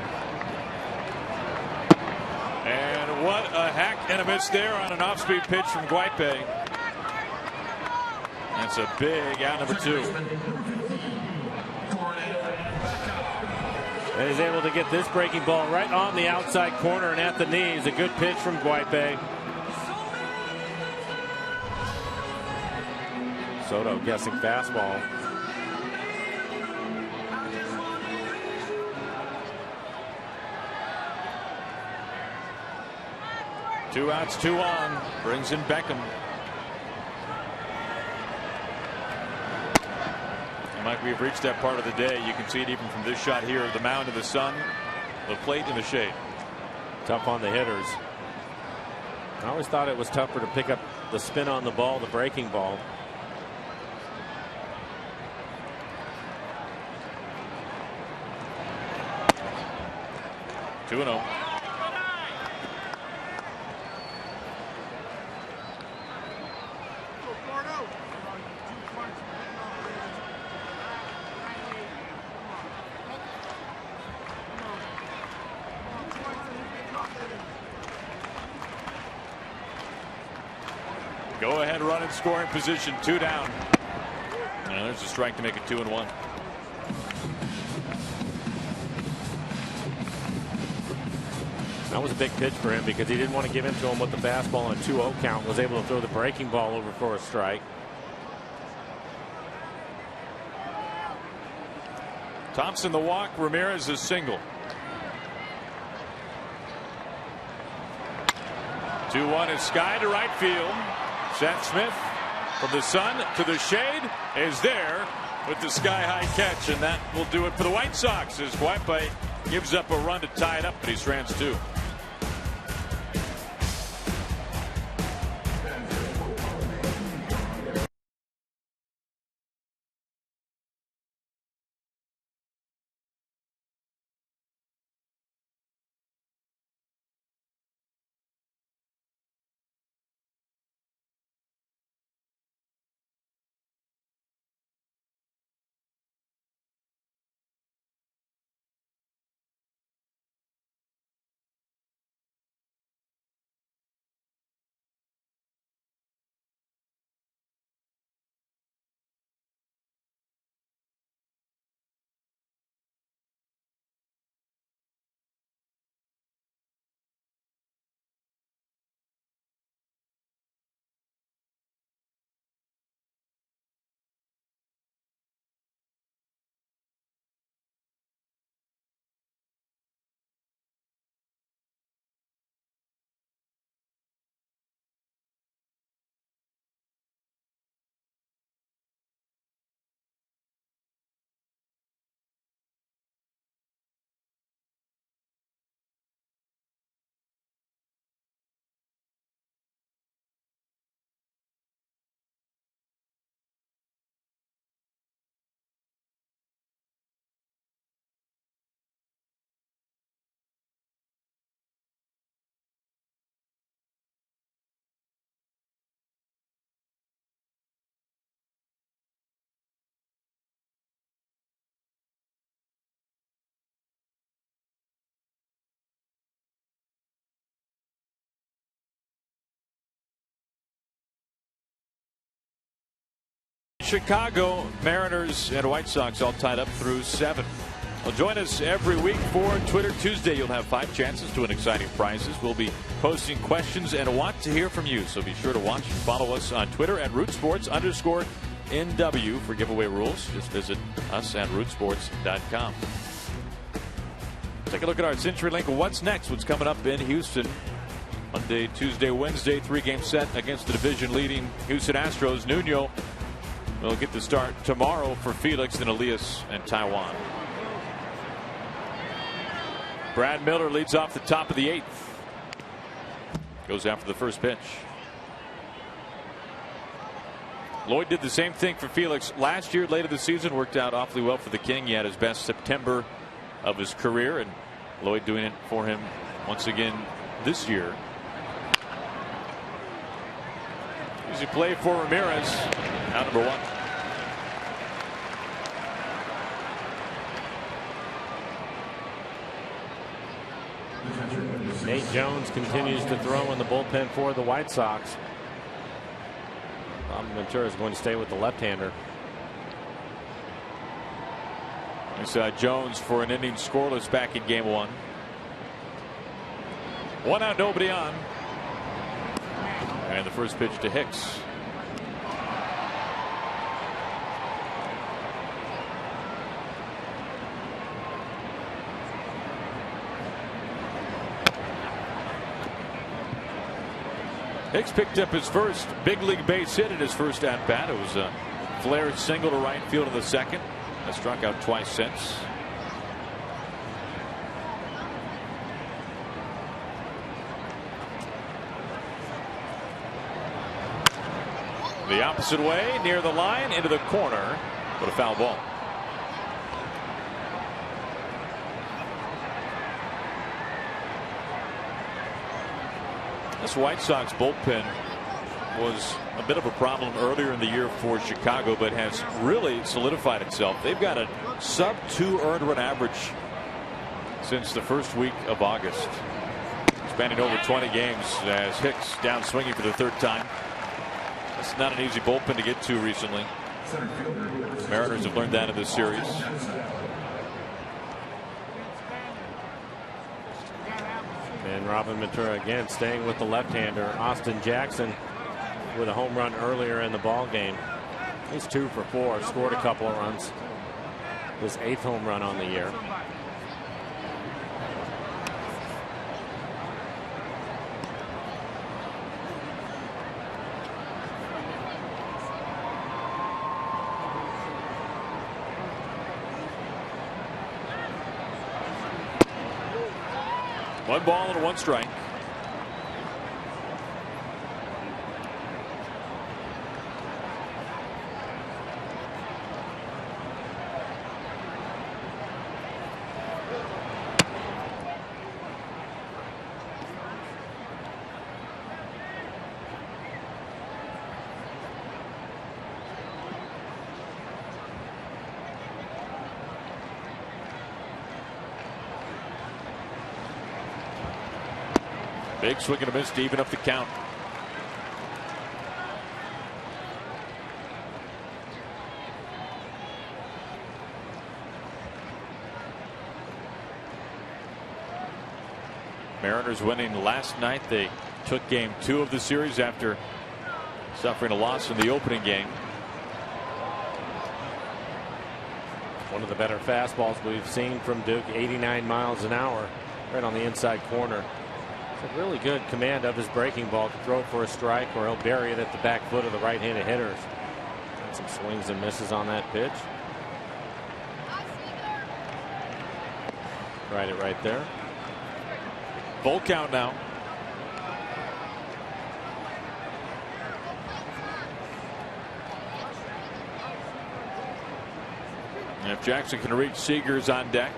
And what a hack and a miss there on an off-speed pitch from Guipe. That's a big out, number 2. And he's able to get this breaking ball right on the outside corner and at the knees. A good pitch from Guipe. Soto guessing fastball. Two outs, 2 on. Brings in Beckham. Mike, we've reached that part of the day. You can see it even from this shot here. The mound in the sun, the plate in the shade. Tough on the hitters. I always thought it was tougher to pick up the spin on the ball, the breaking ball. Two and 0. Go ahead run in scoring position, 2 down. And there's a strike to make it 2-1. That was a big pitch for him because he didn't want to give in to him with the fastball on a 2-0 count. Was able to throw the breaking ball over for a strike. Thompson the walk, Ramirez is single. 2-1 is Sky to right field. Seth Smith from the sun to the shade is there with the sky-high catch, and that will do it for the White Sox as Guipe gives up a run to tie it up, but he strands 2. Chicago Mariners and White Sox all tied up through 7. Well, join us every week for Twitter Tuesday. You'll have 5 chances to win exciting prizes. We'll be posting questions and want to hear from you. So be sure to watch and follow us on Twitter at RootSports_NW for giveaway rules. Just visit us at rootsports.com. Take a look at our CenturyLink. What's next? What's coming up in Houston? Monday, Tuesday, Wednesday, 3-game set against the division-leading Houston Astros. Nuno will get the start tomorrow for Felix, then Elias and Taiwan. Brad Miller leads off the top of the 8th. Goes after the first pitch. Lloyd did the same thing for Felix last year. Late in the season worked out awfully well for the King. He had his best September of his career, and Lloyd doing it for him once again this year. Easy play for Ramirez. Out number 1. Nate Jones continues to throw in the bullpen for the White Sox. Ventura is going to stay with the left-hander. We saw Jones for an inning scoreless back in game 1. 1 out, nobody on. And the first pitch to Hicks. Hicks picked up his first big league base hit at his first at bat. It was a flared single to right field in the second. Has struck out twice since. The opposite way, near the line, into the corner, but a foul ball. This White Sox bullpen was a bit of a problem earlier in the year for Chicago, but has really solidified itself. They've got a sub-2 earned run average since the first week of August. Spanning over 20 games as Hicks down swinging for the 3rd time. It's not an easy bullpen to get to recently. Mariners have learned that in this series. And Robin Ventura again staying with the left-hander. Austin Jackson with a home run earlier in the ball game. He's 2 for 4. Scored a couple of runs. His 8th home run on the year. One ball and 1 strike. Big swing and a miss to even up the count. Mariners winning last night. They took game 2 of the series after suffering a loss in the opening game. One of the better fastballs we've seen from Duke, 89 miles an hour, right on the inside corner. A really good command of his breaking ball to throw for a strike, or he'll bury it at the back foot of the right-handed hitters. Got some swings and misses on that pitch. Tried it right there. Full count now. And if Jackson can reach, Seager's on deck.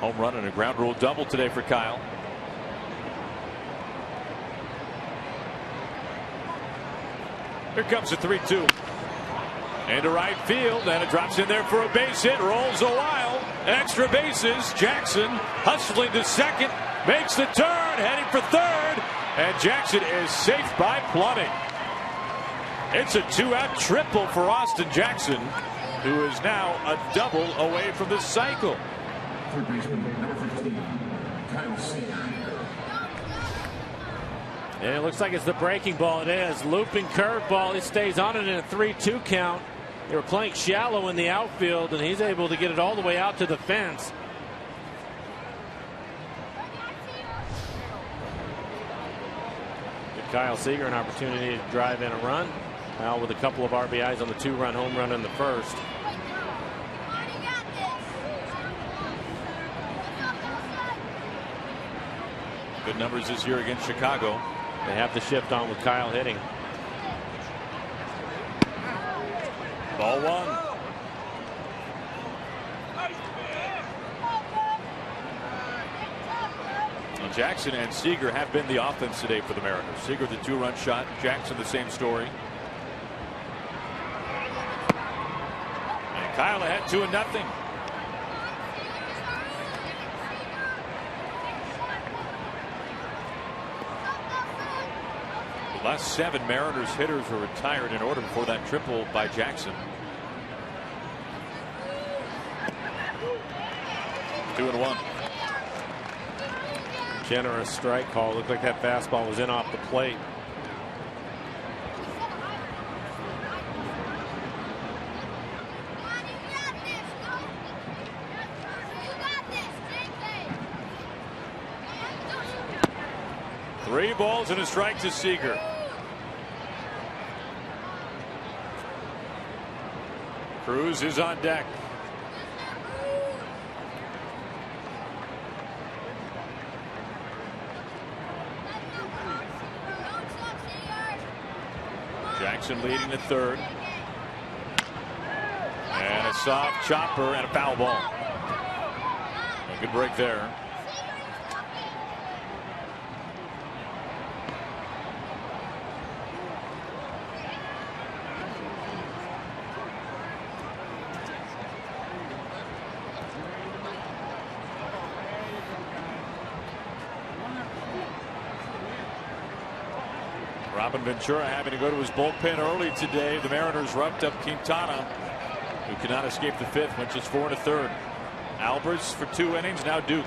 Home run and a ground rule double today for Kyle. Here comes the 3-2. Into right field, and it drops in there for a base hit. Rolls a while. Extra bases. Jackson hustling to second. Makes the turn. Heading for third. And Jackson is safe by plumbing. It's a 2-out triple for Austin Jackson, who is now a double away from the cycle. Third baseman, number 15, Kyle Seager. And it looks like it's the breaking ball. It is. Looping curveball. He stays on it in a 3-2 count. They were playing shallow in the outfield, and he's able to get it all the way out to the fence. Give Kyle Seager an opportunity to drive in a run. Now with a couple of RBIs on the 2-run home run in the first. Good numbers this year against Chicago. They have the shift on with Kyle hitting. Ball one. Well, Jackson and Seager have been the offense today for the Mariners. Seager the 2-run shot. Jackson the same story. And Kyle ahead 2-0. The last 7 Mariners hitters were retired in order before that triple by Jackson. 2-1. Generous strike call. Looked like that fastball was in off the plate. Three balls and a strike to Seager. Cruz is on deck. Jackson leading at third. And a soft chopper and a foul ball. A good break there. Robin Ventura having to go to his bullpen early today. The Mariners roughed up Quintana, who could not escape the 5th, went just 4 1/3. Albers for 2 innings. Now Duke.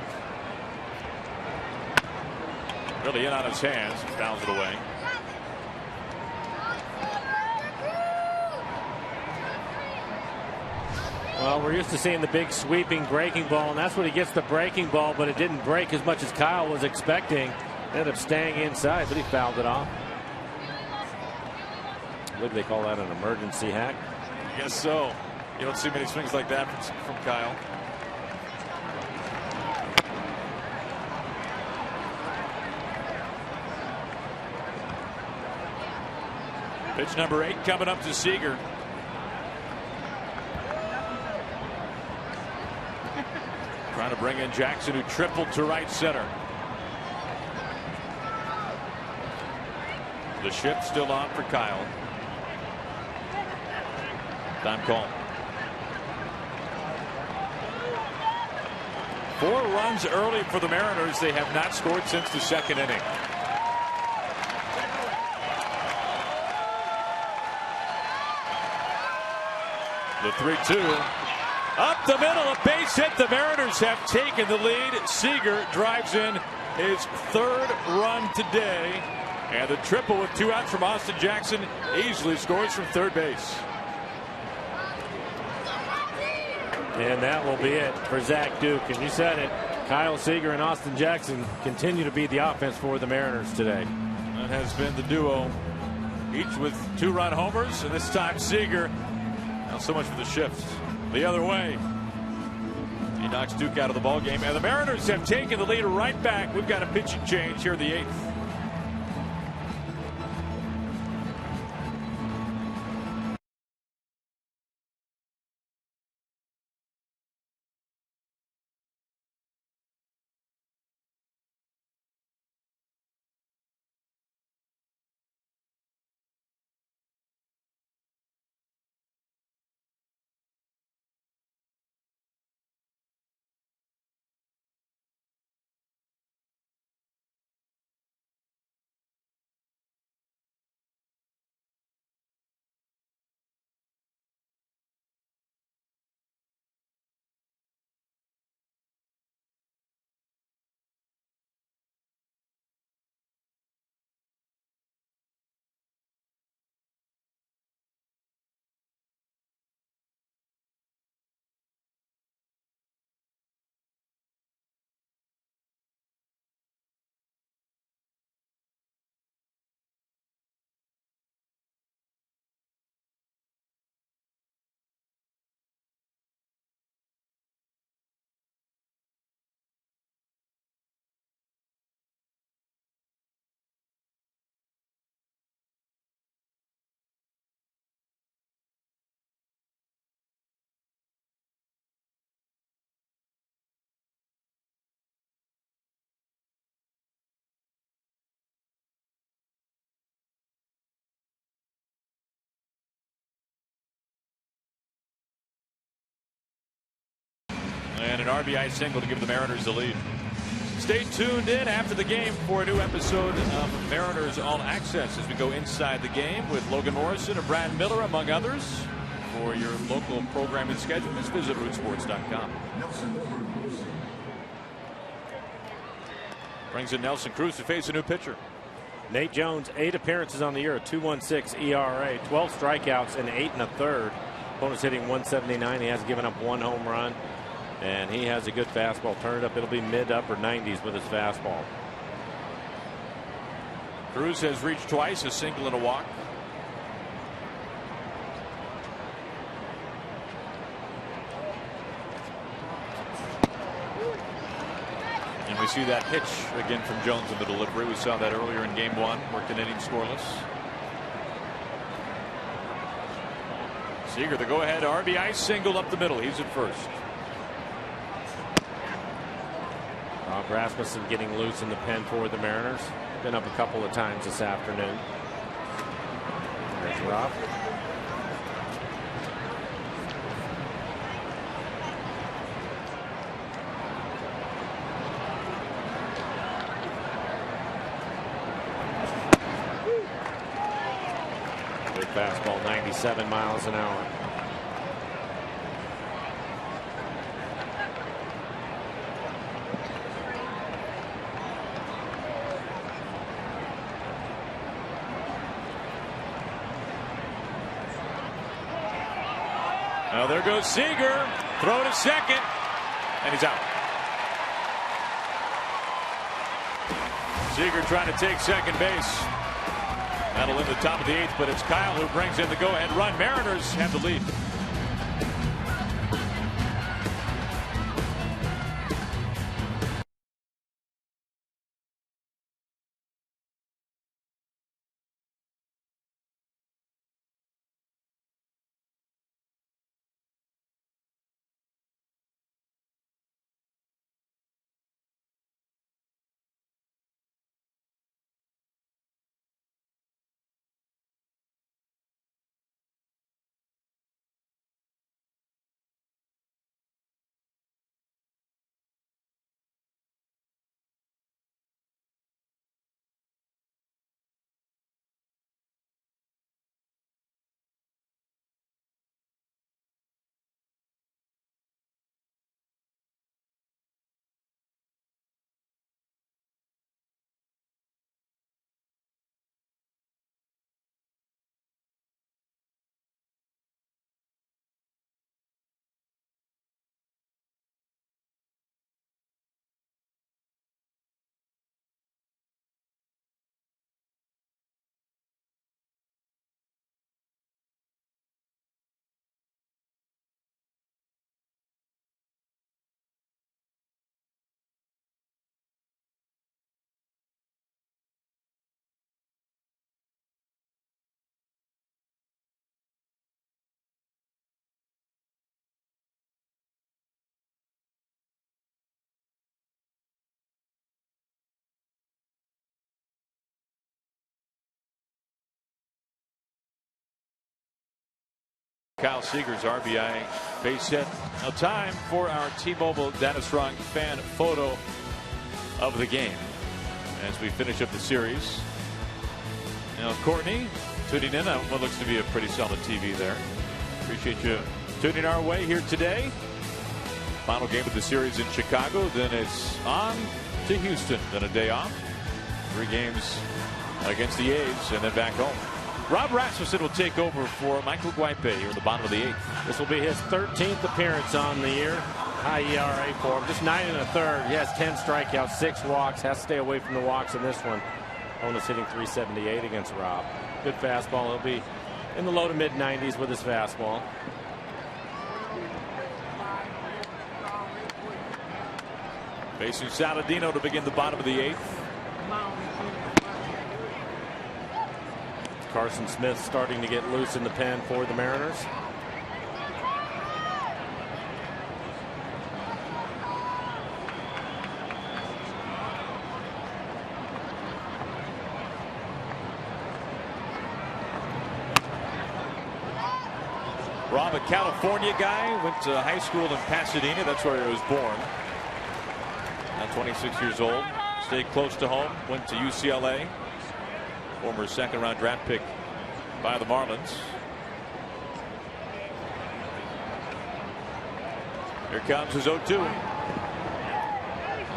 Really in on his hands. Fouls it away. Well, we're used to seeing the big sweeping breaking ball, and that's when he gets the breaking ball, but it didn't break as much as Kyle was expecting. Ended up staying inside, but he fouled it off. I believe they call that an emergency hack. I guess so. You don't see many swings like that from Kyle. Pitch number 8 coming up to Seager. Trying to bring in Jackson, who tripled to right center. The shift still on for Kyle. Time call. 4 runs early for the Mariners. They have not scored since the 2nd inning. The 3-2. Up the middle, a base hit. The Mariners have taken the lead. Seager drives in his 3rd run today. And the triple with 2 outs from Austin Jackson easily scores from third base. And that will be it for Zach Duke. And you said it, Kyle Seager and Austin Jackson continue to be the offense for the Mariners today. That has been the duo, each with 2-run homers, and this time Seager. Not so much for the shifts. The other way. He knocks Duke out of the ball game, and the Mariners have taken the lead right back. We've got a pitching change here in the 8th. And an RBI single to give the Mariners the lead. Stay tuned in after the game for a new episode of Mariners All Access as we go inside the game with Logan Morrison and Brad Miller, among others. For your local programming schedule, just visit rootsports.com. Brings in Nelson Cruz to face a new pitcher. Nate Jones, 8 appearances on the year, a 2.16 ERA, 12 strikeouts, and 8 1/3. Opponent's hitting 179. He has given up 1 home run, and he has a good fastball. Turn it up. It'll be mid-upper 90s with his fastball. Cruz has reached twice, a single and a walk. And we see that pitch again from Jones in the delivery. We saw that earlier in game 1. Worked an inning scoreless. Seager, the go-ahead RBI single up the middle. He's at first. Rob Rasmussen getting loose in the pen for the Mariners. Been up a couple of times this afternoon. There's Rob. Good fastball, 97 miles an hour. Now there goes Seager. Throw to second. And he's out. Seager trying to take second base. That'll in the top of the 8th, but it's Kyle who brings in the go-ahead run. Mariners have the lead. Kyle Seager's RBI base hit. Now time for our T-Mobile Data Strong fan photo of the game as we finish up the series. Now Courtney tuning in on what looks to be a pretty solid TV there. Appreciate you tuning our way here today. Final game of the series in Chicago. Then it's on to Houston. Then a day off. 3 games against the A's and then back home. Rob Rasmussen will take over for Michael Guipe here in the bottom of the 8th. This will be his 13th appearance on the year. High ERA for him. Just 9 1/3. He has 10 strikeouts, 6 walks. Has to stay away from the walks in this one. Opponent's hitting 378 against Rob. Good fastball. He'll be in the low to mid 90s with his fastball. Facing Saladino to begin the bottom of the 8th. Carson Smith starting to get loose in the pen for the Mariners. Rob, a California guy, went to high school in Pasadena. That's where he was born. Now 26 years old. Stayed close to home. Went to UCLA. Former second-round draft pick by the Marlins. Here comes his 0-2.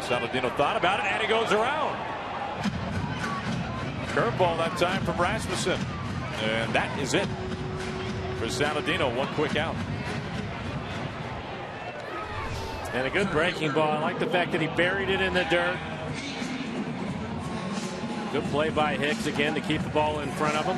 Saladino thought about it, and he goes around. Curveball that time from Rasmussen. And that is it for Saladino. One quick out. And a good breaking ball. I like the fact that he buried it in the dirt. Good play by Hicks again to keep the ball in front of him.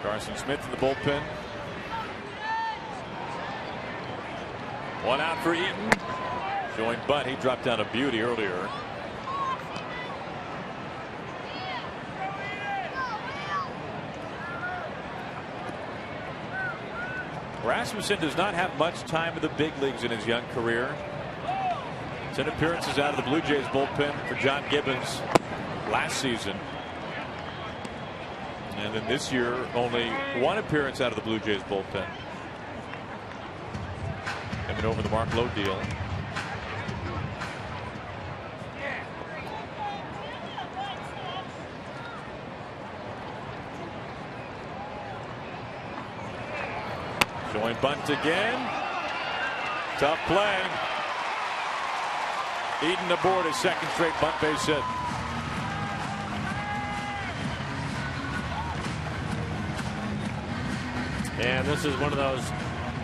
Carson Smith in the bullpen. One out for Eaton. Showing bunt. He dropped down a beauty earlier. Rasmussen does not have much time in the big leagues in his young career. 10 appearances out of the Blue Jays bullpen for John Gibbons last season. And then this year, only 1 appearance out of the Blue Jays bullpen. Coming over the Mark Lowe deal. Showing bunt again. Tough play. Eaton aboard his second straight bunt base hit. And this is one of those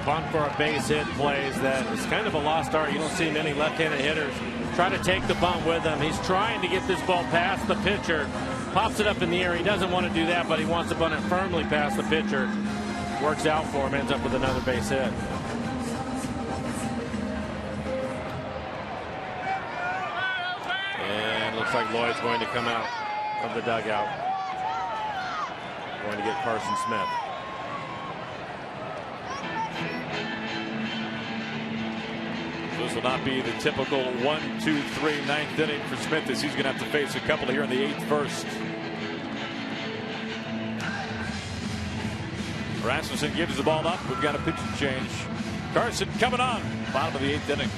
bunt for a base hit plays that is kind of a lost art. You don't see many left-handed hitters try to take the bunt with him. He's trying to get this ball past the pitcher. Pops it up in the air. He doesn't want to do that, but he wants to bunt it firmly past the pitcher. Works out for him. Ends up with another base hit. And looks like Lloyd's going to come out of the dugout. Going to get Carson Smith. This will not be the typical 1-2-3 ninth inning for Smith, as he's going to have to face a couple here in the 8th first. Rasmussen gives the ball up. We've got a pitching change. Carson coming on. Bottom of the 8th inning.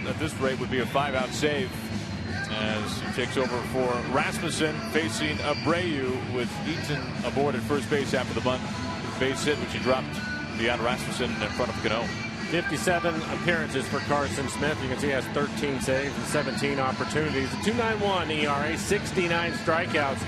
At this rate would be a 5-out save as he takes over for Rasmussen, facing Abreu with Eaton aboard at first base after the bunt base hit, which he dropped beyond Rasmussen in front of Cano. 57 appearances for Carson Smith. You can see he has 13 saves and 17 opportunities. A 2.91 ERA, 69 strikeouts,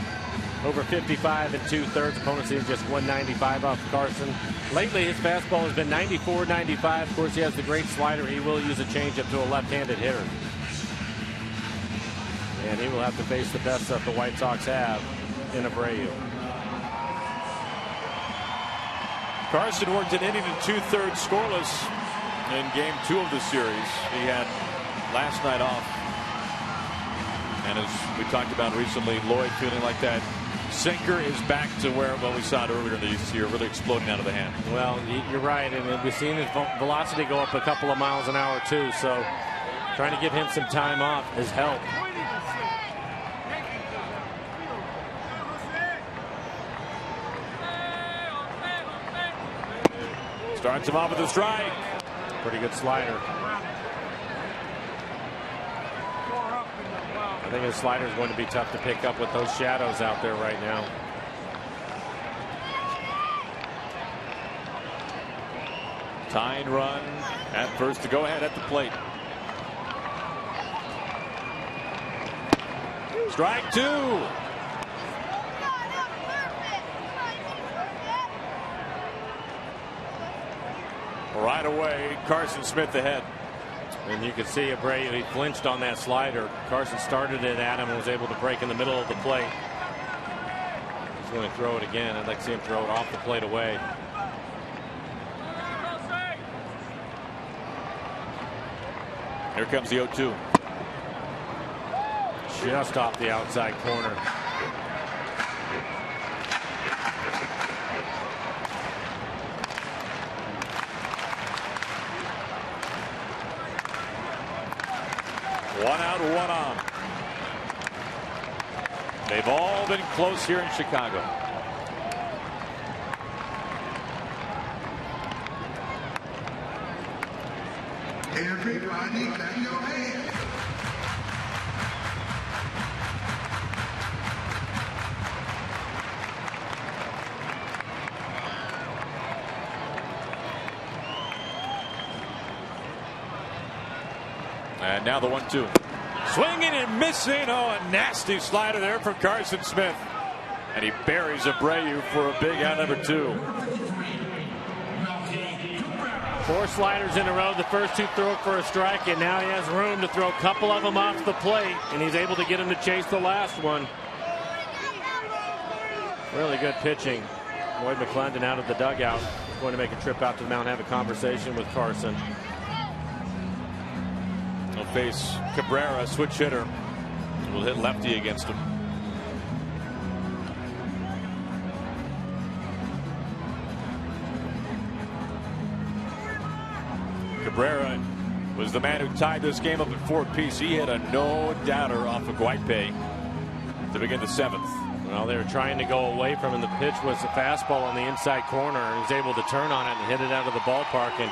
over 55 and 2/3. Opponents seeing just 195 off Carson. Lately, his fastball has been 94, 95. Of course, he has the great slider. He will use a changeup to a left-handed hitter. And he will have to face the best that the White Sox have in Abreu. Carson worked an inning and 2/3 scoreless in game 2 of the series. He had last night off. And as we talked about recently, Lloyd feeling like that sinker is back to where we saw it earlier this year, really exploding out of the hand. Well, you're right, and we've seen his velocity go up a couple of miles an hour too. So trying to give him some time off has helped. Starts him off with a strike. Pretty good slider. I think his slider is going to be tough to pick up with those shadows out there right now. Tying run at first to go ahead at the plate. Strike 2. Right away, Carson Smith ahead. And you can see Abreu, he flinched on that slider. Carson started it at him and was able to break in the middle of the plate. He's going to throw it again. I'd like to see him throw it off the plate away. Here comes the 0-2. Just off the outside corner. One out, one on. They've all been close here in Chicago. Everybody clap your hands. And now the 1-2. Swinging and missing. Oh, a nasty slider there from Carson Smith. And he buries Abreu for a big out number 2. 4 sliders in a row. The first 2 throw for a strike, and now he has room to throw a couple of them off the plate, and he's able to get him to chase the last one. Really good pitching. Lloyd McClendon out of the dugout. He's going to make a trip out to the mound and have a conversation with Carson. He'll face Cabrera, switch hitter. Will hit lefty against him. Cabrera was the man who tied this game up at 4 apiece. He hit a no-doubter off of Guaipe to begin the 7th. Well, they were trying to go away from him. The pitch was a fastball on the inside corner, and he was able to turn on it and hit it out of the ballpark. And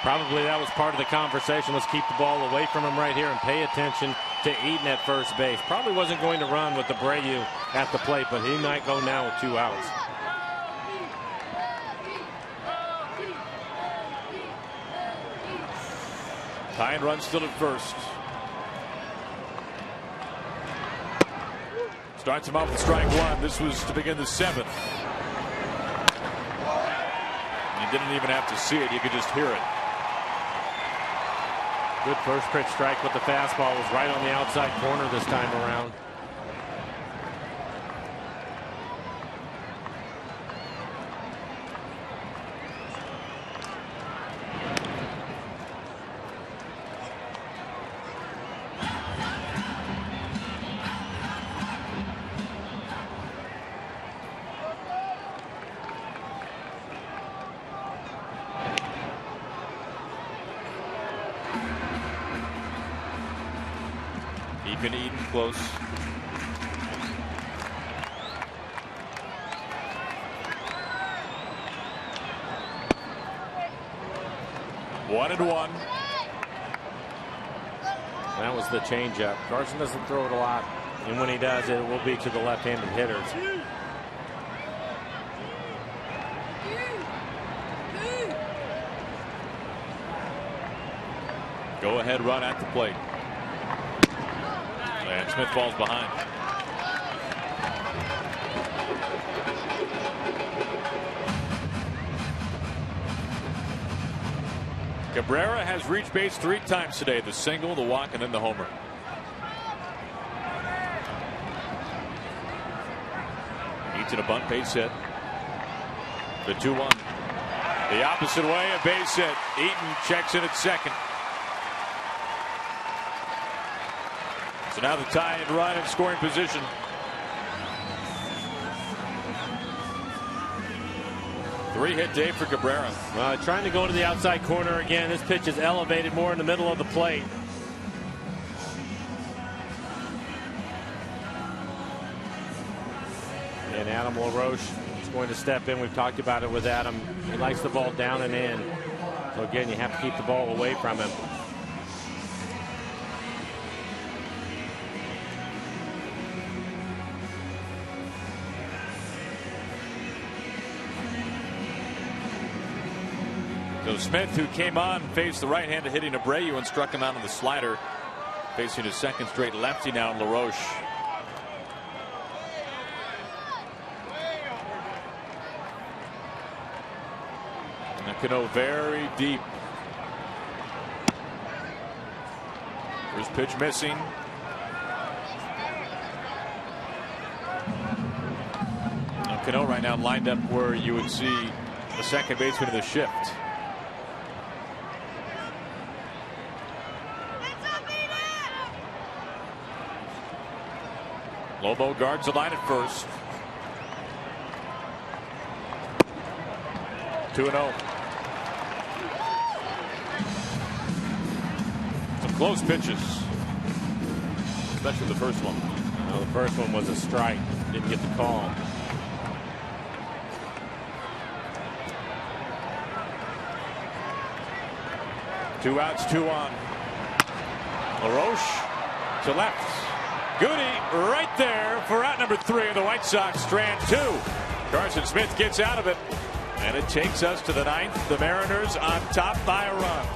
probably that was part of the conversation. Let's keep the ball away from him right here and pay attention to Eaton at first base. Probably wasn't going to run with Abreu at the plate, but he might go now with 2 outs. Tying run still at first. Starts him off with strike 1. This was to begin the 7th. You didn't even have to see it. You could just hear it. Good first pitch strike with the fastball. Was right on the outside corner this time around. Keeping Eaton close. One and one. That was the changeup. Carson doesn't throw it a lot, and when he does, it will be to the left-handed hitters. Go ahead run at the plate. And Smith falls behind. Cabrera has reached base 3 times today. The single, the walk, and then the homer. Eats in a bunt base hit. The 2-1. The opposite way, a base hit. Eaton checks in at second. So now the tie and run in scoring position. Three-hit day for Cabrera. Trying to go to the outside corner again. This pitch is elevated more in the middle of the plate. And Adam LaRoche is going to step in. We've talked about it with Adam. He likes the ball down and in. So again, you have to keep the ball away from him. So Smith, who came on, faced the right-handed hitting Abreu and struck him out on the slider. Facing his second straight lefty now in LaRoche. Cano very deep. First pitch missing. Cano right now lined up where you would see the second baseman in the shift. Lobo guards the line at first. 2-0. Some close pitches, especially the first one. Well, the first one was a strike. Didn't get the call. Two outs, two on. LaRoche to left. Goody right there for out number 3 of the White Sox. Strand 2. Carson Smith gets out of it. And it takes us to the 9th. The Mariners on top by a run.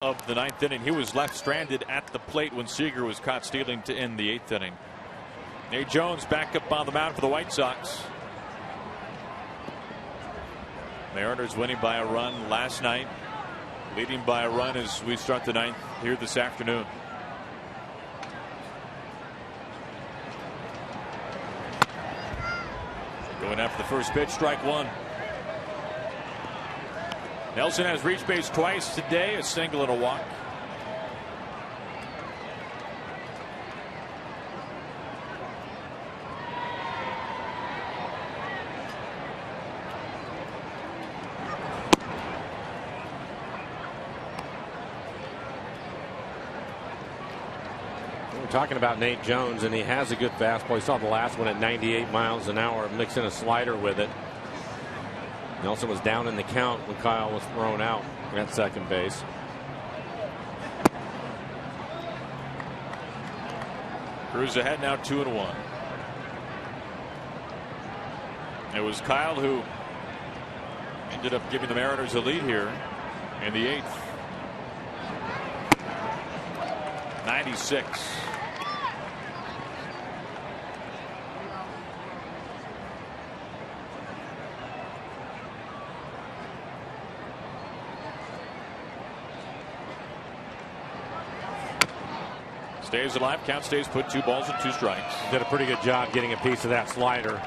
Of the 9th inning. He was left stranded at the plate when Seager was caught stealing to end the 8th inning. Nate Jones back up on the mound for the White Sox. Mariners winning by a run last night, leading by a run as we start the 9th here this afternoon. Going after the first pitch, strike one. Nelson has reached base twice today, a single and a walk. We're talking about Nate Jones, and he has a good fastball. You saw the last one at 98 miles an hour, mixing a slider with it. Nelson was down in the count when Kyle was thrown out at second base. Cruz ahead now, 2-1. It was Kyle who ended up giving the Mariners a lead here in the 8th. 96. Stays alive, count stays put, 2 balls and 2 strikes. Did a pretty good job getting a piece of that slider.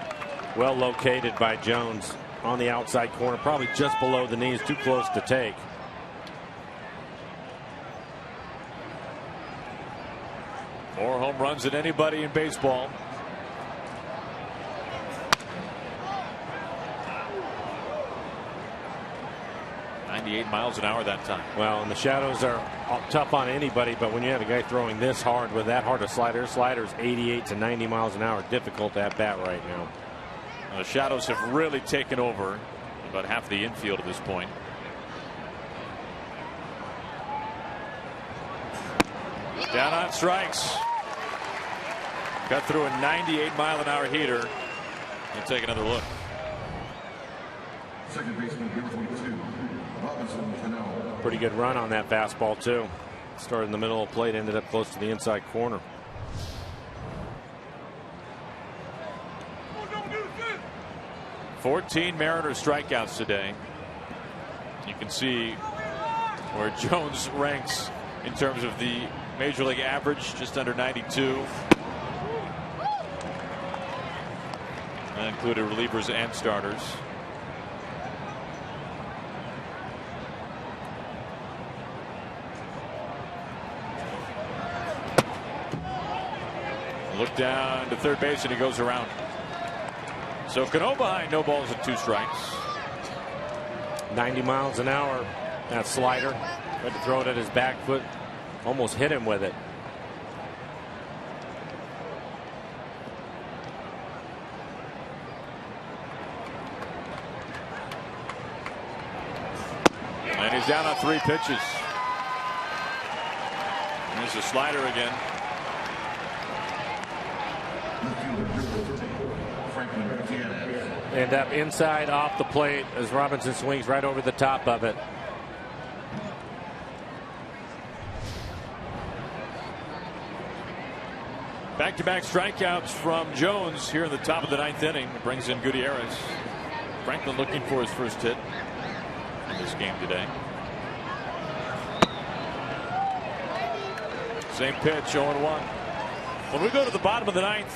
Well located by Jones on the outside corner, probably just below the knees, too close to take. More home runs than anybody in baseball. .98 miles an hour that time. Well, and the shadows are tough on anybody, but when you have a guy throwing this hard with that hard a sliders 88 to 90 miles an hour, difficult at bat right now. The shadows have really taken over about half the infield at this point. Down on strikes. Got through a 98-mile-an-hour heater. And take another look. Second baseman, number 22, Robinson Cano. Pretty good run on that fastball too. Started in the middle of the plate, ended up close to the inside corner. $14 Mariners strikeouts today. You can see where Jones ranks in terms of the major league average, just under 92. That included relievers and starters. Look down to third base and he goes around. So Cano behind, no balls and 2 strikes. 90 miles an hour. That slider. Had to throw it at his back foot. Almost hit him with it. And he's down on 3 pitches. There's a slider again. End up inside off the plate as Robinson swings right over the top of it. Back-to-back strikeouts from Jones here in the top of the 9th inning. Brings in Gutierrez. Franklin looking for his first hit in this game today. Same pitch, 0-1. When we go to the bottom of the 9th,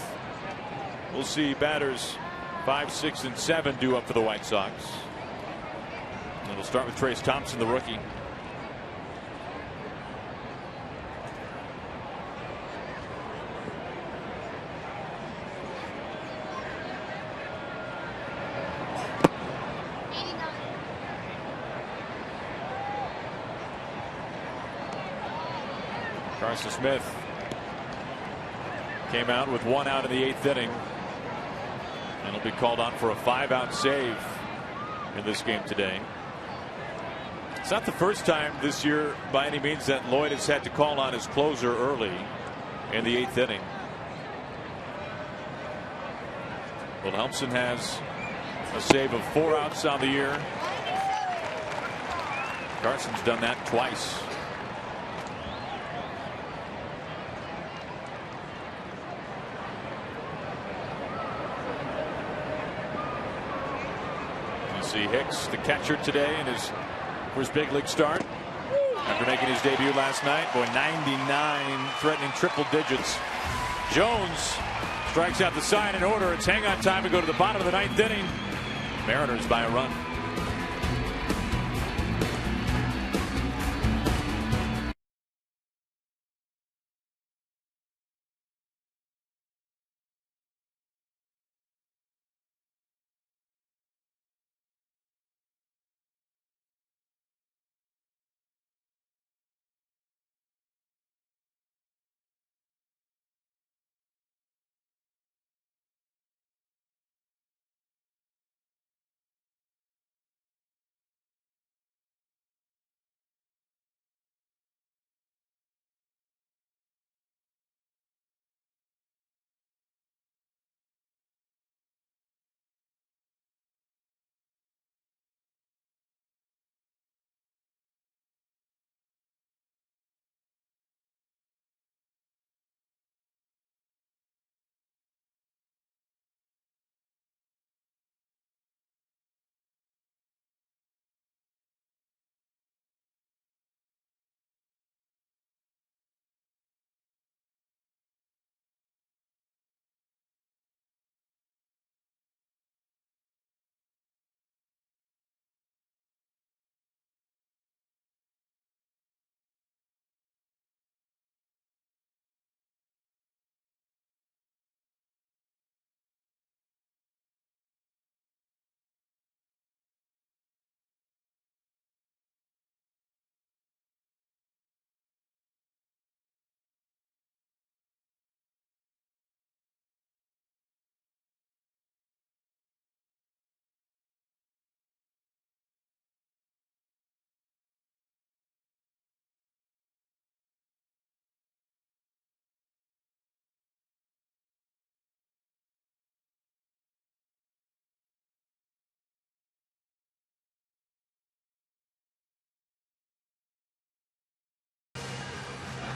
we'll see batters 5, 6, and 7 due up for the White Sox. And it'll start with Trace Thompson, the rookie. Carson Smith came out with 1 out in the 8th inning. And he'll be called on for a 5-out save in this game today. It's not the first time this year by any means that Lloyd has had to call on his closer early in the 8th inning. Wilhelmsen has a save of 4 outs on the year. Carson's done that twice. See Hicks, the catcher today, in his first big league start after making his debut last night. Boy, 99, threatening triple digits. Jones strikes out the sign in order. It's hang on time to go to the bottom of the 9th inning. Mariners by a run.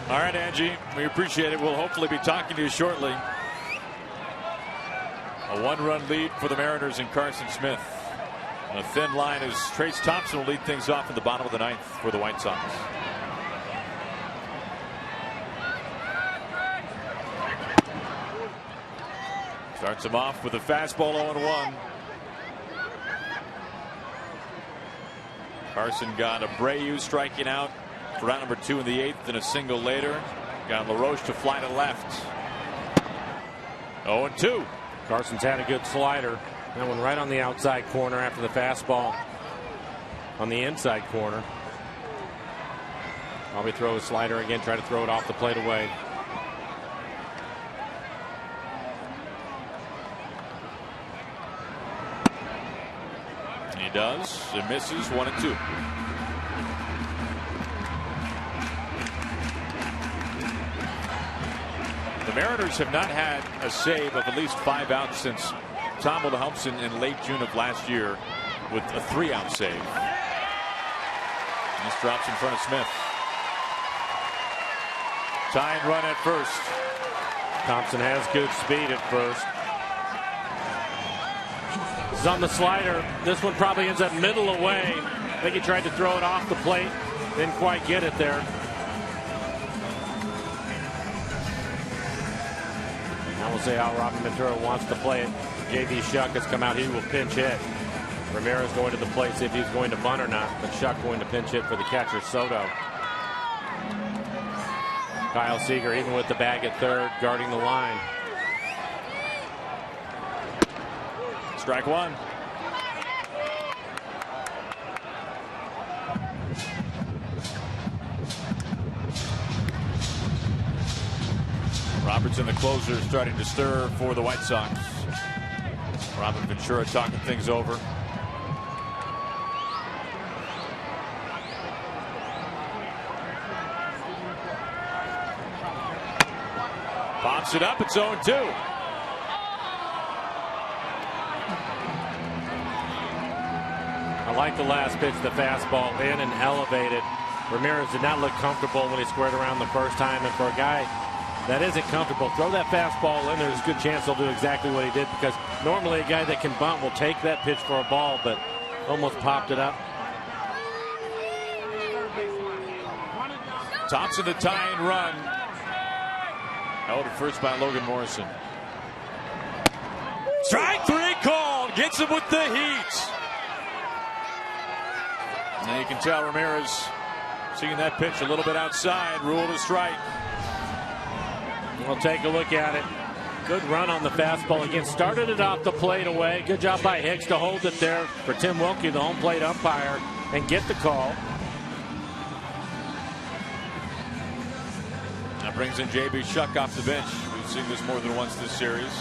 All right, Angie, we appreciate it. We'll hopefully be talking to you shortly. A 1-run lead for the Mariners and Carson Smith. On a thin line as Trace Thompson will lead things off in the bottom of the 9th for the White Sox. Starts him off with a fastball 0-1. Carson got Abreu striking out for out number 2 in the 8th and a single later. Got LaRoche to fly to left. 0-2. Carson's had a good slider. That one right on the outside corner after the fastball on the inside corner. Probably throw a slider again, try to throw it off the plate away. He does. It misses. 1-2. The Mariners have not had a save of at least 5 outs since Tom Wilhelmsen in late June of last year with a 3-out save. And this drops in front of Smith. Tying run at first. Thompson has good speed at first. This is on the slider. This one probably ends up middle away. I think he tried to throw it off the plate. Didn't quite get it there. Now we'll see how Robin Ventura wants to play it. J.B. Shuck has come out. He will pinch hit. Ramirez going to the plate, see if he's going to bunt or not. But Shuck going to pinch hit for the catcher, Soto. Kyle Seager, even with the bag at third, guarding the line. Strike 1. Robertson, the closer, starting to stir for the White Sox. Robin Ventura talking things over. Pops it up. It's 0-2. I like the last pitch, the fastball in and elevated. Ramirez did not look comfortable when he squared around the first time, and for a guy that isn't comfortable, throw that fastball in there. There's a good chance he'll do exactly what he did, because normally a guy that can bunt will take that pitch for a ball, but almost popped it up. Thompson, the tying run. Held at first by Logan Morrison. Strike 3 called. Gets him with the heat. And you can tell Ramirez seeing that pitch a little bit outside. Ruled a strike. We'll take a look at it. Good run on the fastball again. Started it off the plate away. Good job by Hicks to hold it there for Tim Wilkie, the home plate umpire, and get the call. That brings in J.B. Shuck off the bench. We've seen this more than once this series.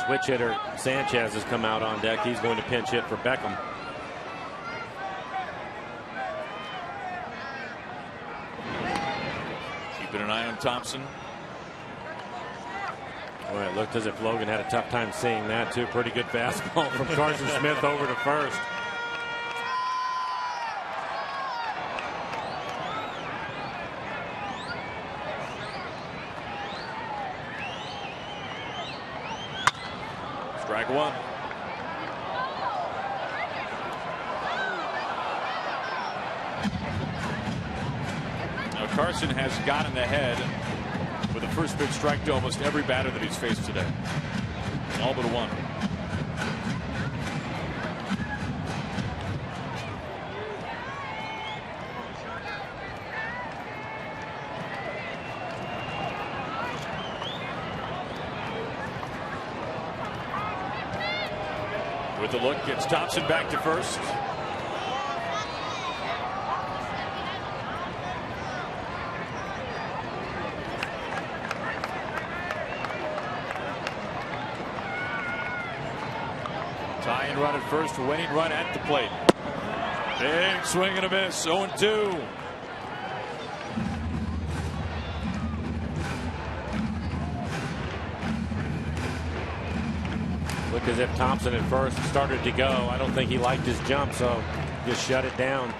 Switch hitter Sanchez has come out on deck. He's going to pinch hit for Beckham. Keeping an eye on Thompson. Boy, it looked as if Logan had a tough time seeing that too. Pretty good fastball from Carson Smith over to first. Strike 1. Now Carson has gotten ahead with a first pitch strike to almost every batter that he's faced today. All but one. With the look, gets Thompson back to first. Tying run at first, winning run at the plate. Big swing and a miss. 0-2. Looked as if Thompson at first started to go. I don't think he liked his jump, so just shut it down.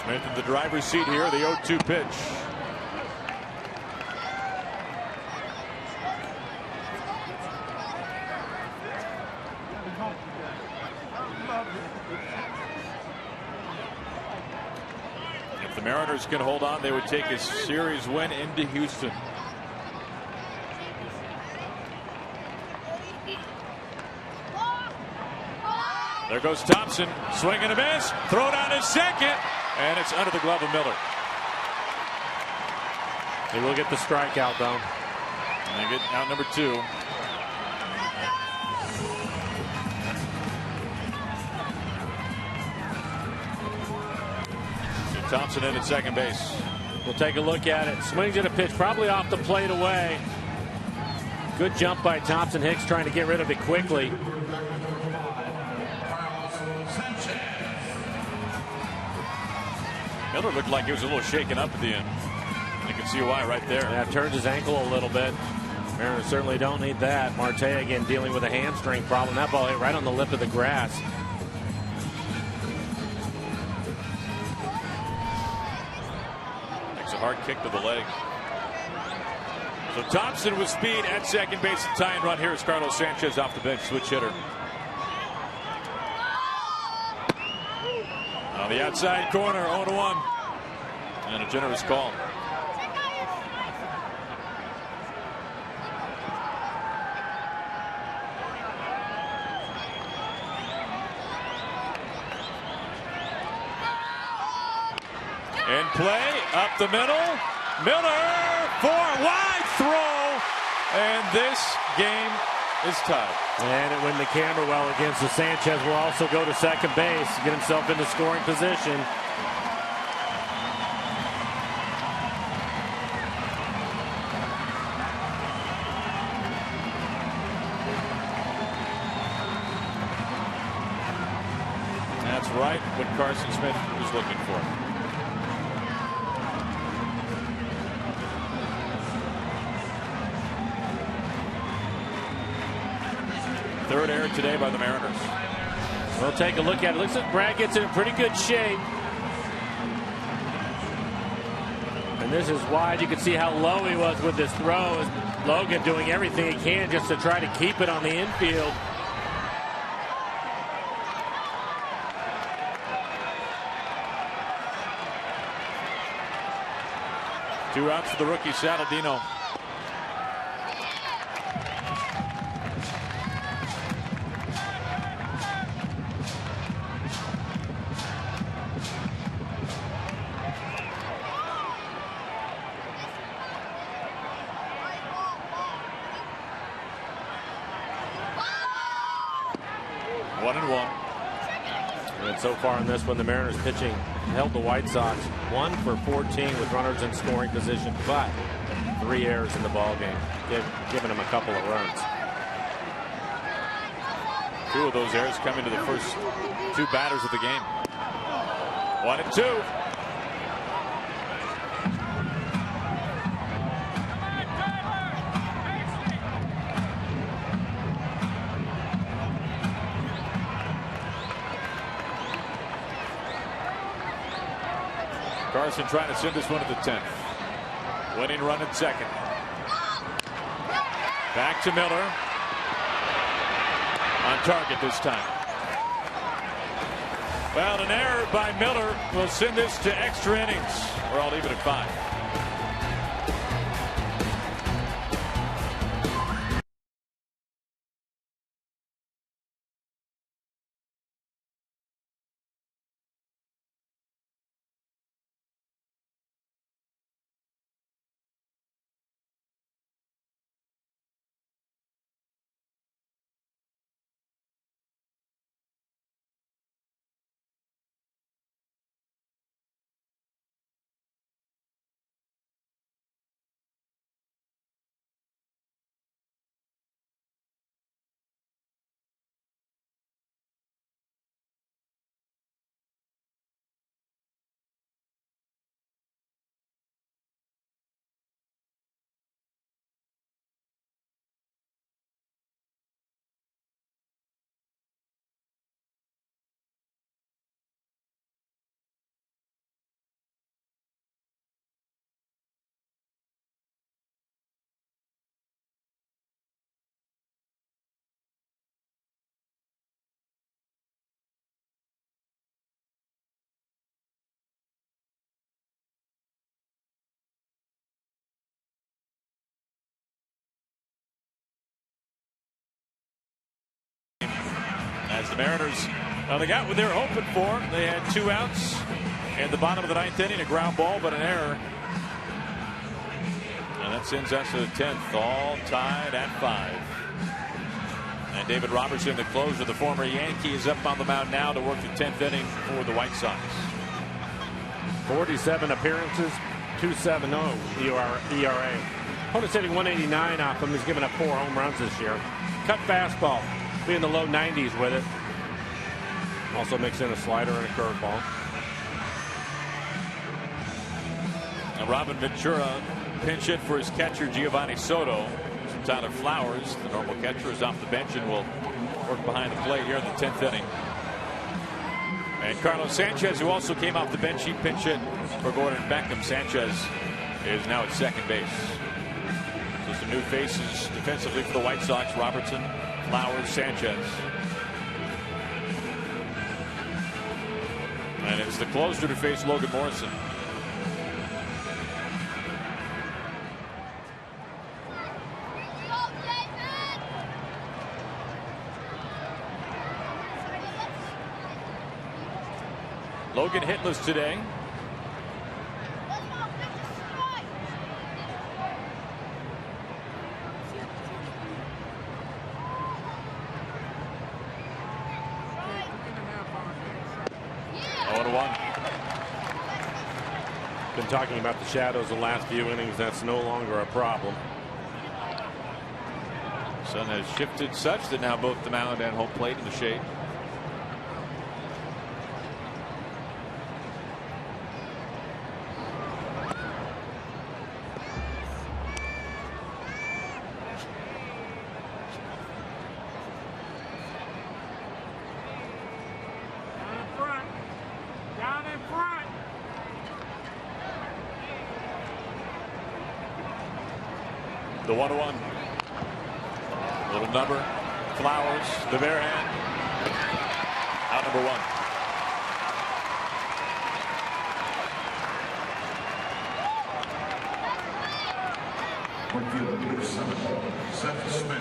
Smith in the driver's seat here, the 0-2 pitch. If the Mariners can hold on, they would take a series win into Houston. There goes Thompson, swing and a miss, throw down his second, and it's under the glove of Miller. He will get the strikeout, though. And they get out number 2. Thompson in at second base. We'll take a look at it. Swings at a pitch, probably off the plate away. Good jump by Thompson. Hicks trying to get rid of it quickly. Miller looked like he was a little shaken up at the end. You can see why right there. Yeah, turns his ankle a little bit. Mariners certainly don't need that. Marte again dealing with a hamstring problem. That ball hit right on the lip of the grass. A hard kick to the leg. So Thompson with speed at second base. The tying run here is Carlos Sanchez off the bench, switch hitter. On the outside corner, 0-1. And a generous call. In play, up the middle. Miller for a wide throw. And this game is tied. And when the camera well against the Sanchez will also go to second base, get himself into scoring position. That's right what Carson Smith was looking for. Third error today by the Mariners. We'll take a look at it. Looks like Brad gets in pretty good shape. And this is wide. You can see how low he was with this throw. Logan doing everything he can just to try to keep it on the infield. Two outs for the rookie Saladino. And so far in this one, the Mariners pitching held the White Sox 1 for 14 with runners in scoring position, but 3 errors in the ball game, giving them a couple of runs. 2 of those errors coming to the first 2 batters of the game. 1-2. Carson trying to send this one to the 10th. Winning run at second. Back to Miller. On target this time. Well, an error by Miller will send this to extra innings. We're all even at 5. guys. The Mariners, they got what they were hoping for. They had 2 outs in the bottom of the 9th inning, a ground ball, but an error. And that sends us to the 10th, all tied at 5. And David Robertson, the closer, the former Yankee, is up on the mound now to work the 10th inning for the White Sox. 47 appearances, 2.70 ERA. Opponent's hitting 189 off him. He's given up 4 home runs this year. Cut fastball, be in the low 90s with it. Also mix in a slider and a curveball. Now Robin Ventura pinch hit for his catcher Giovanni Soto. Tyler Flowers, the normal catcher, is off the bench and will work behind the plate here in the 10th inning. And Carlos Sanchez, who also came off the bench, he pinch hit for Gordon Beckham. Sanchez is now at second base. So some new faces defensively for the White Sox: Robertson, Flowers, Sanchez. And it's the closer to face Logan Morrison. Logan hitless today. Been talking about the shadows the last few innings. That's no longer a problem. Sun has shifted such that now both the mound and home plate in the shade. The 1-1. Little number. Flowers, the bare hand. Out number 1.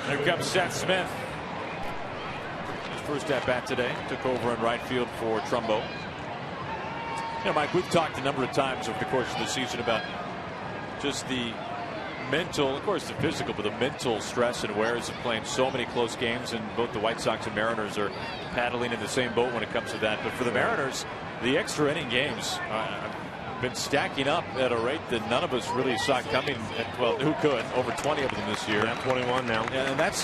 Here comes Seth Smith. His first at bat today. Took over in right field for Trumbo. You know, Mike, we've talked a number of times over the course of the season about just the mental, of course the physical, but the mental stress and wears of playing so many close games, and both the White Sox and Mariners are paddling in the same boat when it comes to that. But for the Mariners, the extra inning games have been stacking up at a rate that none of us really saw coming. Well, who could? Over 20 of them this year. Yeah, 21 now. And that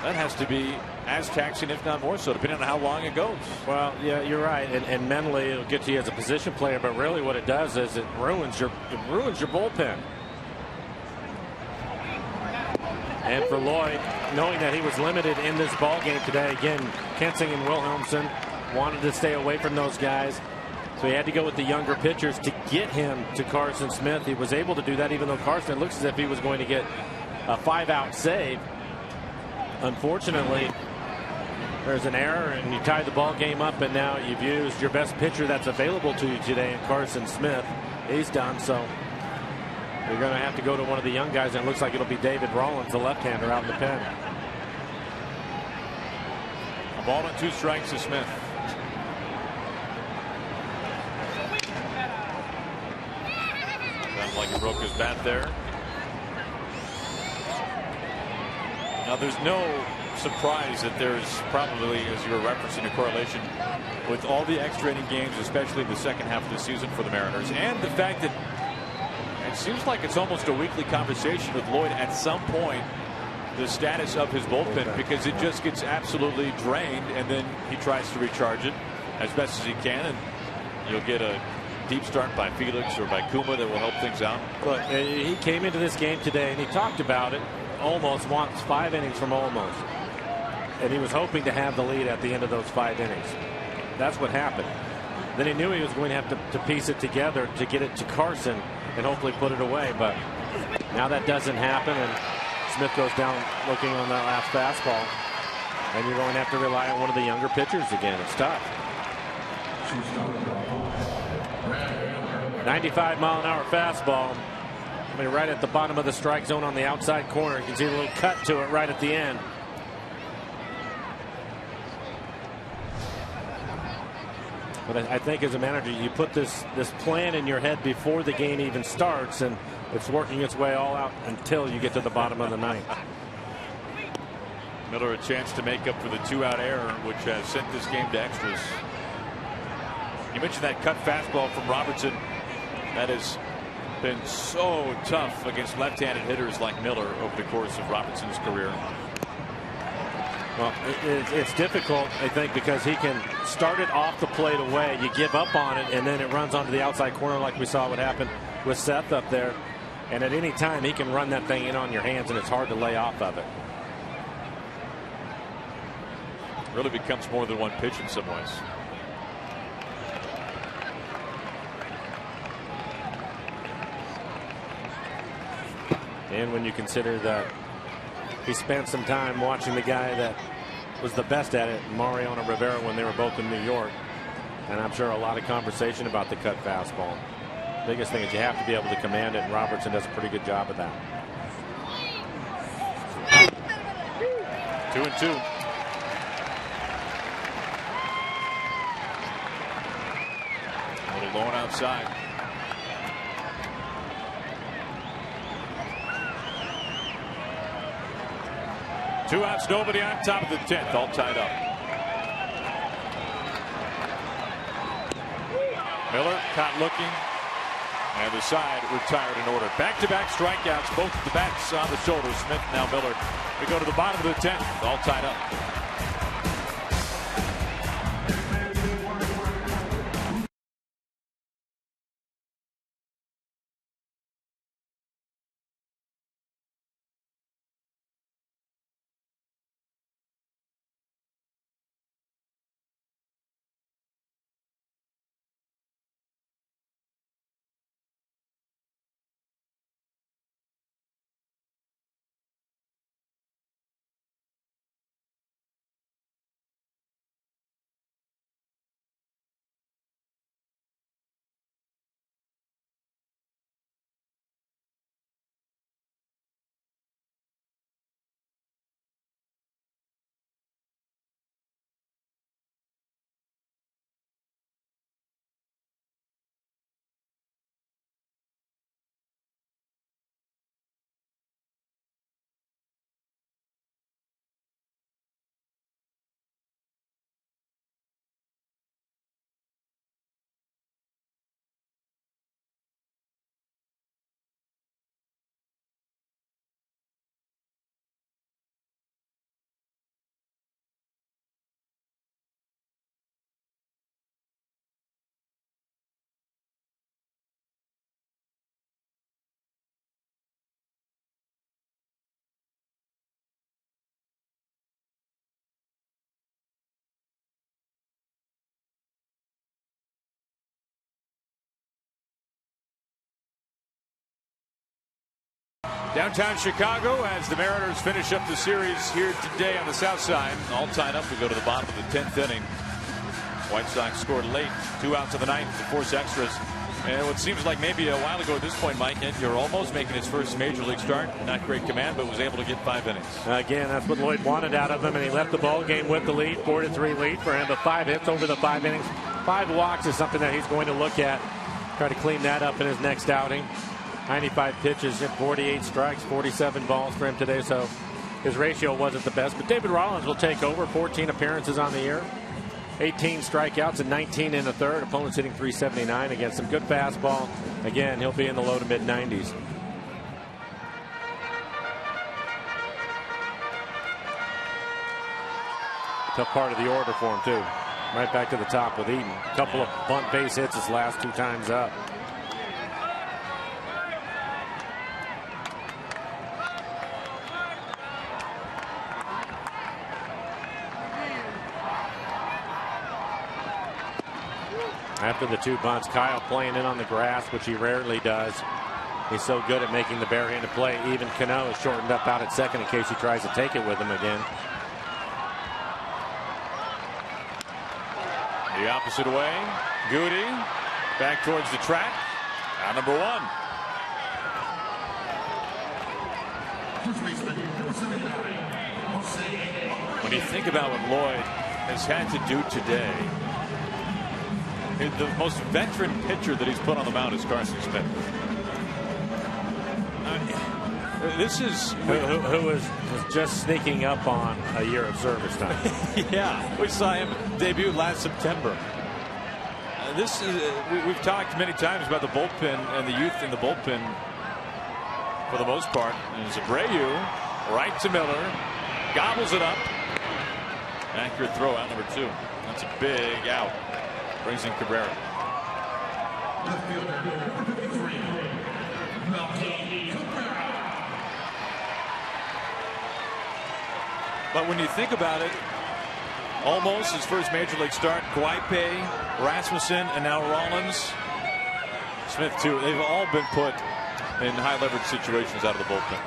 has to be as taxing, if not more so, depending on how long it goes. Well, yeah, you're right, and mentally it'll get to you as a position player, but really what it does is it ruins your bullpen. And for Lloyd, knowing that he was limited in this ball game today, again, Kensing and Wilhelmsen wanted to stay away from those guys, so he had to go with the younger pitchers to get him to Carson Smith. He was able to do that, even though Carson looks as if he was going to get a 5-out save. Unfortunately, there's an error, and you tied the ball game up, and now you've used your best pitcher that's available to you today in Carson Smith. He's done, so you're going to have to go to one of the young guys, and it looks like it'll be David Rollins, the left-hander, out in the pen. A ball and 2 strikes to Smith. Sounds like he broke his bat there. Now, there's no surprise that there's probably, as you were referencing, a correlation with all the extra inning games, especially in the second half of the season for the Mariners, and the fact that it seems like it's almost a weekly conversation with Lloyd at some point, the status of his bullpen, because it just gets absolutely drained, and then he tries to recharge it as best as he can, and you'll get a deep start by Felix or by Kuma that will help things out. But he came into this game today, and he talked about it. Almost wants 5 innings from Almost, and he was hoping to have the lead at the end of those 5 innings. That's what happened. Then he knew he was going to have to piece it together to get it to Carson and hopefully put it away, but now that doesn't happen, and Smith goes down looking on that last fastball, and you're going to have to rely on one of the younger pitchers again. It's tough. 95-mile-an-hour fastball. I mean, right at the bottom of the strike zone on the outside corner. You can see a little cut to it right at the end. But I think as a manager, you put this plan in your head before the game even starts, and it's working its way all out until you get to the bottom of the ninth. Miller a chance to make up for the 2-out error, which has sent this game to extras. You mentioned that cut fastball from Robertson. That has been so tough against left-handed hitters like Miller over the course of Robertson's career. Well, it's difficult, I think, because he can start it off the plate away. You give up on it, and then it runs onto the outside corner like we saw what happened with Seth up there. And at any time, he can run that thing in on your hands, and it's hard to lay off of it. Really becomes more than one pitch in some ways. And when you consider that he spent some time watching the guy that was the best at it, Mariano Rivera, when they were both in New York. And I'm sure a lot of conversation about the cut fastball. Biggest thing is you have to be able to command it, and Robertson does a pretty good job of that. 2-2. A little low outside. Two outs, nobody on, top of the 10th, all tied up. Miller caught looking, and the side retired in order. Back-to-back strikeouts, both of the bats on the shoulders. Smith, now Miller. We go to the bottom of the 10th, all tied up. Downtown Chicago as the Mariners finish up the series here today on the south side. All tied up. We go to the bottom of the 10th inning. White Sox scored late. 2 outs of the ninth to force extras. And what seems like maybe a while ago at this point, Mike, you're almost making his first major league start. Not great command, but was able to get 5 innings. Again, that's what Lloyd wanted out of him, and he left the ball game with the lead. 4-3 lead for him, but 5 hits over the 5 innings. 5 walks is something that he's going to look at. Try to clean that up in his next outing. 95 pitches, 48 strikes, 47 balls for him today, so his ratio wasn't the best. But David Rollins will take over. 14 appearances on the year, 18 strikeouts and 19 in the third. Opponents hitting .379 against some good fastball. Again, he'll be in the low to mid 90s. Tough part of the order for him too. Right back to the top with Eaton. A couple of bunt base hits his last 2 times up. After the 2 bunts, Kyle playing in on the grass, which he rarely does. He's so good at making the barehanded play. Even Cano is shortened up out at second in case he tries to take it with him again. The opposite way. Goody back towards the track. Out number 1. When you think about what Lloyd has had to do today, The most veteran pitcher that he's put on the mound is Carson Smith. This is who was just sneaking up on a year of service time. Yeah, we saw him debut last September. This is we've talked many times about the bullpen and the youth in the bullpen for the most part. And Abreu right to Miller, gobbles it up. Accurate throw out number 2. That's a big out. Brings in Cabrera. Left fielder, number 53, But when you think about it, almost his first major league start, Guaipe, Rasmussen, and now Rollins. Smith too. They've all been put in high leverage situations out of the bullpen.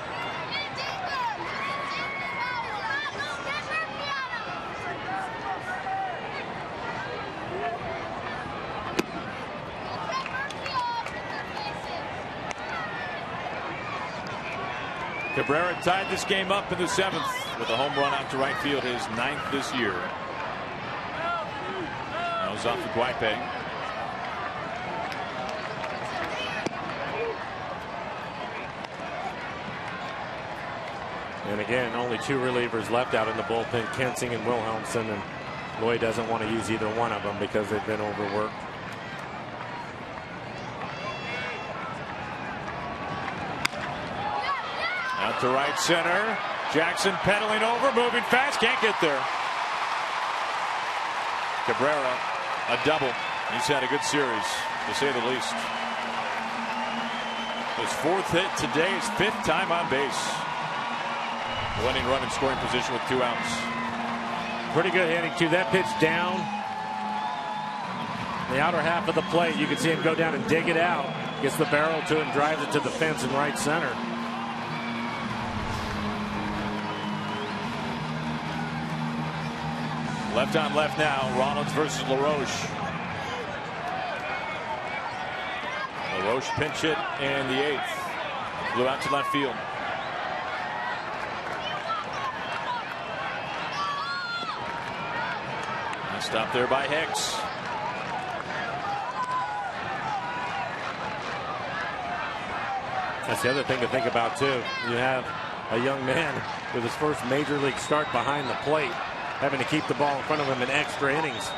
Cabrera tied this game up in the 7th with a home run out to right field, his 9th this year. That was off to Guaipe. And again, only 2 relievers left out in the bullpen, Kensing and Wilhelmsen, and Lloyd doesn't want to use either one of them because they've been overworked. Out to right center. Jackson pedaling over, moving fast, can't get there. Cabrera, a double. He's had a good series, to say the least. His 4th hit today, his 5th time on base. Winning run in scoring position with 2 outs. Pretty good hitting too. That pitch down the outer half of the plate. You can see him go down and dig it out. Gets the barrel to it and drives it to the fence in right center. Left on left now. Rollins versus LaRoche. LaRoche pinch hit in the 8th. Blew out to left field. Stop there by Hicks. That's the other thing to think about too. You have a young man with his first major league start behind the plate, having to keep the ball in front of him in extra innings.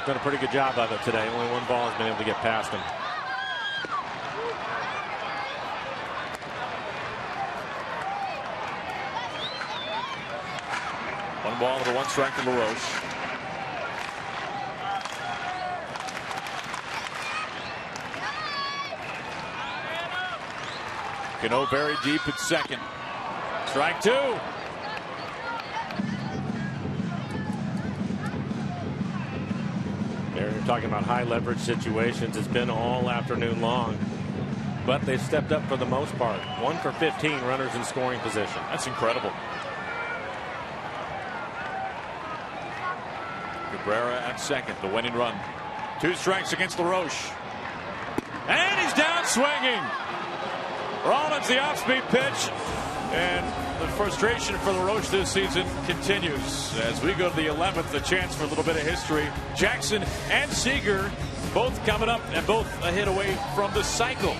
Done a pretty good job of it today. Only 1 ball has been able to get past him. One ball with a 1 strike to LaRoche. Cano very deep at second. Strike 2. You're talking about high leverage situations. It's been all afternoon long, but they've stepped up for the most part. 1 for 15 runners in scoring position. That's incredible. Cabrera at second, the winning run. 2 strikes against LaRoche. And he's down swinging. Rollins the off-speed pitch, and the frustration for LaRoche this season continues. As we go to the 11th, a chance for a little bit of history. Jackson and Seager both coming up and both a hit away from the cycle.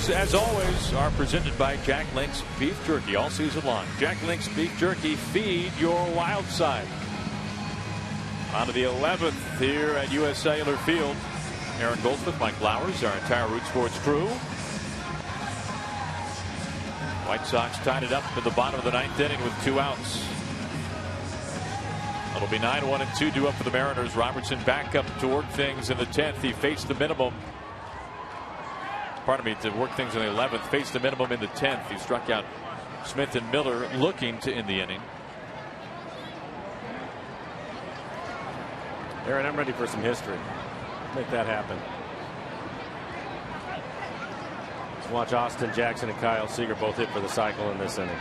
Games, as always, are presented by Jack Link's Beef Jerky all season long. Jack Link's Beef Jerky, feed your wild side. On to the 11th here at U.S. Cellular Field. Aaron Goldsmith, Mike Flowers, our entire Root Sports crew. White Sox tied it up in the bottom of the 9th inning with 2 outs. It'll be 9-1 and 2 due up for the Mariners. Robertson back up to work things in the 10th. He faced the minimum. Pardon me, to work things in the 11th. Faced the minimum in the 10th. He struck out Smith and Miller, looking to end the inning. Aaron, I'm ready for some history. Make that happen. Let's watch Austin Jackson and Kyle Seager both hit for the cycle in this inning.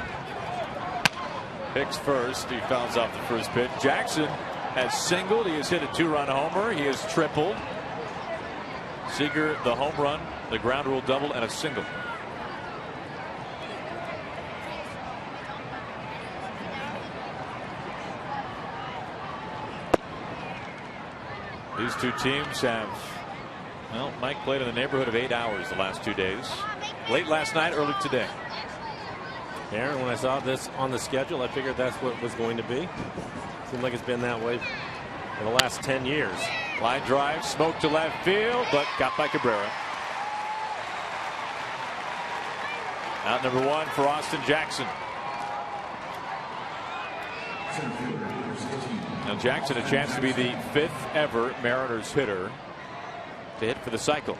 Hicks first. He fouls off the first pitch. Jackson has singled. He has hit a 2-run homer. He has tripled. Seager, the home run, the ground rule double, and a single. These two teams have, well, Mike played in the neighborhood of 8 hours the last 2 days. Late last night, early today. Aaron, when I saw this on the schedule, I figured that's what it was going to be. Seemed like it's been that way for the last 10 years. Line drive, smoke to left field, but got by Cabrera. Out number 1 for Austin Jackson. Now Jackson a chance to be the 5th ever Mariners hitter to hit for the cycle,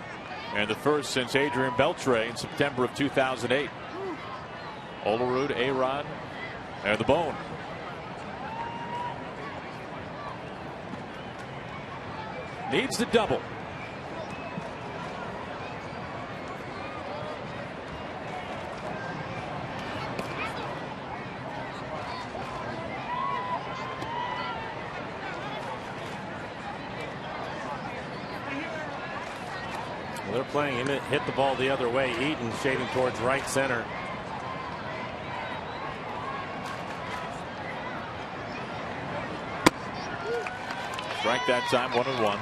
and the first since Adrian Beltre in September of 2008. Olerud, A-Rod, there the bone. Needs the double. They're playing him hit the ball the other way. Eaton shading towards right center. Strike that time, 1-1.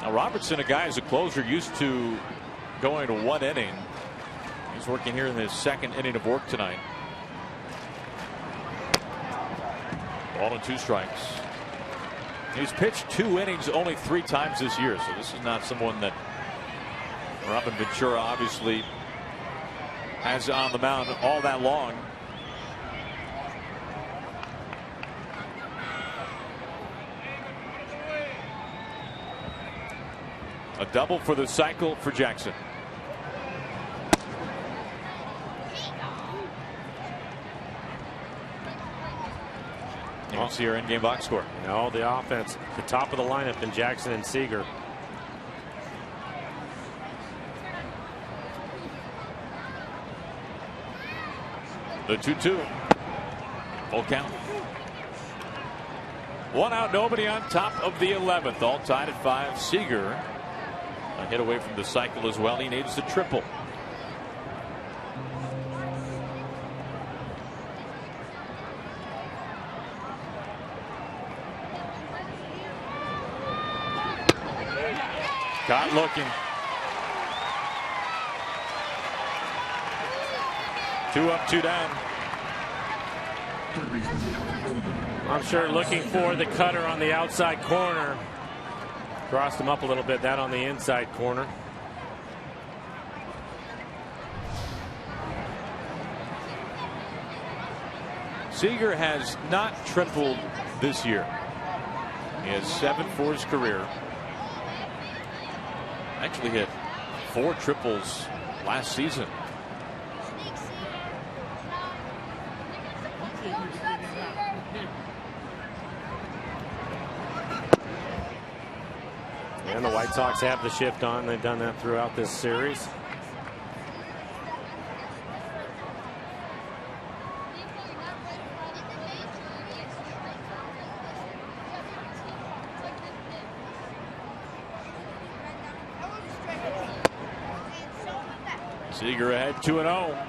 Now Robertson, a guy as a closer, used to going to 1 inning. He's working here in his 2nd inning of work tonight. Ball and 2 strikes. He's pitched 2 innings only 3 times this year, so this is not someone that Robin Ventura obviously has on the mound all that long. A double for the cycle for Jackson. You can see our in-game box score. No, the offense, the top of the lineup in Jackson and Seager. The 2-2. Full count. 1 out, nobody on top of the 11th. All tied at 5. Seager a hit away from the cycle as well. He needs the triple. Caught looking. 2 up, 2 down. I'm sure looking for the cutter on the outside corner. Crossed him up a little bit. That on the inside corner. Seager has not tripled this year. He has 7 for his career. Actually hit 4 triples last season. And the White Sox have the shift on. They've done that throughout this series. Seager ahead 2-0.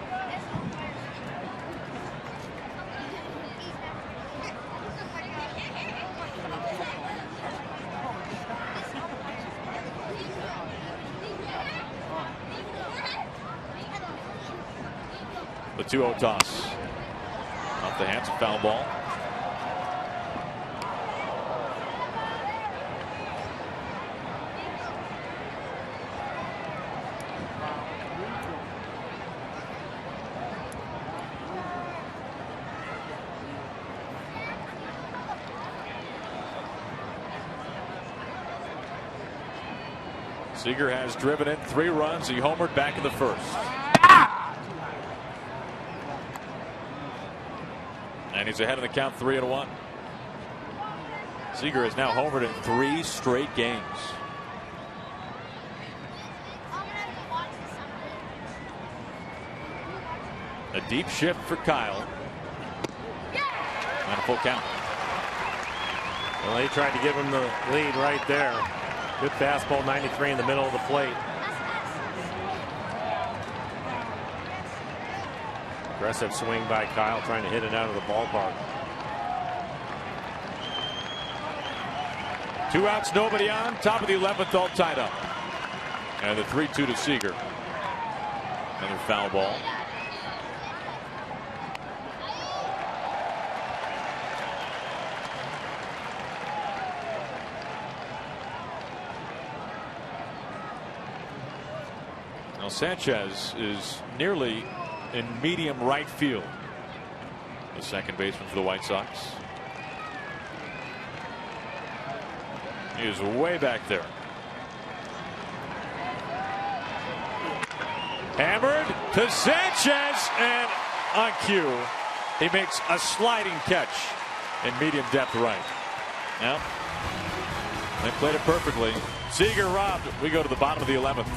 The 2-0 toss. Off the hands of foul ball. Seager has driven in 3 runs. He homered back in the first. And he's ahead of the count 3-1. Seager has now homered in 3 straight games. A deep shift for Kyle. And a full count. Well, they tried to give him the lead right there. Good fastball, 93 in the middle of the plate. Aggressive swing by Kyle, trying to hit it out of the ballpark. 2 outs, nobody on. Top of the 11th, all tied up. And the 3-2 to Seager. Another foul ball. Now Sanchez is nearly in medium right field. The second baseman for the White Sox. He is way back there. Hammered to Sanchez, and on cue, he makes a sliding catch in medium depth right. Now, they played it perfectly. Seager robbed. We go to the bottom of the 11th.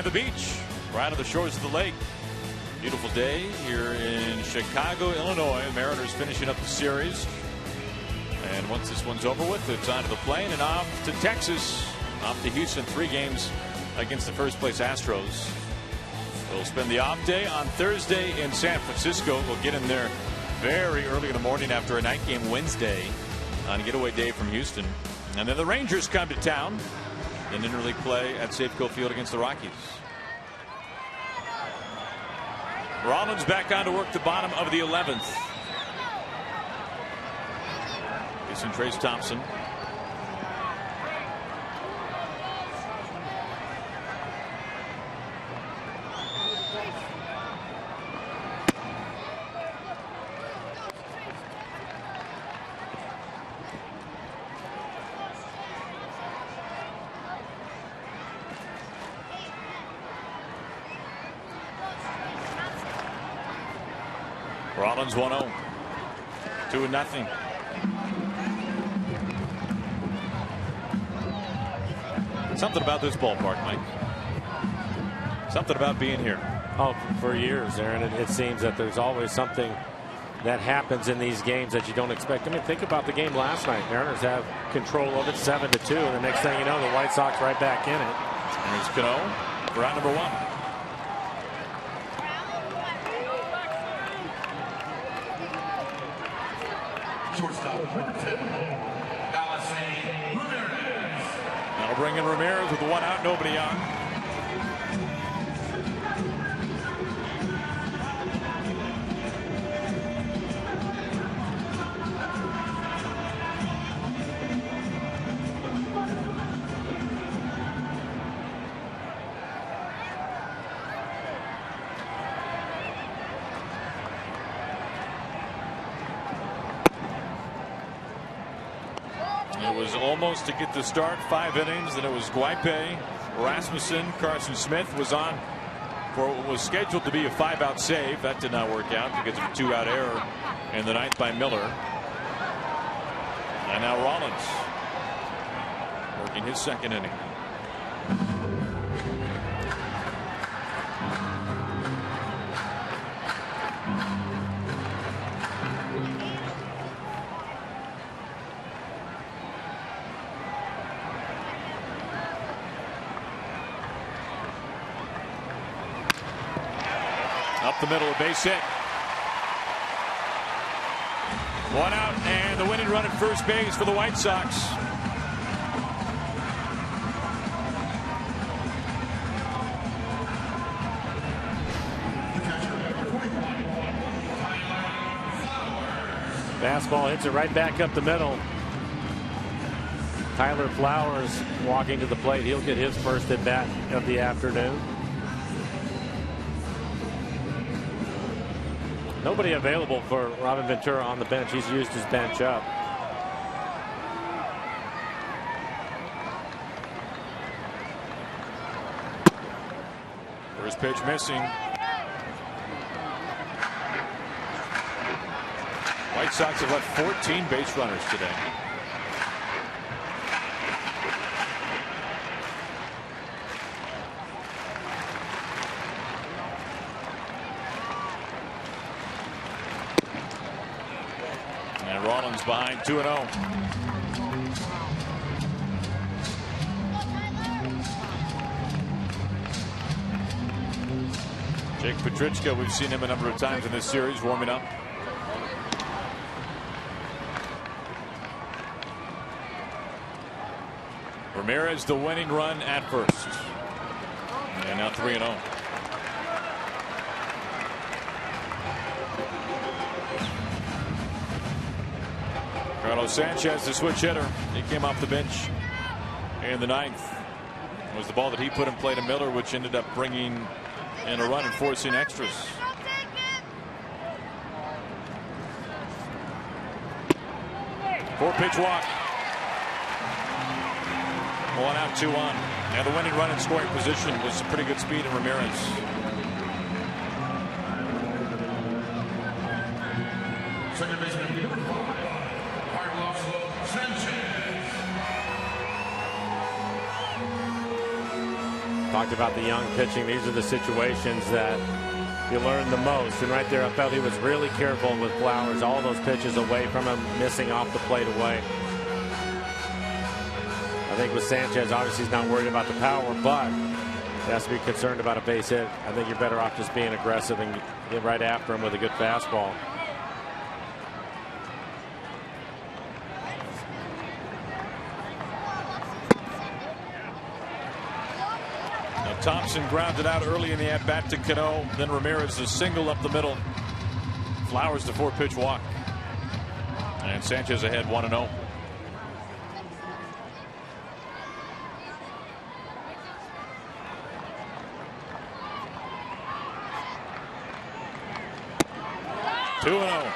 The beach, right on the shores of the lake. Beautiful day here in Chicago, Illinois. Mariners finishing up the series. And once this one's over with, it's onto the plane and off to Texas, off to Houston. 3 games against the first place Astros. We'll spend the off day on Thursday in San Francisco. We'll get in there very early in the morning after a night game Wednesday on a getaway day from Houston. And then the Rangers come to town in interleague play at Safeco Field against the Rockies. Rollins back on to work the bottom of the 11th. Facing Trace Thompson. Rollins 1-0. 2-0. Something about this ballpark, Mike. Something about being here. Oh, for years, Aaron. It seems that there's always something that happens in these games that you don't expect. I mean, think about the game last night. Mariners have control of it 7-2, and the next thing you know, the White Sox right back in it. Here's Cano for out number 1. That'll bring in Ramirez with 1 out, nobody on. Almost to get the start, 5 innings. Then it was Guipe, Rasmussen, Carson Smith was on for what was scheduled to be a 5-out save. That did not work out because of a 2-out error in the 9th by Miller. And now Rollins working his 2nd inning. Up the middle, a base hit. 1 out, and the winning run at first base for the White Sox. Fastball hits it right back up the middle. Tyler Flowers walking to the plate. He'll get his first at bat of the afternoon. Nobody available for Robin Ventura on the bench. He's used his bench up. First pitch missing. White Sox have left 14 base runners today. Rollins behind 2-0. Jake Petrichka, we've seen him a number of times in this series warming up. Ramirez the winning run at first. And now 3-0. Carlos Sanchez, the switch hitter. He came off the bench in the 9th. It was the ball that he put in play to Miller, which ended up bringing in a run and forcing extras. Four-pitch walk. 1 out, 2 on. And the winning run in scoring position was some pretty good speed in Ramirez. Second baseman, number 5. Talked about the young pitching. These are the situations that you learn the most. And right there, I felt he was really careful with Flowers. All those pitches away from him, missing off the plate away. I think with Sanchez, obviously he's not worried about the power, but he has to be concerned about a base hit. I think you're better off just being aggressive and get right after him with a good fastball. Thompson grounded out early in the at-bat to Cano. Then Ramirez a single up the middle. Flowers the 4-pitch walk. And Sanchez ahead 1-0. Two and 0.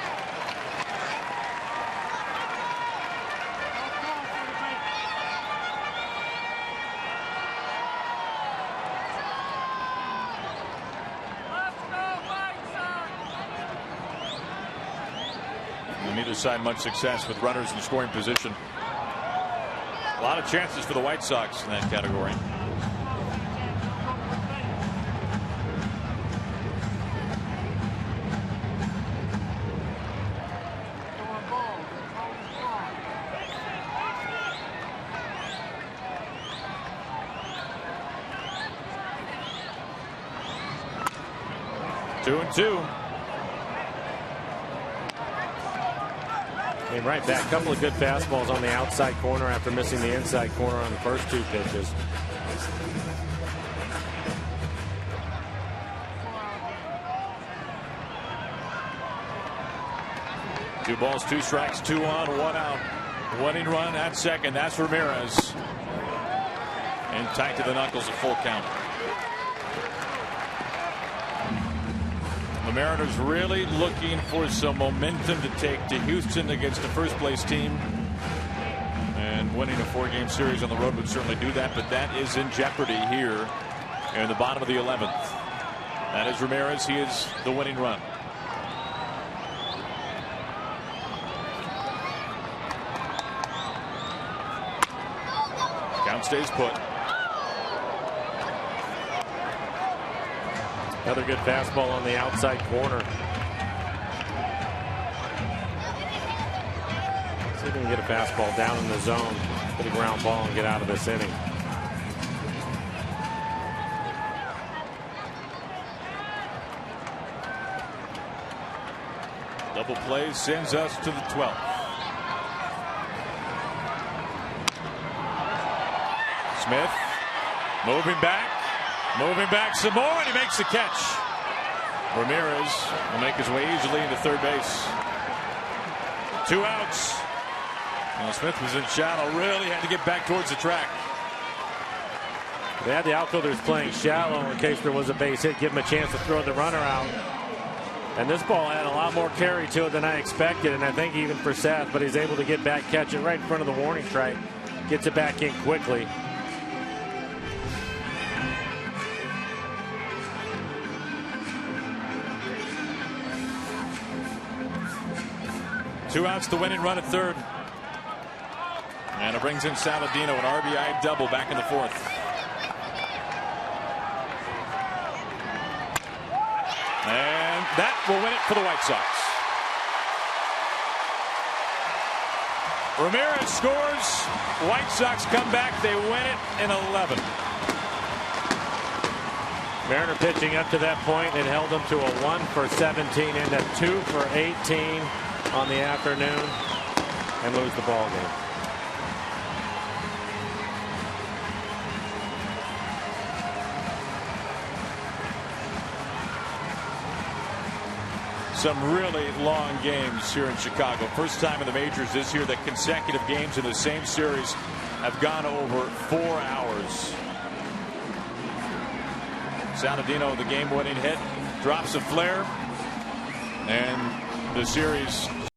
Neither side much success with runners in scoring position. A lot of chances for the White Sox in that category. 2-2. Came right back. A couple of good fastballs on the outside corner after missing the inside corner on the first 2 pitches. Two balls, 2 strikes, 2 on, 1 out. Winning run at second. That's Ramirez. And tight to the knuckles, a full count. The Mariners really looking for some momentum to take to Houston against the first place team. And winning a 4-game series on the road would certainly do that, but that is in jeopardy here in the bottom of the 11th. That is Ramirez. He is the winning run. Count stays put. Another good fastball on the outside corner. See if we can get a fastball down in the zone, get a ground ball and get out of this inning. Double play sends us to the 12th. Smith moving back some more, and he makes the catch. Ramirez will make his way easily into third base. 2 outs. Well, Smith was in shallow, really had to get back towards the track. They had the outfielders playing shallow in case there was a base hit, give him a chance to throw the runner out. And this ball had a lot more carry to it than I expected, and I think even for Seth, but he's able to get back, catch it right in front of the warning stripe, gets it back in quickly. Two outs, the winning run at third. And it brings in Saladino, an RBI double back in the 4th. And that will win it for the White Sox. Ramirez scores. White Sox come back. They win it in 11. Mariner pitching up to that point. It held them to a 1 for 17 and a 2 for 18 on the afternoon and lose the ball game. Some really long games here in Chicago. First time in the majors this year that consecutive games in the same series have gone over 4 hours. Saladino, the game-winning hit, drops a flare, and the series